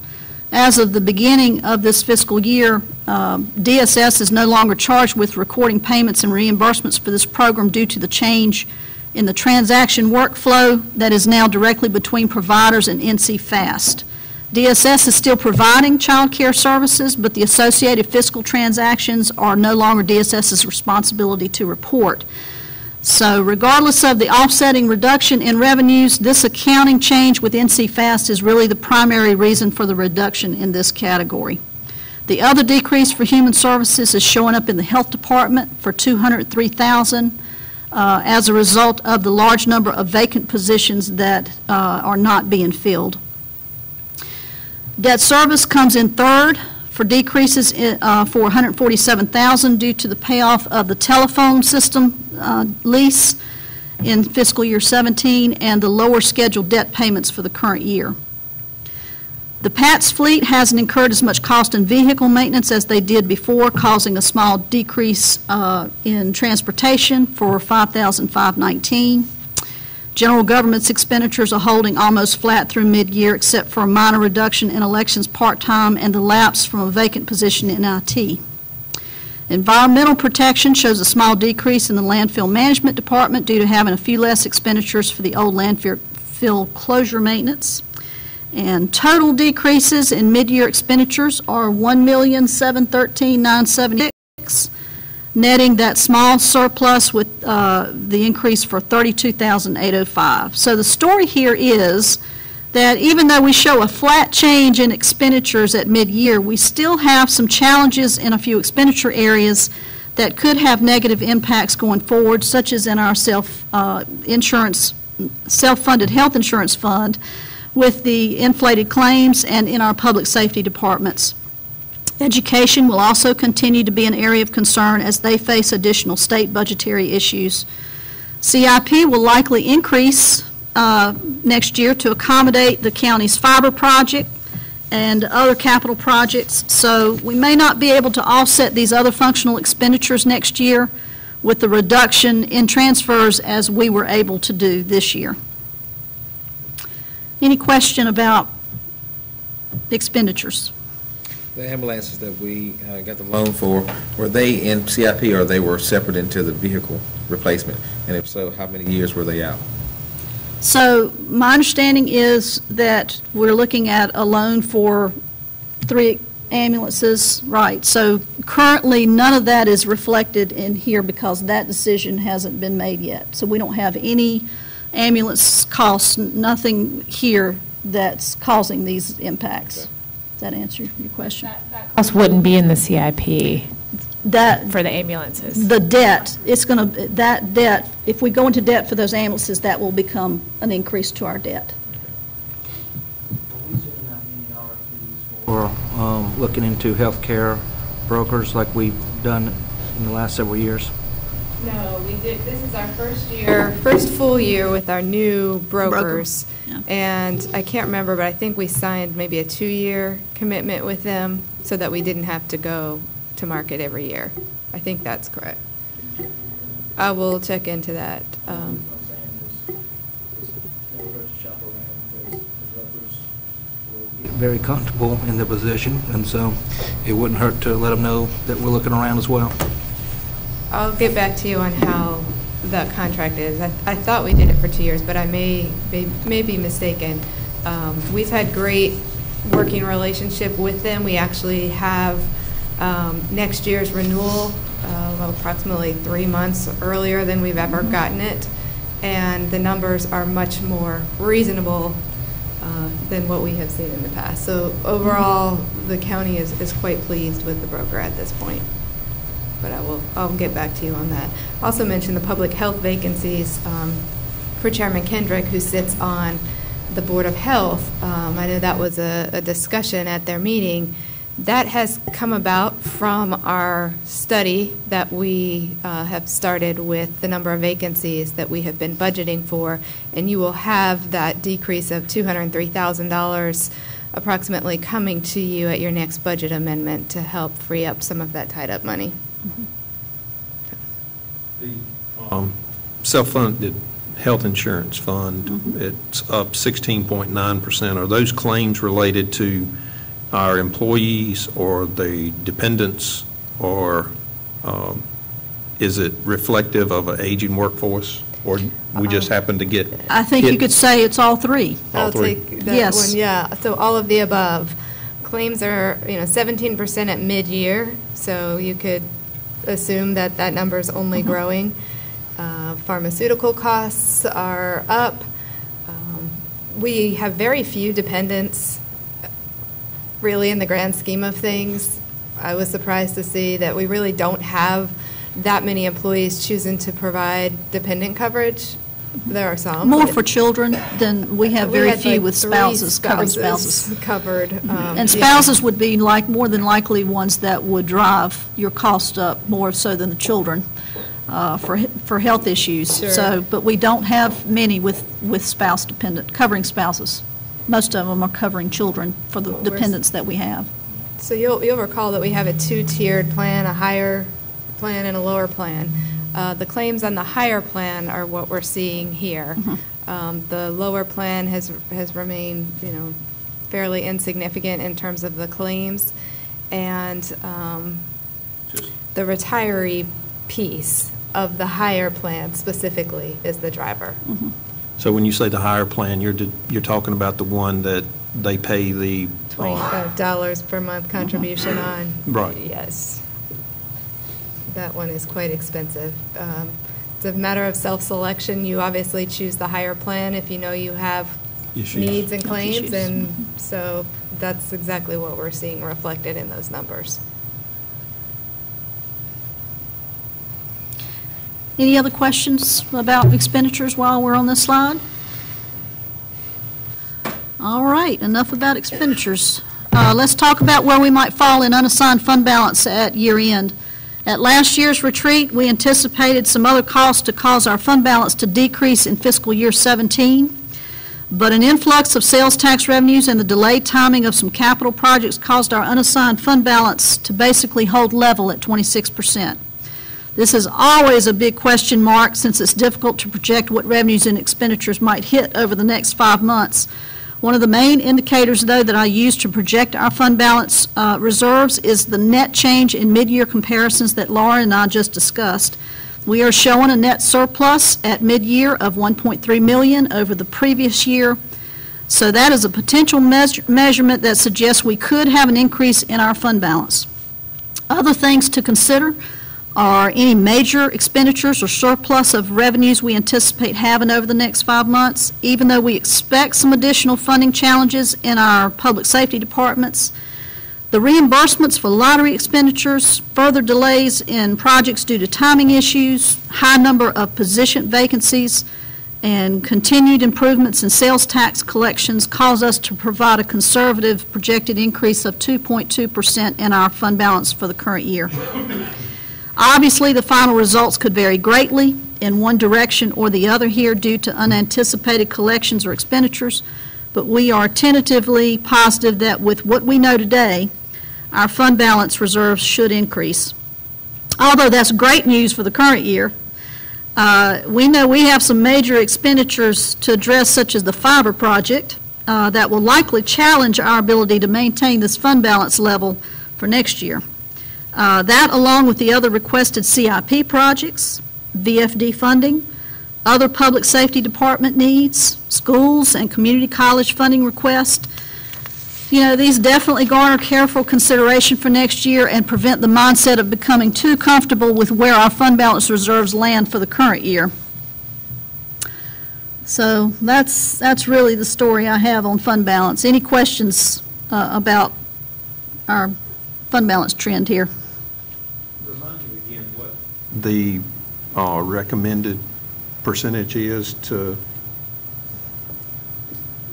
As of the beginning of this fiscal year, DSS is no longer charged with recording payments and reimbursements for this program due to the change in the transaction workflow that is now directly between providers and NC Fast. DSS is still providing child care services, but the associated fiscal transactions are no longer DSS's responsibility to report. So regardless of the offsetting reduction in revenues, this accounting change with NC Fast is really the primary reason for the reduction in this category. The other decrease for human services is showing up in the health department for $203,000 as a result of the large number of vacant positions that are not being filled. Debt service comes in third for decreases for $147,000 due to the payoff of the telephone system lease in fiscal year 17 and the lower scheduled debt payments for the current year. The PATS fleet hasn't incurred as much cost in vehicle maintenance as they did before, causing a small decrease in transportation for $5,519. General government's expenditures are holding almost flat through mid-year, except for a minor reduction in elections part-time and the lapse from a vacant position in IT. Environmental protection shows a small decrease in the landfill management department due to having a few less expenditures for the old landfill closure maintenance. And total decreases in mid-year expenditures are $1,713,976. Netting that small surplus with the increase for $32,805. So the story here is that even though we show a flat change in expenditures at mid-year, we still have some challenges in a few expenditure areas that could have negative impacts going forward, such as in our self-funded health insurance fund with the inflated claims and in our public safety departments. Education will also continue to be an area of concern as they face additional state budgetary issues. CIP will likely increase next year to accommodate the county's fiber project and other capital projects, so we may not be able to offset these other functional expenditures next year with the reduction in transfers as we were able to do this year. Any question about expenditures? The ambulances that we got the loan for, were they in CIP or they were separate into the vehicle replacement? And if so, how many years were they out? So my understanding is that we're looking at a loan for 3 ambulances, right? So currently, none of that is reflected in here because that decision hasn't been made yet. So we don't have any ambulance costs, nothing here that's causing these impacts. Okay. Does that answer your question? That cost wouldn't be in the CIP that for the ambulances. The debt, it's going to, that debt, if we go into debt for those ambulances, that will become an increase to our debt. Or looking into healthcare brokers like we've done in the last several years? No, we did. This is our first full year with our new brokers. Yeah. And I can't remember, but I think we signed maybe a 2-year commitment with them so that we didn't have to go to market every year. I think that's correct. I will check into that. Very comfortable in the position, and so it wouldn't hurt to let them know that we're looking around as well. I'll get back to you on how the contract is. I thought we did it for 2 years, but I may be mistaken. We've had great working relationship with them. We actually have next year's renewal approximately 3 months earlier than we've ever gotten it, and the numbers are much more reasonable than what we have seen in the past. So overall, the county is quite pleased with the broker at this point. But I'll get back to you on that. Also mentioned the public health vacancies for Chairman Kendrick, who sits on the Board of Health. I know that was a discussion at their meeting. That has come about from our study that we have started with the number of vacancies that we have been budgeting for, and you will have that decrease of $203,000 approximately coming to you at your next budget amendment to help free up some of that tied up money. Self-funded health insurance fund, it's up 16.9%. Are those claims related to our employees or the dependents, or is it reflective of an aging workforce? Or we just happen to get I think you could say it's all three. I'll three. take that Yes. one, yeah. So all of the above. Claims are, 17% at mid-year, so you could assume that that number is only growing. Pharmaceutical costs are up. We have very few dependents, really, in the grand scheme of things. I was surprised to see that we really don't have that many employees choosing to provide dependent coverage. There are some. More but for children than we have we very had few like with 3 spouses, covering spouses. Covered. And spouses would be more than likely ones that would drive your cost up more so than the children for health issues. Sure. So, but we don't have many with spouse dependent, covering spouses. Most of them are covering children for the dependents that we have. So you'll recall that we have a 2-tiered plan, a higher plan and a lower plan. The claims on the higher plan are what we're seeing here. The lower plan has remained, fairly insignificant in terms of the claims, and the retiree piece of the higher plan specifically is the driver. So when you say the higher plan, you're talking about the one that they pay the $25 per month contribution on. Right. Yes. That one is quite expensive. It's a matter of self-selection. You obviously choose the higher plan if you know you have Issues. needs and claims, Issues. and so that's exactly what we're seeing reflected in those numbers. Any other questions about expenditures while we're on this slide? All right, enough about expenditures. Let's talk about where we might fall in unassigned fund balance at year end. At last year's retreat, we anticipated some other costs to cause our fund balance to decrease in fiscal year 17, but an influx of sales tax revenues and the delayed timing of some capital projects caused our unassigned fund balance to basically hold level at 26%. This is always a big question mark since it's difficult to project what revenues and expenditures might hit over the next 5 months. One of the main indicators, though, that I use to project our fund balance reserves is the net change in mid-year comparisons that Laura and I just discussed. We are showing a net surplus at mid-year of $1.3 million over the previous year. So that is a potential measurement that suggests we could have an increase in our fund balance. Other things to consider are any major expenditures or surplus of revenues we anticipate having over the next 5 months, even though we expect some additional funding challenges in our public safety departments. The reimbursements for lottery expenditures, further delays in projects due to timing issues, high number of position vacancies, and continued improvements in sales tax collections cause us to provide a conservative projected increase of 2.2% in our fund balance for the current year. Obviously, the final results could vary greatly in one direction or the other here due to unanticipated collections or expenditures, but we are tentatively positive that with what we know today, our fund balance reserves should increase. Although that's great news for the current year, we know we have some major expenditures to address, such as the fiber project, that will likely challenge our ability to maintain this fund balance level for next year. That, along with the other requested CIP projects, VFD funding, other public safety department needs, schools and community college funding requests, these definitely garner careful consideration for next year and prevent the mindset of becoming too comfortable with where our fund balance reserves land for the current year. So that's really the story I have on fund balance. Any questions about our fund balance trend here? Remind me again what the recommended percentage is to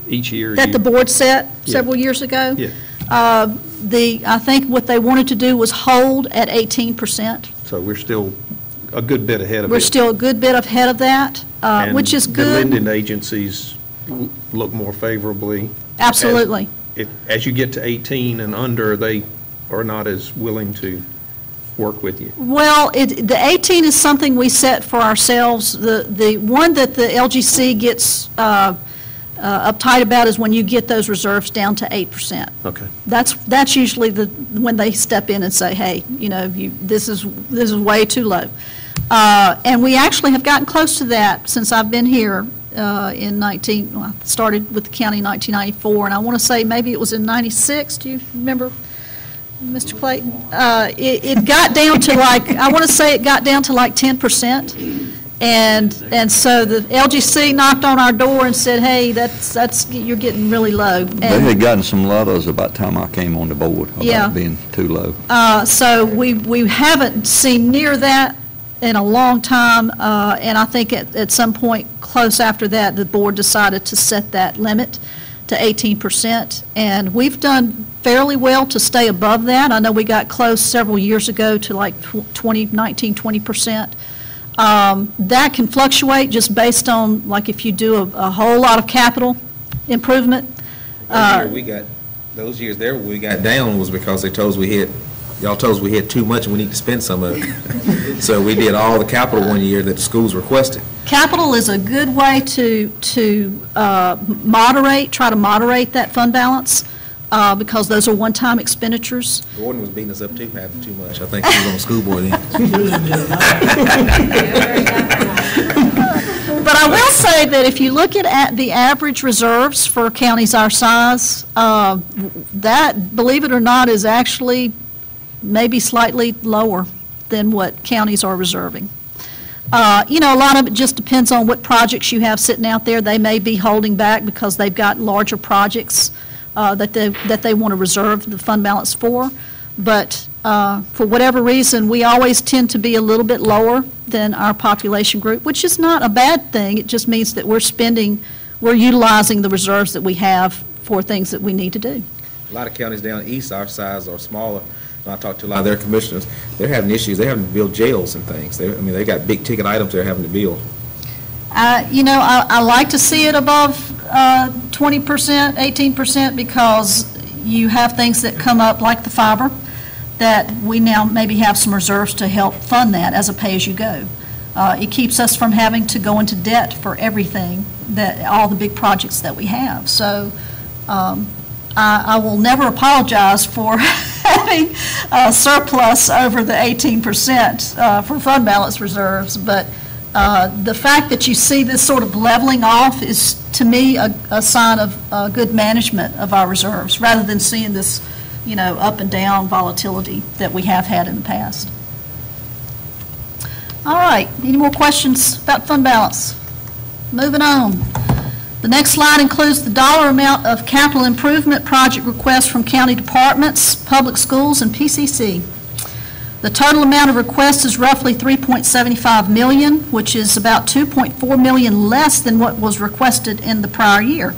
each year? That the board set several years ago? Yeah. I think what they wanted to do was hold at 18%. So we're still a good bit ahead of it. We're still a good bit ahead of that, which is And good. the lending agencies look more favorably. Absolutely. As you get to 18 and under, they are not as willing to work with you? Well, the 18 is something we set for ourselves. The one that the LGC gets uptight about is when you get those reserves down to 8%. Okay. That's usually when they step in and say, hey, this is way too low. And we actually have gotten close to that since I've been here I started with the county in 1994, and I want to say maybe it was in 96. Do you remember, Mr. Clayton? It got down to I want to say it got down to 10%. And so the LGC knocked on our door and said, hey, you're getting really low. They had gotten some letters about the time I came on the board about being too low. So we haven't seen near that in a long time, and I think at some point close after that, the board decided to set that limit to 18%, and we've done fairly well to stay above that. I know we got close several years ago to 20%. That can fluctuate just based on, if you do a whole lot of capital improvement. Those years there we got down was because they told us y'all told us we had too much and we need to spend some of it. So we did all the capital one year that the schools requested. Capital is a good way to try to moderate that fund balance, because those are one-time expenditures. Gordon was beating us up too, having too much. I think he was on the school board then. But I will say that if you look at the average reserves for counties our size, that, believe it or not, is actually maybe slightly lower than what counties are reserving. A lot of it just depends on what projects you have sitting out there. They may be holding back because they've got larger projects that they want to reserve the fund balance for. But for whatever reason, we always tend to be a little bit lower than our population group, which is not a bad thing. It just means that we're utilizing the reserves that we have for things that we need to do. A lot of counties down east our size are smaller. When I talked to a lot of their commissioners, they're having issues. They're having to build jails and things. They've got big ticket items they're having to build. I like to see it above 20%, 18%, because you have things that come up like the fiber that we now maybe have some reserves to help fund that as a pay-as-you-go. It keeps us from having to go into debt for everything, all the big projects that we have. So I will never apologize for having a surplus over the 18% for fund balance reserves, but the fact that you see this sort of leveling off is, to me, a sign of good management of our reserves, rather than seeing this, up and down volatility that we have had in the past. All right, any more questions about fund balance? Moving on. The next slide includes the dollar amount of capital improvement project requests from county departments, public schools, and PCC. The total amount of requests is roughly $3.75 million, which is about $2.4 million less than what was requested in the prior year.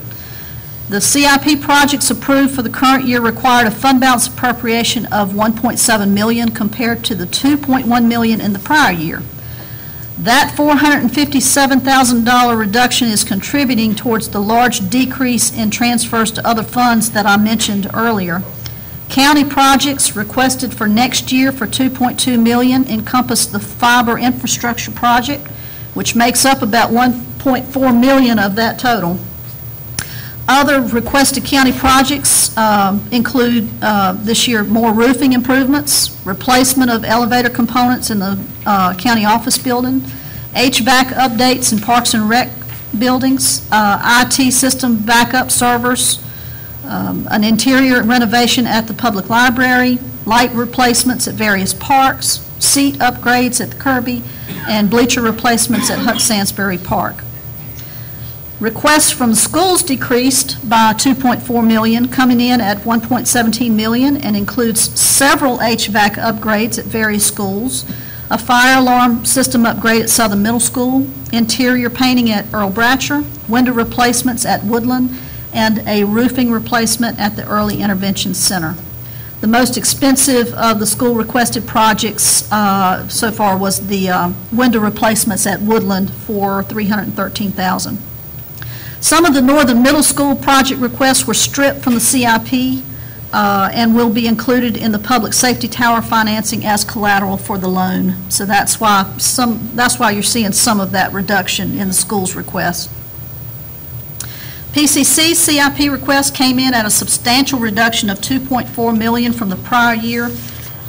The CIP projects approved for the current year required a fund balance appropriation of $1.7 million compared to the $2.1 million in the prior year. That $457,000 reduction is contributing towards the large decrease in transfers to other funds that I mentioned earlier. County projects requested for next year for $2.2 million encompass the fiber infrastructure project, which makes up about $1.4 million of that total. Other requested county projects include this year more roofing improvements, replacement of elevator components in the county office building, HVAC updates in Parks and Rec buildings, IT system backup servers, an interior renovation at the public library, light replacements at various parks, seat upgrades at the Kirby, and bleacher replacements at Huck Sansbury Park. Requests from the schools decreased by $2.4 million, coming in at $1.17 million, and includes several HVAC upgrades at various schools, a fire alarm system upgrade at Southern Middle School, interior painting at Earl Bratcher, window replacements at Woodland, and a roofing replacement at the Early Intervention Center. The most expensive of the school requested projects so far was the window replacements at Woodland for $313,000. Some of the Northern Middle School project requests were stripped from the CIP and will be included in the public safety tower financing as collateral for the loan. So that's why you're seeing some of that reduction in the school's request. PCC CIP request came in at a substantial reduction of $2.4 million from the prior year.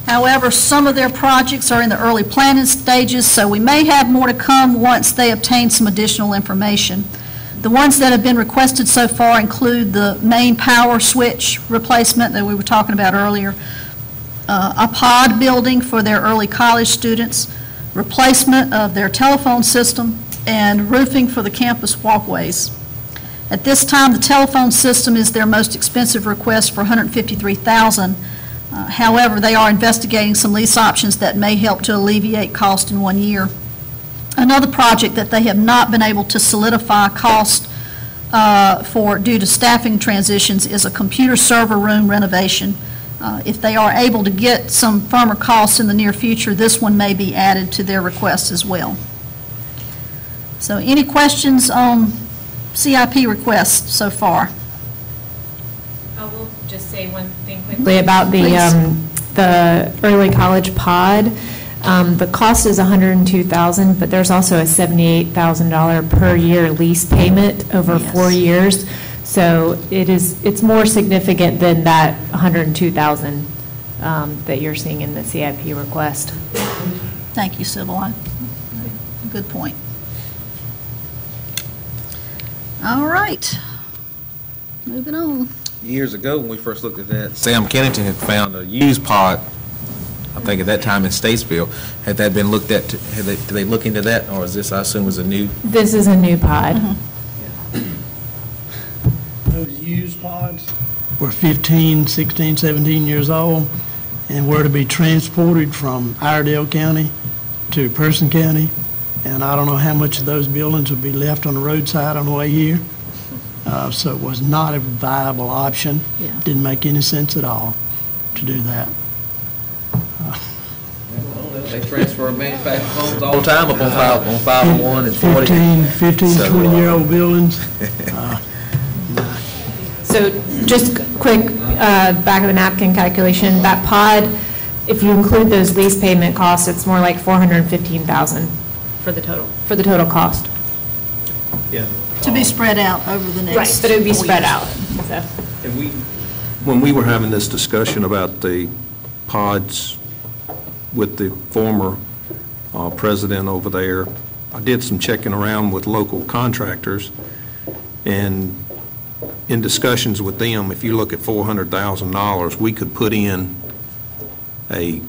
However, some of their projects are in the early planning stages, so we may have more to come once they obtain some additional information. The ones that have been requested so far include the main power switch replacement that we were talking about earlier, a pod building for their early college students, replacement of their telephone system, and roofing for the campus walkways. At this time, the telephone system is their most expensive request for $153,000. However, they are investigating some lease options that may help to alleviate cost in 1 year. Another project that they have not been able to solidify cost for due to staffing transitions is a computer server room renovation. If they are able to get some firmer costs in the near future, this one may be added to their request as well. So any questions on CIP requests so far? I will just say one thing quickly about the early college pod. The cost is $102,000, but there's also a $78,000 per year lease payment over 4 years. So it's more significant than that $102,000 that you're seeing in the CIP request. Thank you, Sybil. Good point. All right. Moving on. Years ago, when we first looked at that, Sam Kennington had found a used pod, I think at that time in Statesville. Had that been looked at, did they look into that, or is this, I assume, was a new? This is a new pod. Those used pods were 15, 16, 17 years old and were to be transported from Iredell County to Person County. And I don't know how much of those buildings would be left on the roadside on the way here. So it was not a viable option. Yeah. Didn't make any sense at all to do that. They transfer manufactured homes all the time up on 501 and 40. 15, 20-year-old buildings. So just quick back of the napkin calculation, that pod, if you include those lease payment costs, it's more like $415,000 for the total cost. Yeah. To be spread out over the next. Right, but it would be 4 spread years. out. So. When we were having this discussion about the pods with the former president over there, I did some checking around with local contractors, and in discussions with them, if you look at $400,000, we could put in a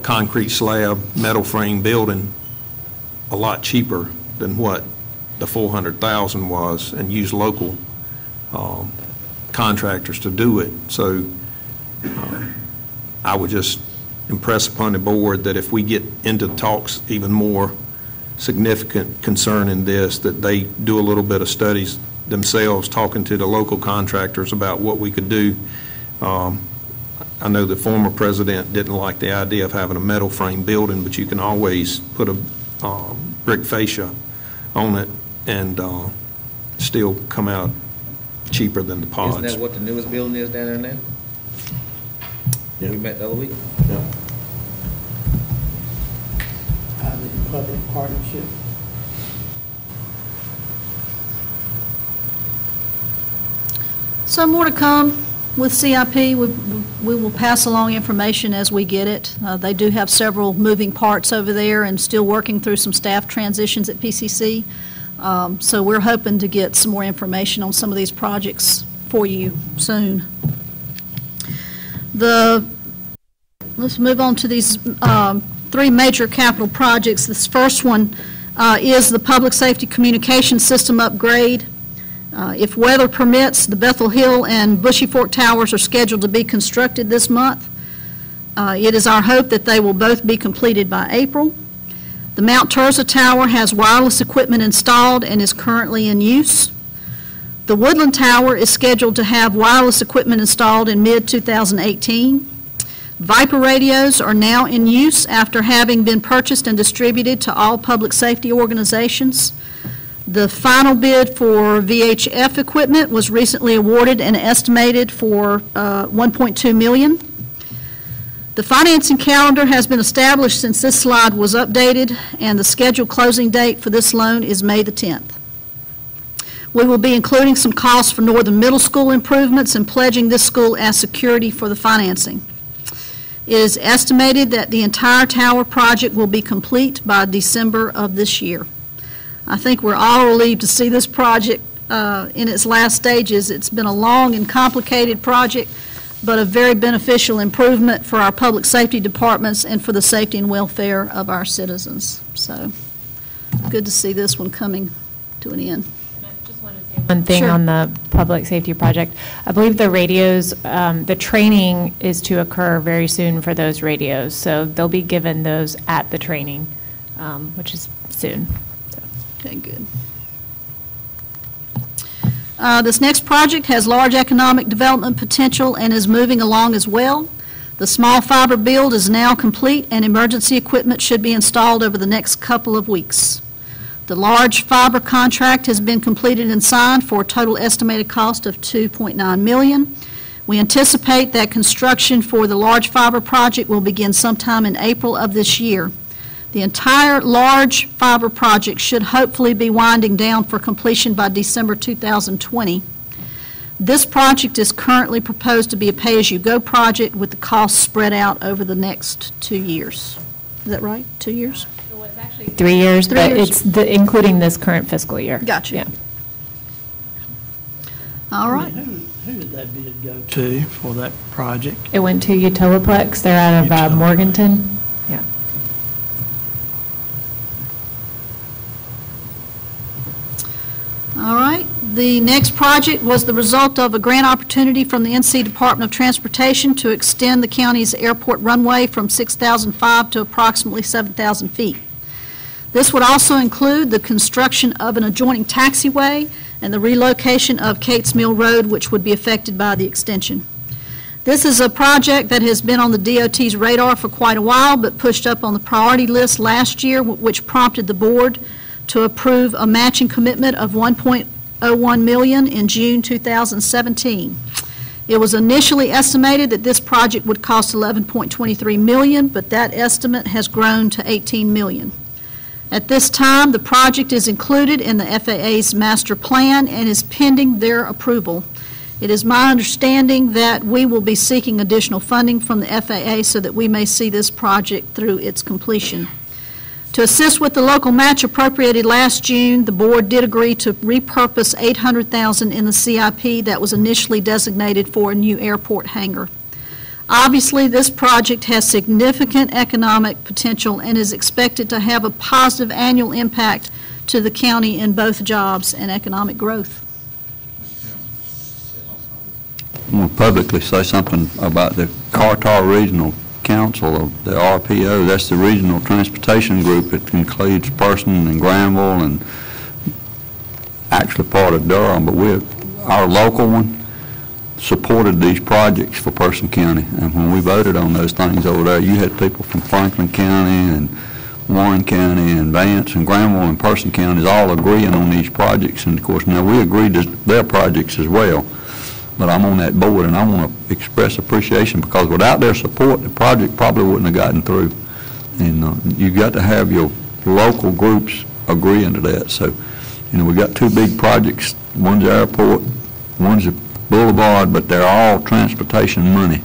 concrete slab, metal frame building a lot cheaper than what the $400,000 was, and use local contractors to do it. So I would just impress upon the board that if we get into talks even more significant concern in this, that they do a little bit of studies themselves, talking to the local contractors about what we could do. I know the former president didn't like the idea of having a metal frame building, but you can always put a brick fascia on it and still come out cheaper than the pods. Isn't that what the newest building is down there now? Yeah. We met the other week? Public partnership. So more to come with CIP. We will pass along information as we get it. They do have several moving parts over there and still working through some staff transitions at PCC. So we're hoping to get some more information on some of these projects for you soon. Let's move on to these three major capital projects. This first one is the Public Safety Communication System upgrade. If weather permits, the Bethel Hill and Bushy Fork Towers are scheduled to be constructed this month. It is our hope that they will both be completed by April. The Mount Terza Tower has wireless equipment installed and is currently in use. The Woodland Tower is scheduled to have wireless equipment installed in mid-2018. Viper radios are now in use after having been purchased and distributed to all public safety organizations. The final bid for VHF equipment was recently awarded and estimated for $1.2 million. The financing calendar has been established since this slide was updated, and the scheduled closing date for this loan is May the 10th. We will be including some costs for Northern Middle School improvements and pledging this school as security for the financing. It is estimated that the entire tower project will be complete by December of this year. I think we're all relieved to see this project in its last stages. It's been a long and complicated project, but a very beneficial improvement for our public safety departments and for the safety and welfare of our citizens. So, good to see this one coming to an end. One thing Sure. on the public safety project, I believe the radios, the training is to occur very soon for those radios, so they'll be given those at the training, which is soon. Okay, good. This next project has large economic development potential and is moving along as well. The small fiber build is now complete, and emergency equipment should be installed over the next couple of weeks. The large fiber contract has been completed and signed for a total estimated cost of $2.9 million. We anticipate that construction for the large fiber project will begin sometime in April of this year. The entire large fiber project should hopefully be winding down for completion by December 2020. This project is currently proposed to be a pay-as-you-go project with the costs spread out over the next 2 years. Is that right? 2 years? 3 years, 3 but years. it's including this current fiscal year. Gotcha. Yeah. All right. Who did that bid go to for that project? It went to Utolaplex. They're out of Morganton. Yeah. All right. The next project was the result of a grant opportunity from the NC Department of Transportation to extend the county's airport runway from 6,005 to approximately 7,000 feet. This would also include the construction of an adjoining taxiway and the relocation of Cates Mill Road, which would be affected by the extension. This is a project that has been on the DOT's radar for quite a while, but pushed up on the priority list last year, which prompted the board to approve a matching commitment of $1.01 million in June 2017. It was initially estimated that this project would cost $11.23 million, but that estimate has grown to $18 million. At this time, the project is included in the FAA's master plan and is pending their approval. It is my understanding that we will be seeking additional funding from the FAA so that we may see this project through its completion. To assist with the local match appropriated last June, the board did agree to repurpose $800,000 in the CIP that was initially designated for a new airport hangar. Obviously, this project has significant economic potential and is expected to have a positive annual impact to the county in both jobs and economic growth. I want to publicly say something about the Carter Regional Council of the RPO. That's the Regional Transportation Group. It includes Person and Granville and actually part of Durham, but our local one supported these projects for Person County. And when we voted on those things over there, you had people from Franklin County and Warren County and Vance and Granville and Person counties all agreeing on these projects. And of course, now we agreed to their projects as well. But I'm on that board, and I want to express appreciation because without their support, the project probably wouldn't have gotten through. And you've got to have your local groups agreeing to that. So, we've got two big projects. One's the airport, one's the boulevard, but they're all transportation money.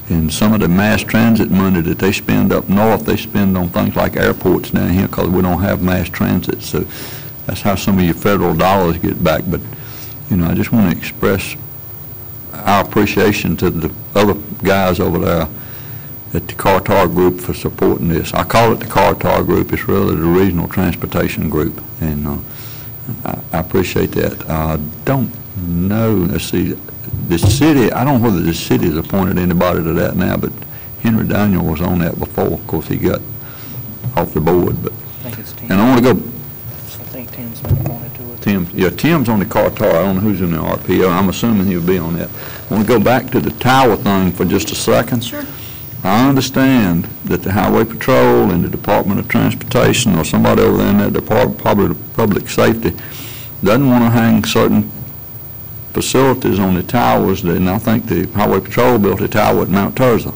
And some of the mass transit money that they spend up north, they spend on things like airports down here because we don't have mass transit. So that's how some of your federal dollars get back. But, I just want to express our appreciation to the other guys over there at the Carter Group for supporting this. I call it the Carter Group. It's really the Regional Transportation Group, and I appreciate that. I don't know, let's see, the city, I don't know whether the city has appointed anybody to that now, but Henry Daniel was on that before. Of course, he got off the board, but, I think it's Tim. and I want to go, I think Tim's been appointed to it. Tim's on the Carter. I don't know who's in the RPO. I'm assuming he'll be on that. I want to go back to the tower thing for just a second. Sure. I understand that the Highway Patrol and the Department of Transportation or somebody over there in that department, probably the Public Safety, doesn't want to hang certain facilities on the towers, and I think the Highway Patrol built a tower at Mount Tirzah.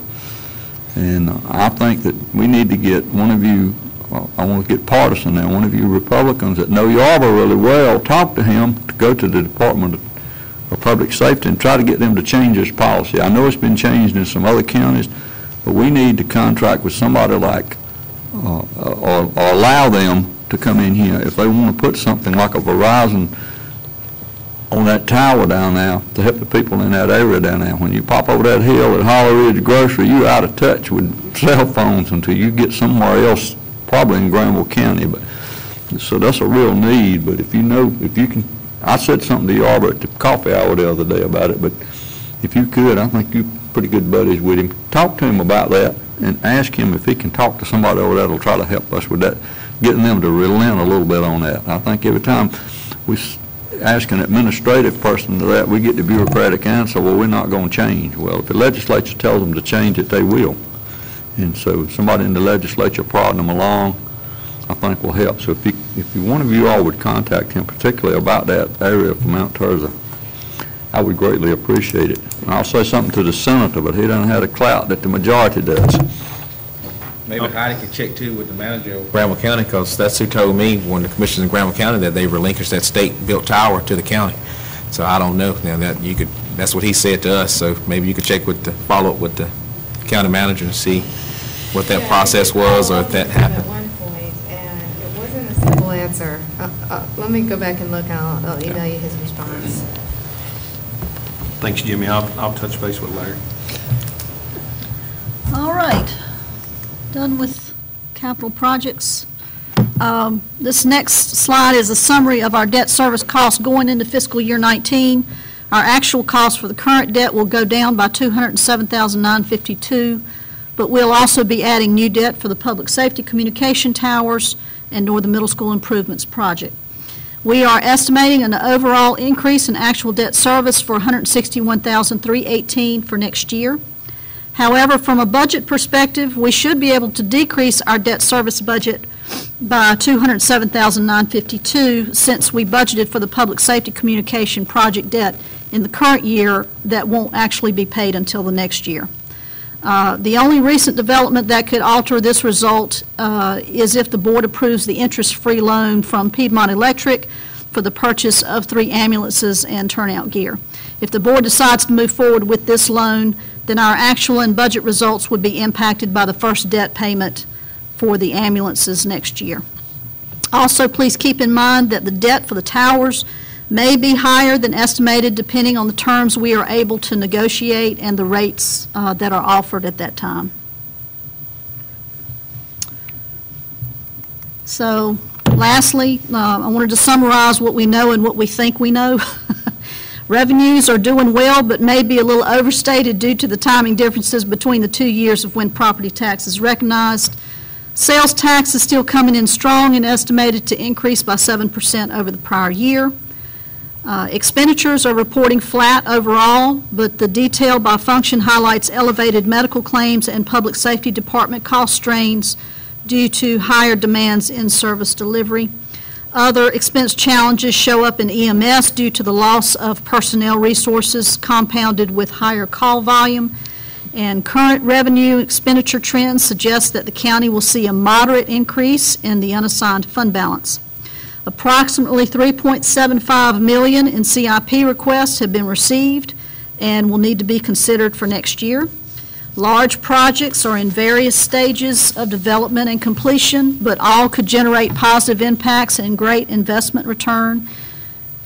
And I think that we need to get one of you, I want to get partisan now, one of you Republicans that know Yarber really well, talk to him to go to the Department of Public Safety and try to get them to change this policy. I know it's been changed in some other counties, but we need to contract with somebody like, or allow them to come in here. If they want to put something like a Verizon on that tower down there to help the people in that area down there. When you pop over that hill at Hollow Ridge Grocery, you're out of touch with cell phones until you get somewhere else, probably in Granville County. But so that's a real need. But if you know, if you can, I said something to Yarber at the coffee hour the other day about it, but if you could, I think you're pretty good buddies with him. Talk to him about that and ask him if he can talk to somebody over there that'll try to help us with that, getting them to relent a little bit on that. I think every time we ask an administrative person to that, we get the bureaucratic answer, well, we're not going to change. Well, if the legislature tells them to change it, they will. And so somebody in the legislature prodding them along, I think will help. So if one of you all would contact him, particularly about that area from Mount Tirzah, I would greatly appreciate it. And I'll say something to the senator, but he doesn't have the clout that the majority does. Maybe Heidi could check too with the manager of Granville County, because that's who told me, one of the commissioners in Granville County, that they relinquished that state-built tower to the county. So I don't know. Now that you could, that's what he said to us. So maybe you could check with follow up with the county manager and see what that process was, or if that happened. At one point, and it wasn't a simple answer. Let me go back and look. I'll email you his response. Thanks, Jimmy. I'll touch base with Larry. All right. Done with capital projects. This next slide is a summary of our debt service costs going into fiscal year 19. Our actual cost for the current debt will go down by $207,952, but we'll also be adding new debt for the public safety communication towers and Northern Middle School improvements project. We are estimating an overall increase in actual debt service for $161,318 for next year. However, from a budget perspective, we should be able to decrease our debt service budget by $207,952 since we budgeted for the public safety communication project debt in the current year that won't actually be paid until the next year. The only recent development that could alter this result is if the board approves the interest-free loan from Piedmont Electric for the purchase of 3 ambulances and turnout gear. If the board decides to move forward with this loan, then our actual and budget results would be impacted by the first debt payment for the ambulances next year. Also, please keep in mind that the debt for the towers may be higher than estimated depending on the terms we are able to negotiate and the rates that are offered at that time. So, lastly, I wanted to summarize what we know and what we think we know. Revenues are doing well, but may be a little overstated due to the timing differences between the 2 years of when property tax is recognized. Sales tax is still coming in strong and estimated to increase by 7% over the prior year. Expenditures are reporting flat overall, but the detail by function highlights elevated medical claims and public safety department cost strains due to higher demands in service delivery. Other expense challenges show up in EMS due to the loss of personnel resources compounded with higher call volume. And current revenue expenditure trends suggest that the county will see a moderate increase in the unassigned fund balance. Approximately $3.75 million in CIP requests have been received and will need to be considered for next year. Large projects are in various stages of development and completion, but all could generate positive impacts and great investment return.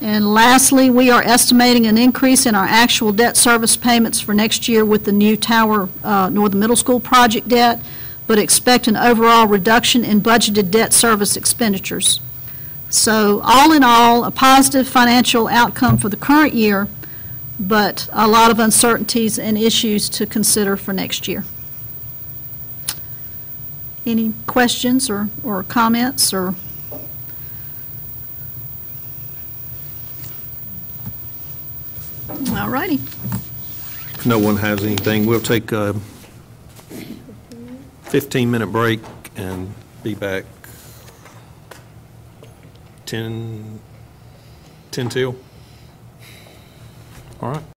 And lastly, we are estimating an increase in our actual debt service payments for next year with the new Tower Northern Middle School project debt, but expect an overall reduction in budgeted debt service expenditures. So all in all, a positive financial outcome for the current year, but a lot of uncertainties and issues to consider for next year. Any questions or comments or? All righty. If no one has anything, we'll take 15-minute break and be back 10 till. All right.